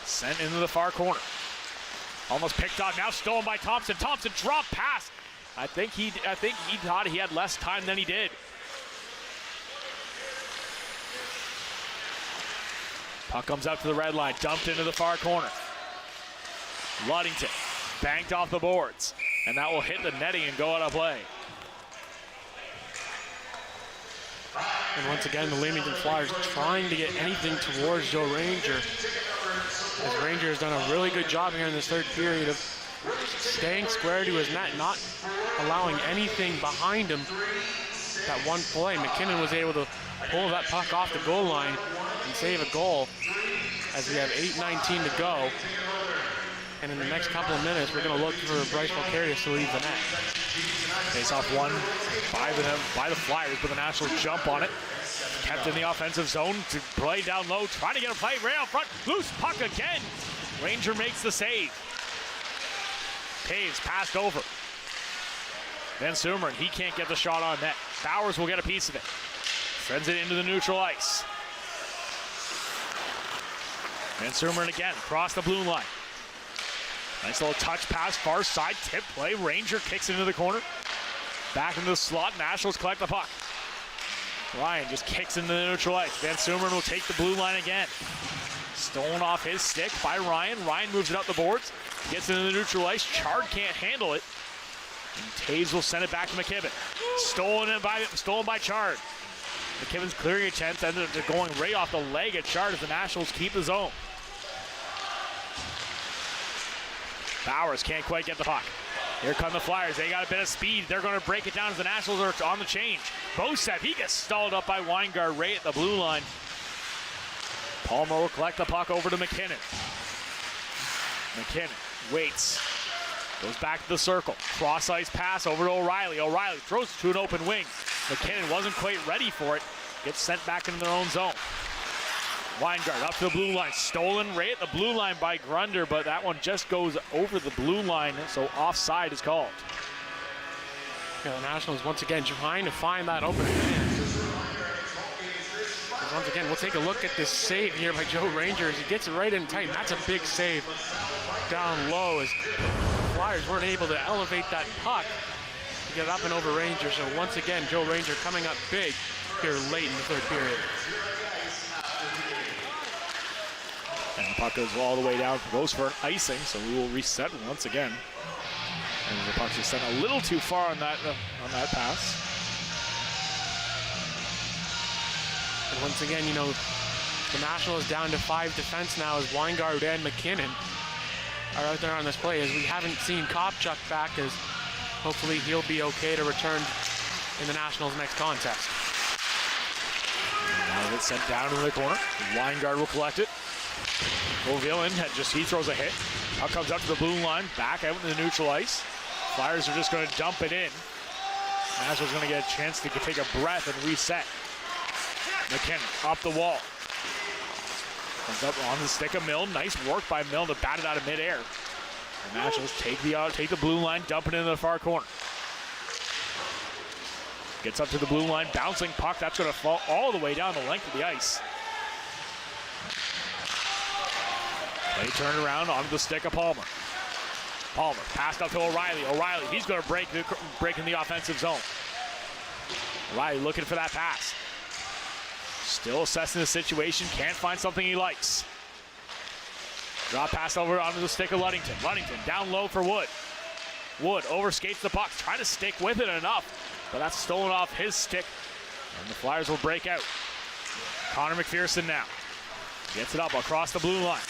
Sent into the far corner. Almost picked up, now stolen by Thompson. Thompson drop pass. I think he thought he had less time than he did. Puck comes out to the red line, dumped into the far corner. Ludington banked off the boards, and that will hit the netting and go out of play. And once again, the Leamington Flyers trying to get anything towards Joe Ranger. As Ranger has done a really good job here in this third period of staying square to his net, not allowing anything behind him. That one play, McKinnon was able to pull that puck off the goal line and save a goal as we have 8:19 to go. And in the next couple of minutes, we're going to look for Bryce Carius to leave the net. Face off one by the Flyers, but the Nationals jump on it. Kept in the offensive zone to play down low, trying to get a play right out front. Loose puck again. Ranger makes the save. Taves passed over. Van Sumeren, he can't get the shot on net. Bowers will get a piece of it. Sends it into the neutral ice. Van Sumeren again, across the blue line. Nice little touch pass, far side, tip play. Ranger kicks into the corner. Back into the slot, Nationals collect the puck. Ryan just kicks into the neutral ice. Van Sumeren will take the blue line again. Stolen off his stick by Ryan. Ryan moves it up the boards, gets into the neutral ice. Chard can't handle it. And Taves will send it back to McKibben. Stolen by Chard. McKibben's clearing a chance, ended up going right off the leg at Chard as the Nationals keep the zone. Bowers can't quite get the puck. Here come the Flyers. They got a bit of speed. They're going to break it down as the Nationals are on the change. Bosev, he gets stalled up by Weingart right at the blue line. Palmer will collect the puck over to McKinnon. McKinnon waits. Goes back to the circle. Cross-ice pass over to O'Reilly. O'Reilly throws it to an open wing. McKinnon wasn't quite ready for it. gets sent back into their own zone. Weingart up to the blue line, stolen right at the blue line by Grunder, but that one just goes over the blue line, so offside is called. Yeah, the Nationals once again trying to find that opening. Once again, we'll take a look at this save here by Joe Ranger as he gets it right in tight. And that's a big save down low as the Flyers weren't able to elevate that puck to get up and over Ranger. So once again, Joe Ranger coming up big here late in the third period. And the puck goes all the way down, goes for an icing, so we will reset once again. And the puck just sent a little too far on that pass. And once again, you know, the Nationals down to 5 defense now as Weingart and McKinnon are out there on this play, as we haven't seen Kopchuk back, as hopefully he'll be okay to return in the Nationals' next contest. Now it's sent down in the corner. Weingart will collect it. O'Villain he throws a hit. Puck comes up to the blue line, back out in the neutral ice. Flyers are just going to dump it in. Nationals going to get a chance to take a breath and reset. McKinnon up the wall. Comes up on the stick of Milne. Nice work by Milne to bat it out of midair. The Nationals take the blue line, dump it into the far corner. Gets up to the blue line, bouncing puck. That's going to fall all the way down the length of the ice. They turn around onto the stick of Palmer. Palmer passed up to O'Reilly. O'Reilly, he's going to break in the offensive zone. O'Reilly looking for that pass. Still assessing the situation, can't find something he likes. Drop pass over onto the stick of Ludington. Ludington down low for Wood. Wood overskates the puck, trying to stick with it enough, but that's stolen off his stick, and the Flyers will break out. Connor McPherson now gets it up across the blue line.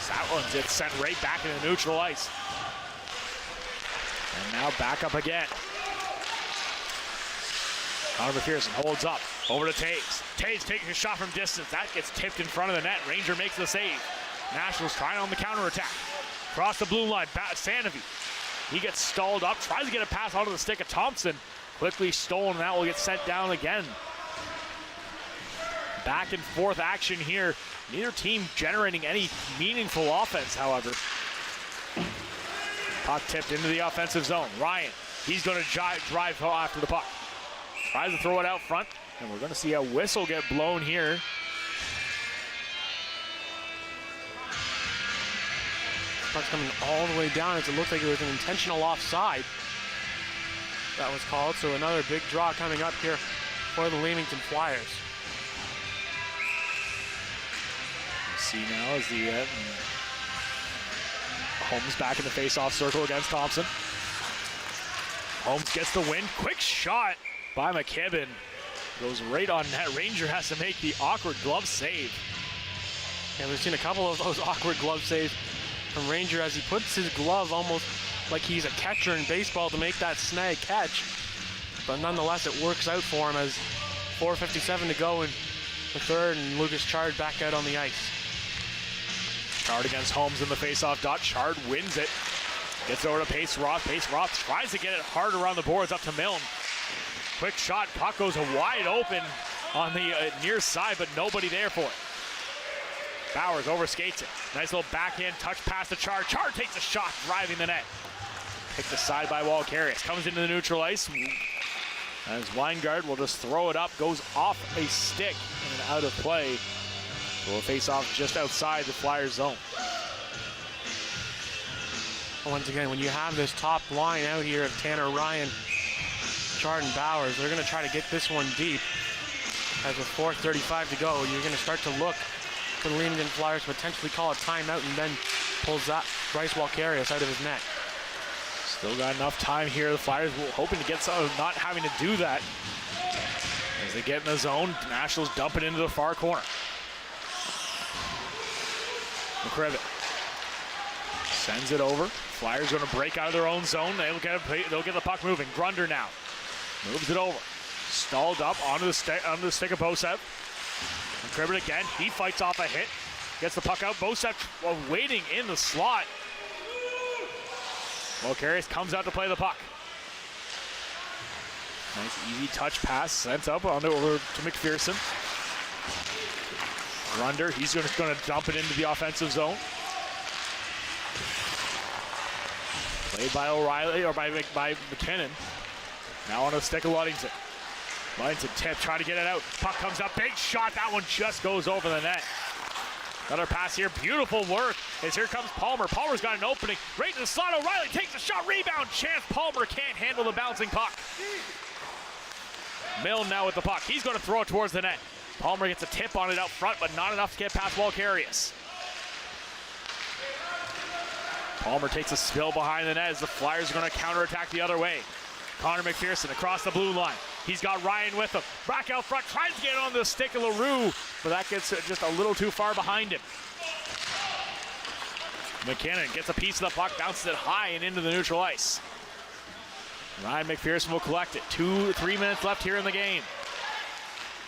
That one gets sent right back into neutral ice. And now back up again. Connor McPherson holds up, over to Taves. Taves taking a shot from distance. That gets tipped in front of the net. Ranger makes the save. Nationals trying on the counterattack. Across the blue line, Sanofi. He gets stalled up, tries to get a pass onto the stick of Thompson. Quickly stolen, and that will get sent down again. Back and forth action here. Neither team generating any meaningful offense, however. Puck tipped into the offensive zone. Ryan, he's going to drive after the puck. Tries to throw it out front, and we're going to see a whistle get blown here. Puck's coming all the way down as it looked like it was an intentional offside. That was called, so another big draw coming up here for the Leamington Flyers. See now as the Holmes back in the face-off circle against Thompson. Holmes gets the win. Quick shot by McKibben. Goes right on net. Ranger has to make the awkward glove save. And we've seen a couple of those awkward glove saves from Ranger as he puts his glove almost like he's a catcher in baseball to make that snag catch. But nonetheless, it works out for him as 4:57 to go in the third, and Lucas Chard back out on the ice. Chard against Holmes in the face-off dot. Chard wins it. Gets over to Pace Roth. Pace Roth tries to get it hard around the boards up to Milne. Quick shot. Puck goes wide open on the near side, but nobody there for it. Bowers overskates it. Nice little backhand touch pass to Chard. Chard takes a shot, driving the net. Picked aside by Walkarius. Comes into the neutral ice. As Weingart will just throw it up. Goes off a stick and out of play. Will face off just outside the Flyers zone. Once again, when you have this top line out here of Tanner Ryan, Chard and Bowers, they're going to try to get this one deep. As with 4:35 to go, you're going to start to look for the Leamington Flyers to potentially call a timeout and then pulls that Bryce Walkarius out of his net. Still got enough time here. The Flyers hoping to get some, not having to do that. As they get in the zone, Nationals dump it into the far corner. McCrivet sends it over. Flyers going to break out of their own zone. They'll get the puck moving. Grunder now moves it over. Stalled up onto the stick of Bosev. McCrivet again. He fights off a hit. Gets the puck out. Bosev waiting in the slot. Walkarius comes out to play the puck. Nice easy touch pass sent up on over to McPherson. Runder, he's just going to dump it into the offensive zone. Played by O'Reilly or by McKinnon. Now on a stick of Ludington. Ludington tip, trying to get it out. Puck comes up, big shot. That one just goes over the net. Another pass here, beautiful work. As here comes Palmer. Palmer's got an opening. Right to the slot, O'Reilly takes a shot, rebound chance. Palmer can't handle the bouncing puck. Milne now with the puck. He's going to throw it towards the net. Palmer gets a tip on it out front, but not enough to get past Walkarius. Palmer takes a spill behind the net as the Flyers are going to counterattack the other way. Connor McPherson across the blue line. He's got Ryan with him. Back out front, tries to get it on the stick of LaRue, but that gets just a little too far behind him. McKinnon gets a piece of the puck, bounces it high and into the neutral ice. Ryan McPherson will collect it. 3 minutes left here in the game.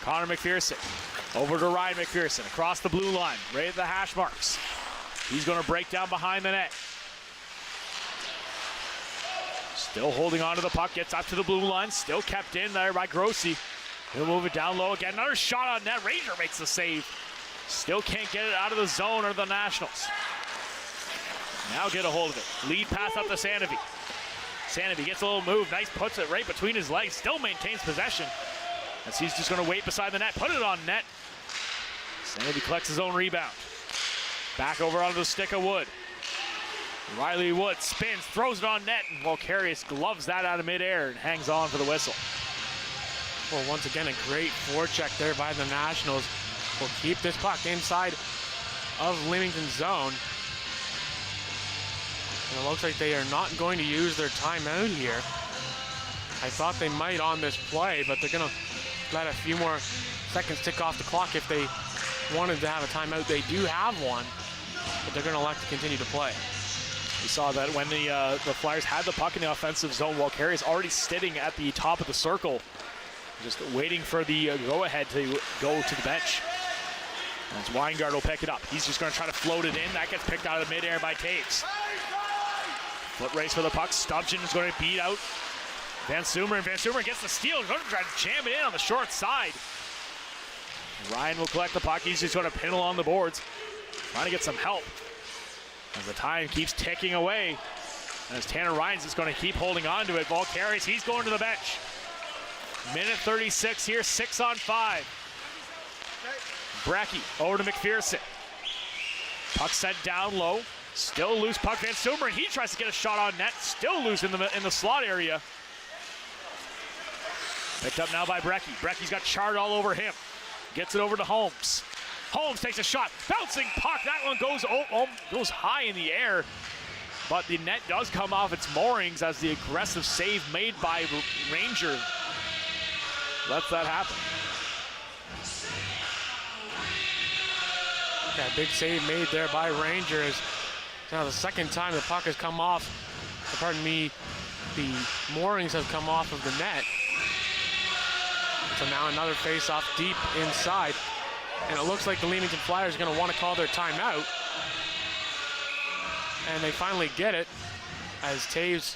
Connor McPherson over to Ryan McPherson across the blue line, right at the hash marks. He's going to break down behind the net. Still holding on to the puck, gets up to the blue line, still kept in there by Grossi. He'll move it down low again. Another shot on net. Ranger makes the save. Still can't get it out of the zone or the Nationals. Now get a hold of it. Lead pass up to Sanavy. Sanavy gets a little move. Nice, puts it right between his legs. Still maintains possession. As he's just going to wait beside the net. Put it on net. Sanavy collects his own rebound. Back over onto the stick of Wood. Riley Wood spins, throws it on net, and Walkarius gloves that out of midair and hangs on for the whistle. Well, once again, a great forecheck there by the Nationals. Will keep this puck inside of Leamington's zone. And it looks like they are not going to use their timeout here. I thought they might on this play, but they're going to let a few more seconds tick off the clock if they wanted to have a timeout. They do have one, but they're going to elect to continue to play. We saw that when the Flyers had the puck in the offensive zone, Walkarius already sitting at the top of the circle, just waiting for the go-ahead to go to the bench. As Weingart will pick it up. He's just going to try to float it in. That gets picked out of midair by Taves. Foot race for the puck. Stubchen is going to beat out Van Sumer, and Van Sumer gets the steal. He's going to try to jam it in on the short side. Ryan will collect the puck. He's just going to pin along the boards, trying to get some help. As the time keeps ticking away, as Tanner Ryan's just going to keep holding on to it. Walkarius, he's going to the bench. Minute 36 here, 6 on 5. Brecky over to McPherson. Puck set down low. Still loose puck. Van Sumer, and he tries to get a shot on net. Still loose in the slot area. Picked up now by Brecky. Brecky's got Chard all over him. Gets it over to Holmes. Holmes takes a shot. Bouncing puck. That one goes high in the air. But the net does come off its moorings as the aggressive save made by Ranger lets that happen. Yeah, big save made there by Ranger. Is now the second time the puck has come off, pardon me, the moorings have come off of the net. So now another face-off deep inside. And it looks like the Leamington Flyers are going to want to call their timeout. And they finally get it as Taves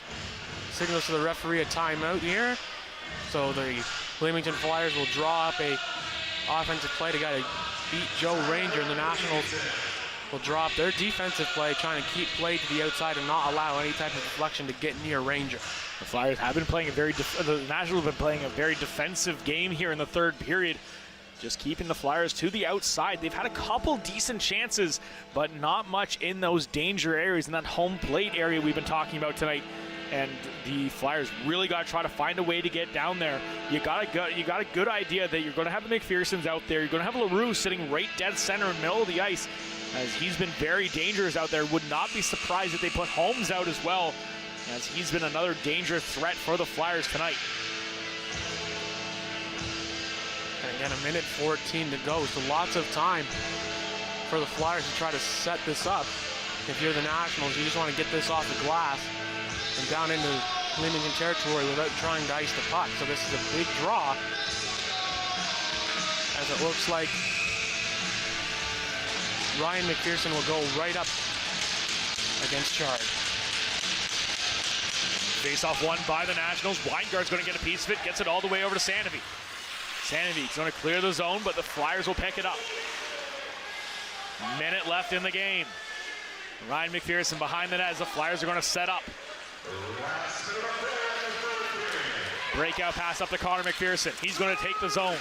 signals to the referee a timeout here. So the Leamington Flyers will draw up a offensive play to beat Joe Ranger, and the Nationals will draw up their defensive play, trying to keep play to the outside and not allow any type of deflection to get near Ranger. The Flyers have been playing the Nationals have been playing a very defensive game here in the third period. Just keeping the Flyers to the outside. They've had a couple decent chances, but not much in those danger areas, in that home plate area we've been talking about tonight. And the Flyers really got to try to find a way to get down there. You got a good idea that you're going to have the McPhersons out there. You're going to have LaRue sitting right dead center in the middle of the ice, as he's been very dangerous out there. Would not be surprised if they put Holmes out as well, as he's been another dangerous threat for the Flyers tonight. And again, a minute 14 to go, so lots of time for the Flyers to try to set this up. If you're the Nationals, you just want to get this off the glass and down into Leamington territory without trying to ice the puck. So this is a big draw, as it looks like Ryan McPherson will go right up against Chard. Face-off won by the Nationals. Weingard's going to get a piece of it, gets it all the way over to Sandevik. Sandevik's going to clear the zone, but the Flyers will pick it up. Minute left in the game. Ryan McPherson behind the net as the Flyers are going to set up. Breakout pass up to Connor McPherson. He's going to take the zone.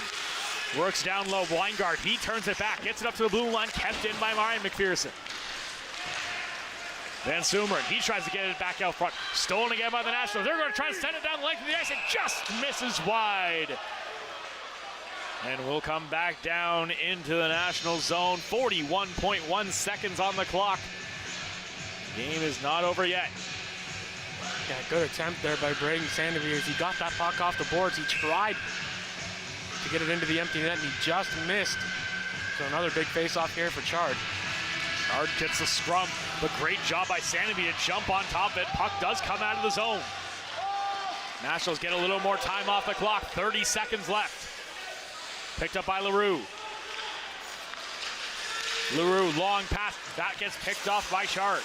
Works down low. Weingard, he turns it back. Gets it up to the blue line. Kept in by Ryan McPherson. Van Sumeren, he tries to get it back out front. Stolen again by the Nationals. They're going to try to send it down the length of the ice. It just misses wide. And we'll come back down into the National zone. 41.1 seconds on the clock. Game is not over yet. Yeah, good attempt there by Braden Sandevik as he got that puck off the boards. He tried to get it into the empty net and he just missed. So another big face-off here for Chard. Chard gets the scrum, but great job by Sandevik to jump on top of it. Puck does come out of the zone. Nationals get a little more time off the clock. 30 seconds left. Picked up by Leroux. Leroux, long pass. That gets picked off by Chard.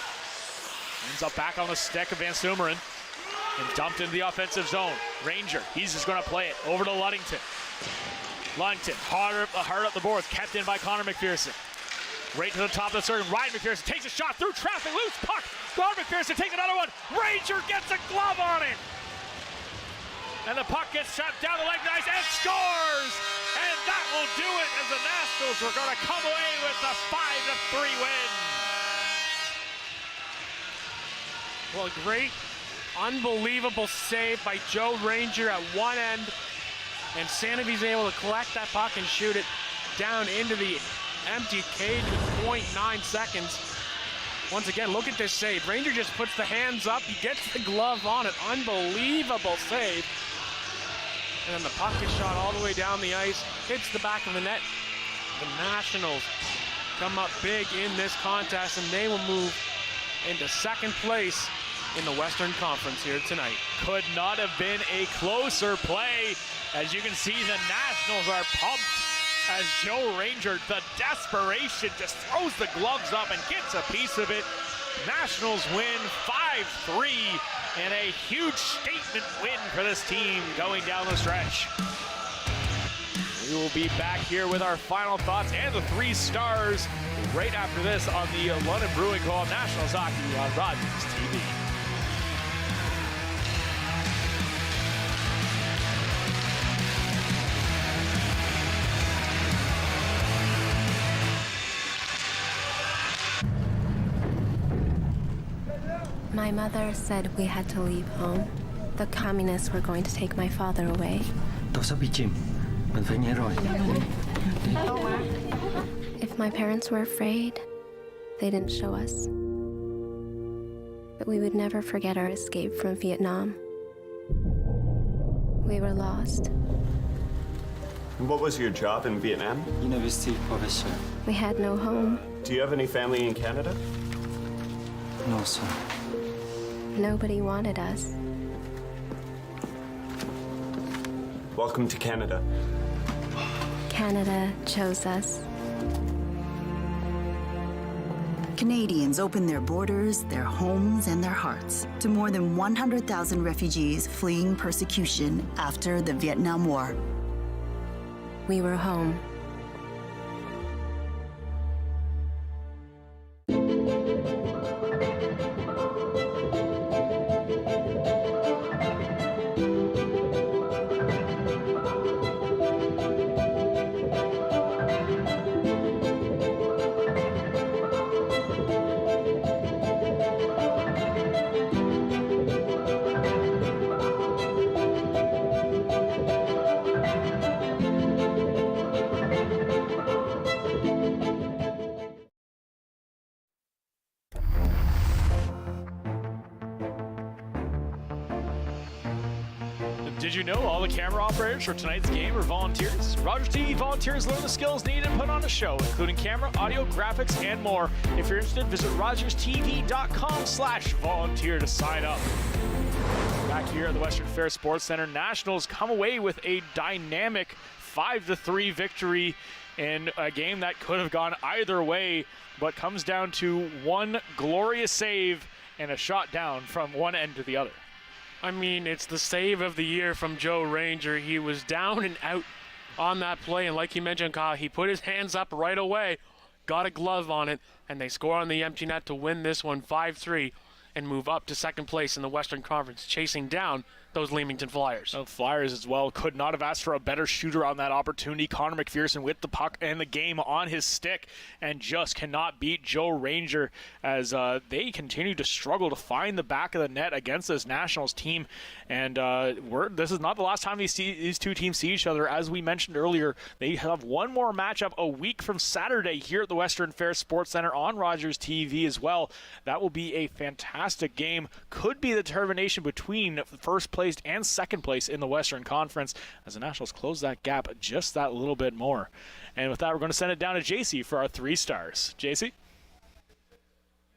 Ends up back on the stick of Van Sumeren and dumped into the offensive zone. Ranger, he's just going to play it over to Ludington. Ludington, hard up the boards, kept in by Connor McPherson. Right to the top of the circle. Ryan McPherson takes a shot through traffic, loose puck. Connor McPherson takes another one. Ranger gets a glove on it. And the puck gets shot down the leg of the ice and scores! And that will do it as the Nationals are going to come away with a 5-3 win. Well, great, unbelievable save by Joe Ranger at one end. And Sandevik's able to collect that puck and shoot it down into the empty cage with 0.9 seconds. Once again, look at this save. Ranger just puts the hands up. He gets the glove on it. Unbelievable save. And then the puck is shot all the way down the ice, hits the back of the net. The Nationals come up big in this contest, and they will move into second place in the Western Conference here tonight. Could not have been a closer play. As you can see, the Nationals are pumped as Joe Ranger, the desperation, just throws the gloves up and gets a piece of it. Nationals win 5-3 and a huge statement win for this team going down the stretch. We will be back here with our final thoughts and the 3 stars right after this on the London Brewing Co-op Nationals Hockey on Rogers TV. My mother said we had to leave home. The communists were going to take my father away. If my parents were afraid, they didn't show us. But we would never forget our escape from Vietnam. We were lost. What was your job in Vietnam? University professor. We had no home. Do you have any family in Canada? No, sir. Nobody wanted us. Welcome to Canada. Canada chose us. Canadians opened their borders, their homes, and their hearts to more than 100,000 refugees fleeing persecution after the Vietnam War. We were home. Did you know all the camera operators for tonight's game are volunteers? Rogers TV volunteers learn the skills needed to put on a show, including camera, audio, graphics, and more. If you're interested, visit rogerstv.com/volunteer to sign up. Back here at the Western Fair Sports Center, Nationals come away with a dynamic 5-3 victory in a game that could have gone either way, but comes down to one glorious save and a shot down from one end to the other. I mean, it's the save of the year from Joe Ranger. He was down and out on that play, and like you mentioned, Kyle, he put his hands up right away, got a glove on it, and they score on the empty net to win this one 5-3 and move up to second place in the Western Conference, chasing down those Leamington Flyers. The Flyers as well could not have asked for a better shooter on that opportunity. Connor McPherson with the puck and the game on his stick and just cannot beat Joe Ranger as they continue to struggle to find the back of the net against this Nationals team. And this is not the last time these two teams see each other. As we mentioned earlier, they have one more matchup a week from Saturday here at the Western Fair Sports Center on Rogers TV as well. That will be a fantastic game. Could be the determination between first place and second place in the Western Conference as the Nationals close that gap just that little bit more. And with that, we're going to send it down to Jaci for our 3 stars. Jaci?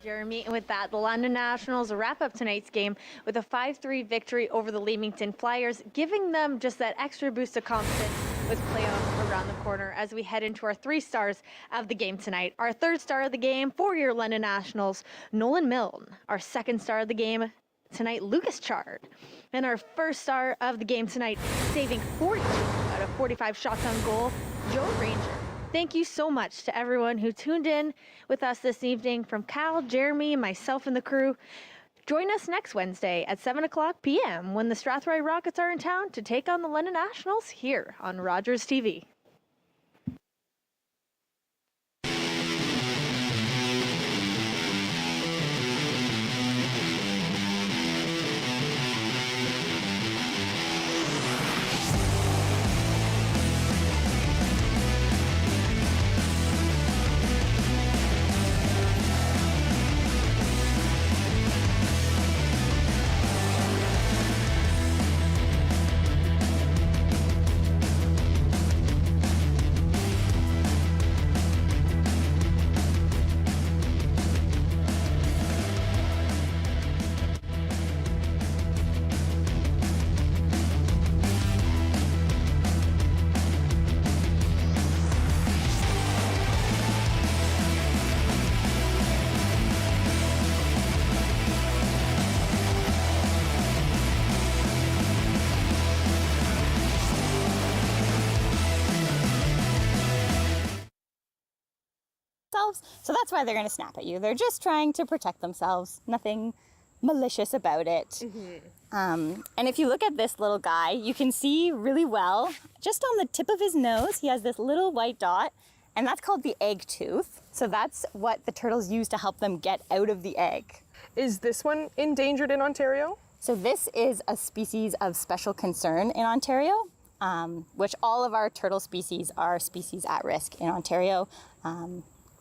Jeremy, with that, the London Nationals wrap up tonight's game with a 5-3 victory over the Leamington Flyers, giving them just that extra boost of confidence with playoffs around the corner as we head into our 3 stars of the game tonight. Our 3rd star of the game, 4-year London Nationals, Nolan Milne. Our 2nd star of the game tonight, Lucas Chard. And our 1st star of the game tonight, saving 42 out of 45 shots on goal, Joe Ranger. Thank you so much to everyone who tuned in with us this evening. From Kyle, Jeremy, myself, and the crew. Join us next Wednesday at 7 o'clock p.m. when the Strathroy Rockets are in town to take on the London Nationals here on Rogers TV. So that's why they're going to snap at you. They're just trying to protect themselves. Nothing malicious about it. And if you look at this little guy, you can see really well, just on the tip of his nose, he has this little white dot, and that's called the egg tooth. So that's what the turtles use to help them get out of the egg. Is this one endangered in Ontario? So this is a species of special concern in Ontario, which all of our turtle species are species at risk in Ontario.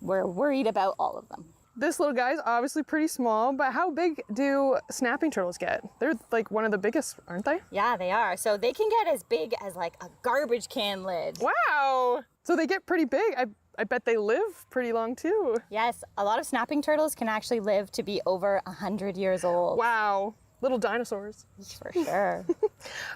We're worried about all of them. This little guy's obviously pretty small, but how big do snapping turtles get? They're like one of the biggest, aren't they? Yeah, they are. So they can get as big as like a garbage can lid. Wow! So they get pretty big. I bet they live pretty long too. Yes, a lot of snapping turtles can actually live to be over 100 years old. Wow. Little dinosaurs. For sure.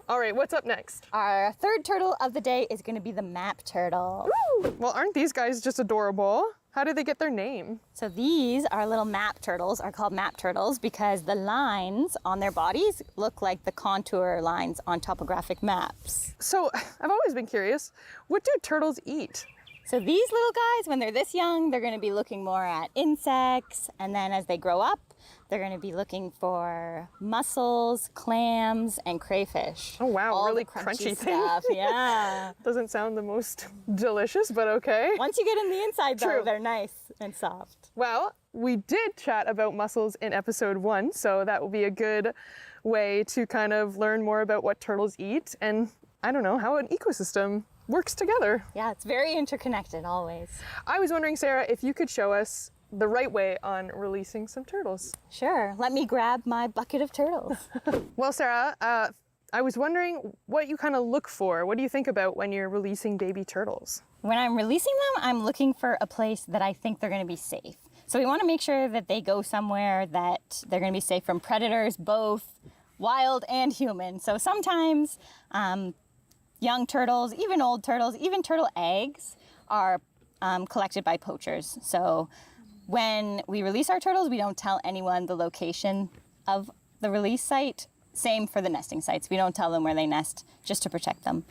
All right, what's up next? Our 3rd turtle of the day is going to be the map turtle. Woo! Well, aren't these guys just adorable? How did they get their name? So these, our little map turtles, are called map turtles because the lines on their bodies look like the contour lines on topographic maps. So I've always been curious, what do turtles eat? So these little guys, when they're this young, they're going to be looking more at insects, and then as they grow up, they're going to be looking for mussels, clams, and crayfish. Oh wow, all really the crunchy thing. stuff. Yeah. Doesn't sound the most delicious, but okay. Once you get in the inside, though, True. they're nice and soft. Well, we did chat about mussels in episode 1, so that will be a good way to kind of learn more about what turtles eat and, I don't know, how an ecosystem works together. Yeah, it's very interconnected always. I was wondering, Sarah, if you could show us the right way on releasing some turtles. Sure, let me grab my bucket of turtles. Well, Sarah, I was wondering what you kind of look for. What do you think about when you're releasing baby turtles? When I'm releasing them, I'm looking for a place that I think they're going to be safe. So we want to make sure that they go somewhere that they're going to be safe from predators, both wild and human. So sometimes young turtles, even old turtles, even turtle eggs are collected by poachers. So when we release our turtles, we don't tell anyone the location of the release site Same for the nesting sites. We don't tell them where they nest just to protect them.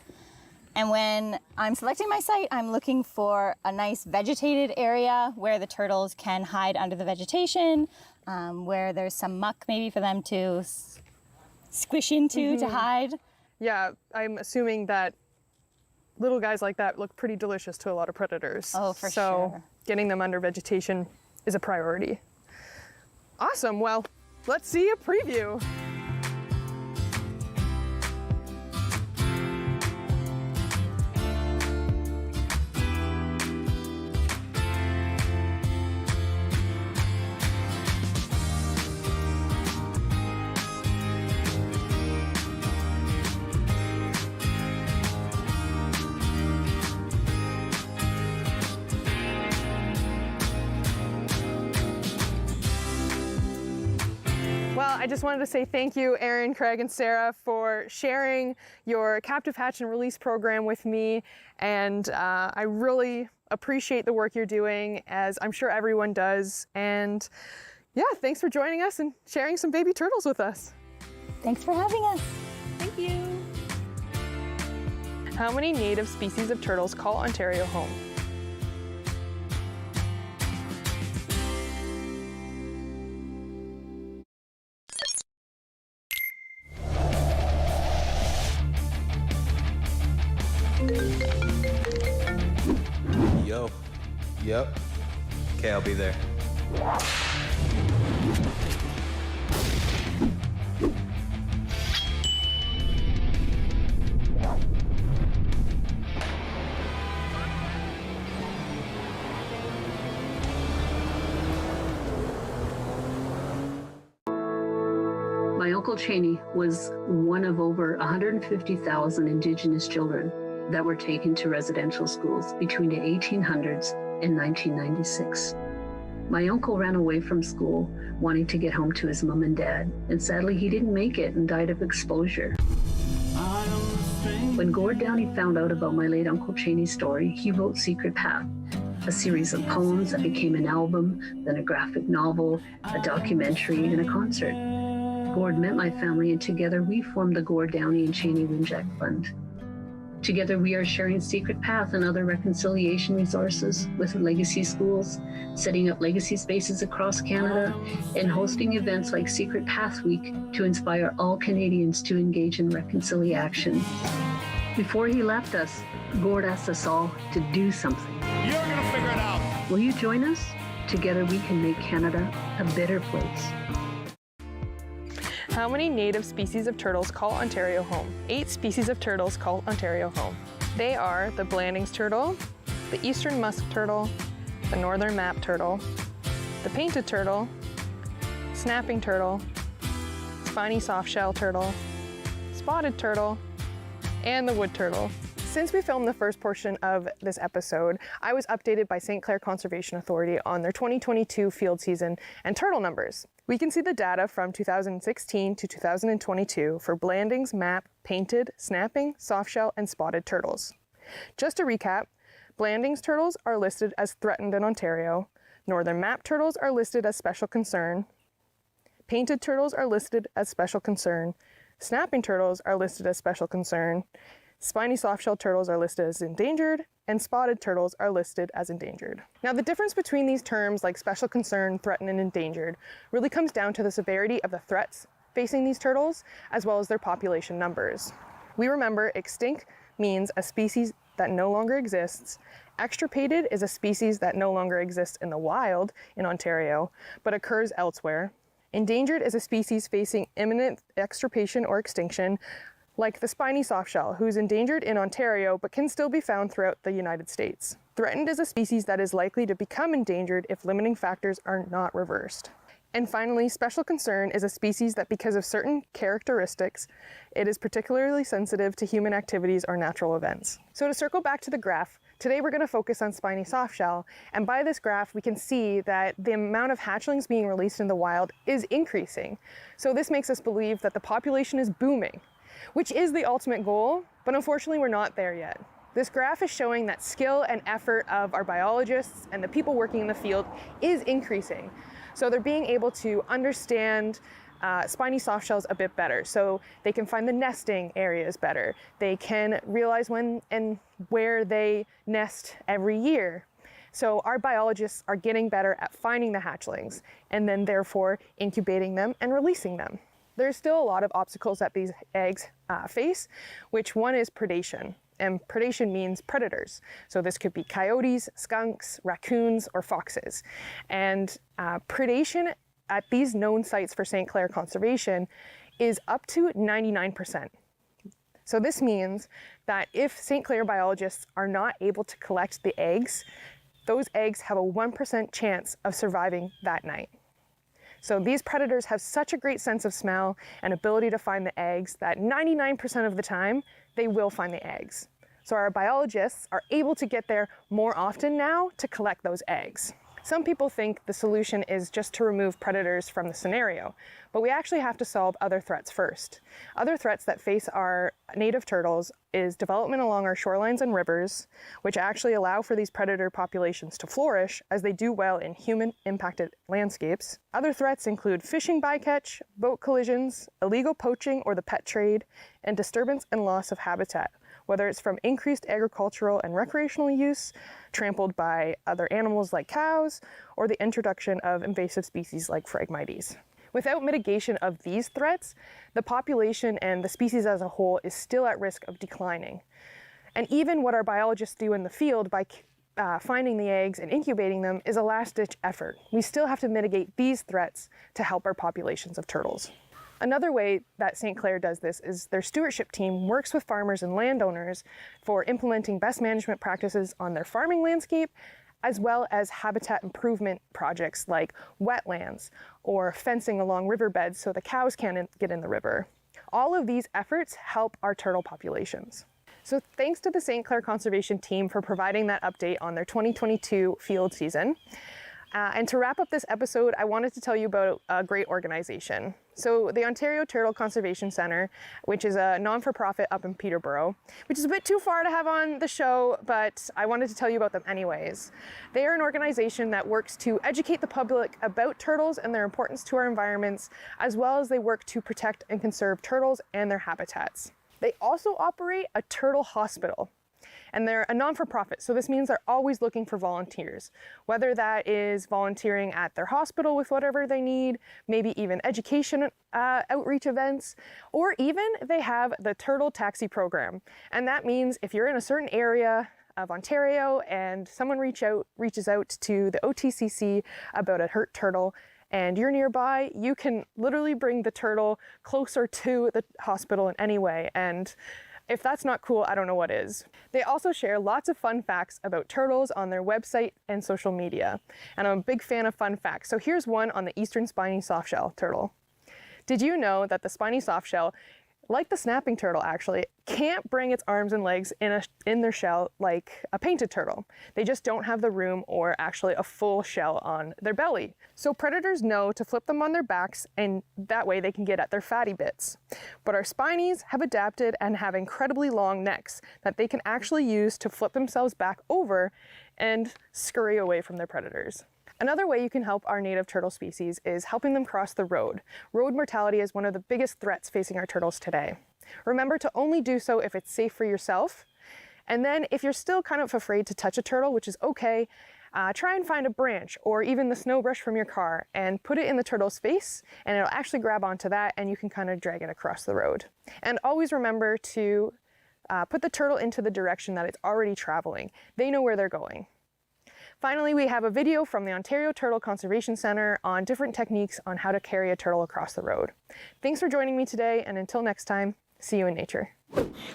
And when I'm selecting my site, I'm looking for a nice vegetated area where the turtles can hide under the vegetation, where there's some muck maybe for them to squish into to hide. Yeah, I'm assuming that little guys like that look pretty delicious to a lot of predators. Oh, for so sure. Getting them under vegetation is a priority. Awesome, well, let's see a preview. Well, I just wanted to say thank you, Aaron, Craig, and Sarah, for sharing your captive hatch and release program with me. And I really appreciate the work you're doing, as I'm sure everyone does. And yeah, thanks for joining us and sharing some baby turtles with us. Thanks for having us. Thank you. How many native species of turtles call Ontario home? Yo. Yep. Okay, I'll be there. My Uncle Cheney was one of over 150,000 Indigenous children that were taken to residential schools between the 1800s and 1996. My uncle ran away from school wanting to get home to his mom and dad, and sadly he didn't make it and died of exposure. When Gord Downey found out about my late Uncle Cheney's story, he wrote Secret Path, a series of poems that became an album, then a graphic novel, a documentary, and a concert. Gord met my family, and together we formed the Gord Downey and Cheney Winjack Fund. Together, we are sharing Secret Path and other reconciliation resources with legacy schools, setting up legacy spaces across Canada, and hosting events like Secret Path Week to inspire all Canadians to engage in reconciliation. Before he left us, Gord asked us all to do something. You're gonna figure it out. Will you join us? Together, we can make Canada a better place. How many native species of turtles call Ontario home? 8 species of turtles call Ontario home. They are the Blandings turtle, the eastern musk turtle, the northern map turtle, the painted turtle, snapping turtle, spiny softshell turtle, spotted turtle, and the wood turtle. Since we filmed the first portion of this episode, I was updated by St. Clair Conservation Authority on their 2022 field season and turtle numbers. We can see the data from 2016 to 2022 for Blandings, map, painted, snapping, softshell, and spotted turtles. Just to recap, Blandings turtles are listed as threatened in Ontario, northern map turtles are listed as special concern, painted turtles are listed as special concern, snapping turtles are listed as special concern, spiny softshell turtles are listed as endangered, and spotted turtles are listed as endangered. Now, the difference between these terms like special concern, threatened, and endangered really comes down to the severity of the threats facing these turtles, as well as their population numbers. We remember extinct means a species that no longer exists. Extirpated is a species that no longer exists in the wild in Ontario, but occurs elsewhere. Endangered is a species facing imminent extirpation or extinction, like the spiny softshell, who's endangered in Ontario but can still be found throughout the United States. Threatened is a species that is likely to become endangered if limiting factors are not reversed. And finally, special concern is a species that, because of certain characteristics, it is particularly sensitive to human activities or natural events. So to circle back to the graph, today we're going to focus on spiny softshell, and by this graph we can see that the amount of hatchlings being released in the wild is increasing. So this makes us believe that the population is booming, which is the ultimate goal, but unfortunately we're not there yet. This graph is showing that skill and effort of our biologists and the people working in the field is increasing. So they're being able to understand spiny soft shells a bit better, so they can find the nesting areas better. They can realize when and where they nest every year. So our biologists are getting better at finding the hatchlings and then therefore incubating them and releasing them. There's still a lot of obstacles that these eggs face, which one is predation. And predation means predators. So this could be coyotes, skunks, raccoons, or foxes. And predation at these known sites for St. Clair conservation is up to 99%. So this means that if St. Clair biologists are not able to collect the eggs, those eggs have a 1% chance of surviving that night. So these predators have such a great sense of smell and ability to find the eggs that 99% of the time, they will find the eggs. So our biologists are able to get there more often now to collect those eggs. Some people think the solution is just to remove predators from the scenario, but we actually have to solve other threats first. Other threats that face our native turtles is development along our shorelines and rivers, which actually allow for these predator populations to flourish as they do well in human-impacted landscapes. Other threats include fishing bycatch, boat collisions, illegal poaching or the pet trade, and disturbance and loss of habitat, whether it's from increased agricultural and recreational use, trampled by other animals like cows, or the introduction of invasive species like Phragmites. Without mitigation of these threats, the population and the species as a whole is still at risk of declining. And even what our biologists do in the field by finding the eggs and incubating them is a last-ditch effort. We still have to mitigate these threats to help our populations of turtles. Another way that St. Clair does this is their stewardship team works with farmers and landowners for implementing best management practices on their farming landscape, as well as habitat improvement projects like wetlands or fencing along riverbeds so the cows can't get in the river. All of these efforts help our turtle populations. So thanks to the St. Clair Conservation team for providing that update on their 2022 field season. And to wrap up this episode, I wanted to tell you about a great organization. So the Ontario Turtle Conservation Centre, which is a non-for-profit up in Peterborough, which is a bit too far to have on the show, but I wanted to tell you about them anyways. They are an organization that works to educate the public about turtles and their importance to our environments, as well as they work to protect and conserve turtles and their habitats. They also operate a turtle hospital. And they're a non-for-profit, so this means they're always looking for volunteers, whether that is volunteering at their hospital with whatever they need, maybe even education outreach events, or even they have the Turtle Taxi program. And that means if you're in a certain area of Ontario and someone reaches out to the OTCC about a hurt turtle, and you're nearby, you can literally bring the turtle closer to the hospital in any way. And if that's not cool, I don't know what is. They also share lots of fun facts about turtles on their website and social media. And I'm a big fan of fun facts. So here's one on the eastern spiny softshell turtle. Did you know that the spiny softshell, like the snapping turtle actually, can't bring its arms and legs in their shell like a painted turtle? They just don't have the room or actually a full shell on their belly. So predators know to flip them on their backs, and that way they can get at their fatty bits. But our spinies have adapted and have incredibly long necks that they can actually use to flip themselves back over and scurry away from their predators. Another way you can help our native turtle species is helping them cross the road. Road mortality is one of the biggest threats facing our turtles today. Remember to only do so if it's safe for yourself. And then if you're still kind of afraid to touch a turtle, which is okay, try and find a branch or even the snow brush from your car and put it in the turtle's face, and it'll actually grab onto that and you can kind of drag it across the road. And always remember to put the turtle into the direction that it's already traveling. They know where they're going. Finally, we have a video from the Ontario Turtle Conservation Centre on different techniques on how to carry a turtle across the road. Thanks for joining me today, and until next time, see you in nature.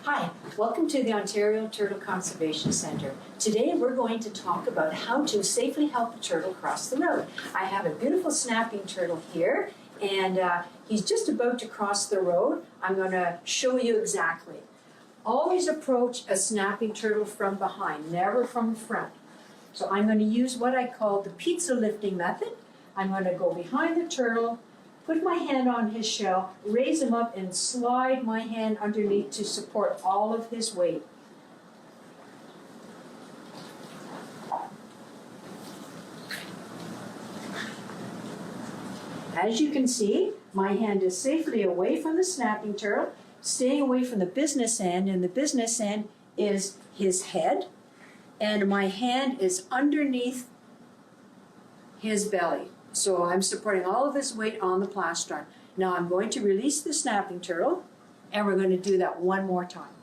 Hi, welcome to the Ontario Turtle Conservation Centre. Today we're going to talk about how to safely help a turtle cross the road. I have a beautiful snapping turtle here, and he's just about to cross the road. I'm going to show you exactly. Always approach a snapping turtle from behind, never from the front. So I'm going to use what I call the pizza lifting method. I'm going to go behind the turtle, put my hand on his shell, raise him up, and slide my hand underneath to support all of his weight. as you can see, my hand is safely away from the snapping turtle, staying away from the business end, and the business end is his head, and my hand is underneath his belly. So I'm supporting all of his weight on the plastron. Now I'm going to release the snapping turtle, and we're going to do that one more time.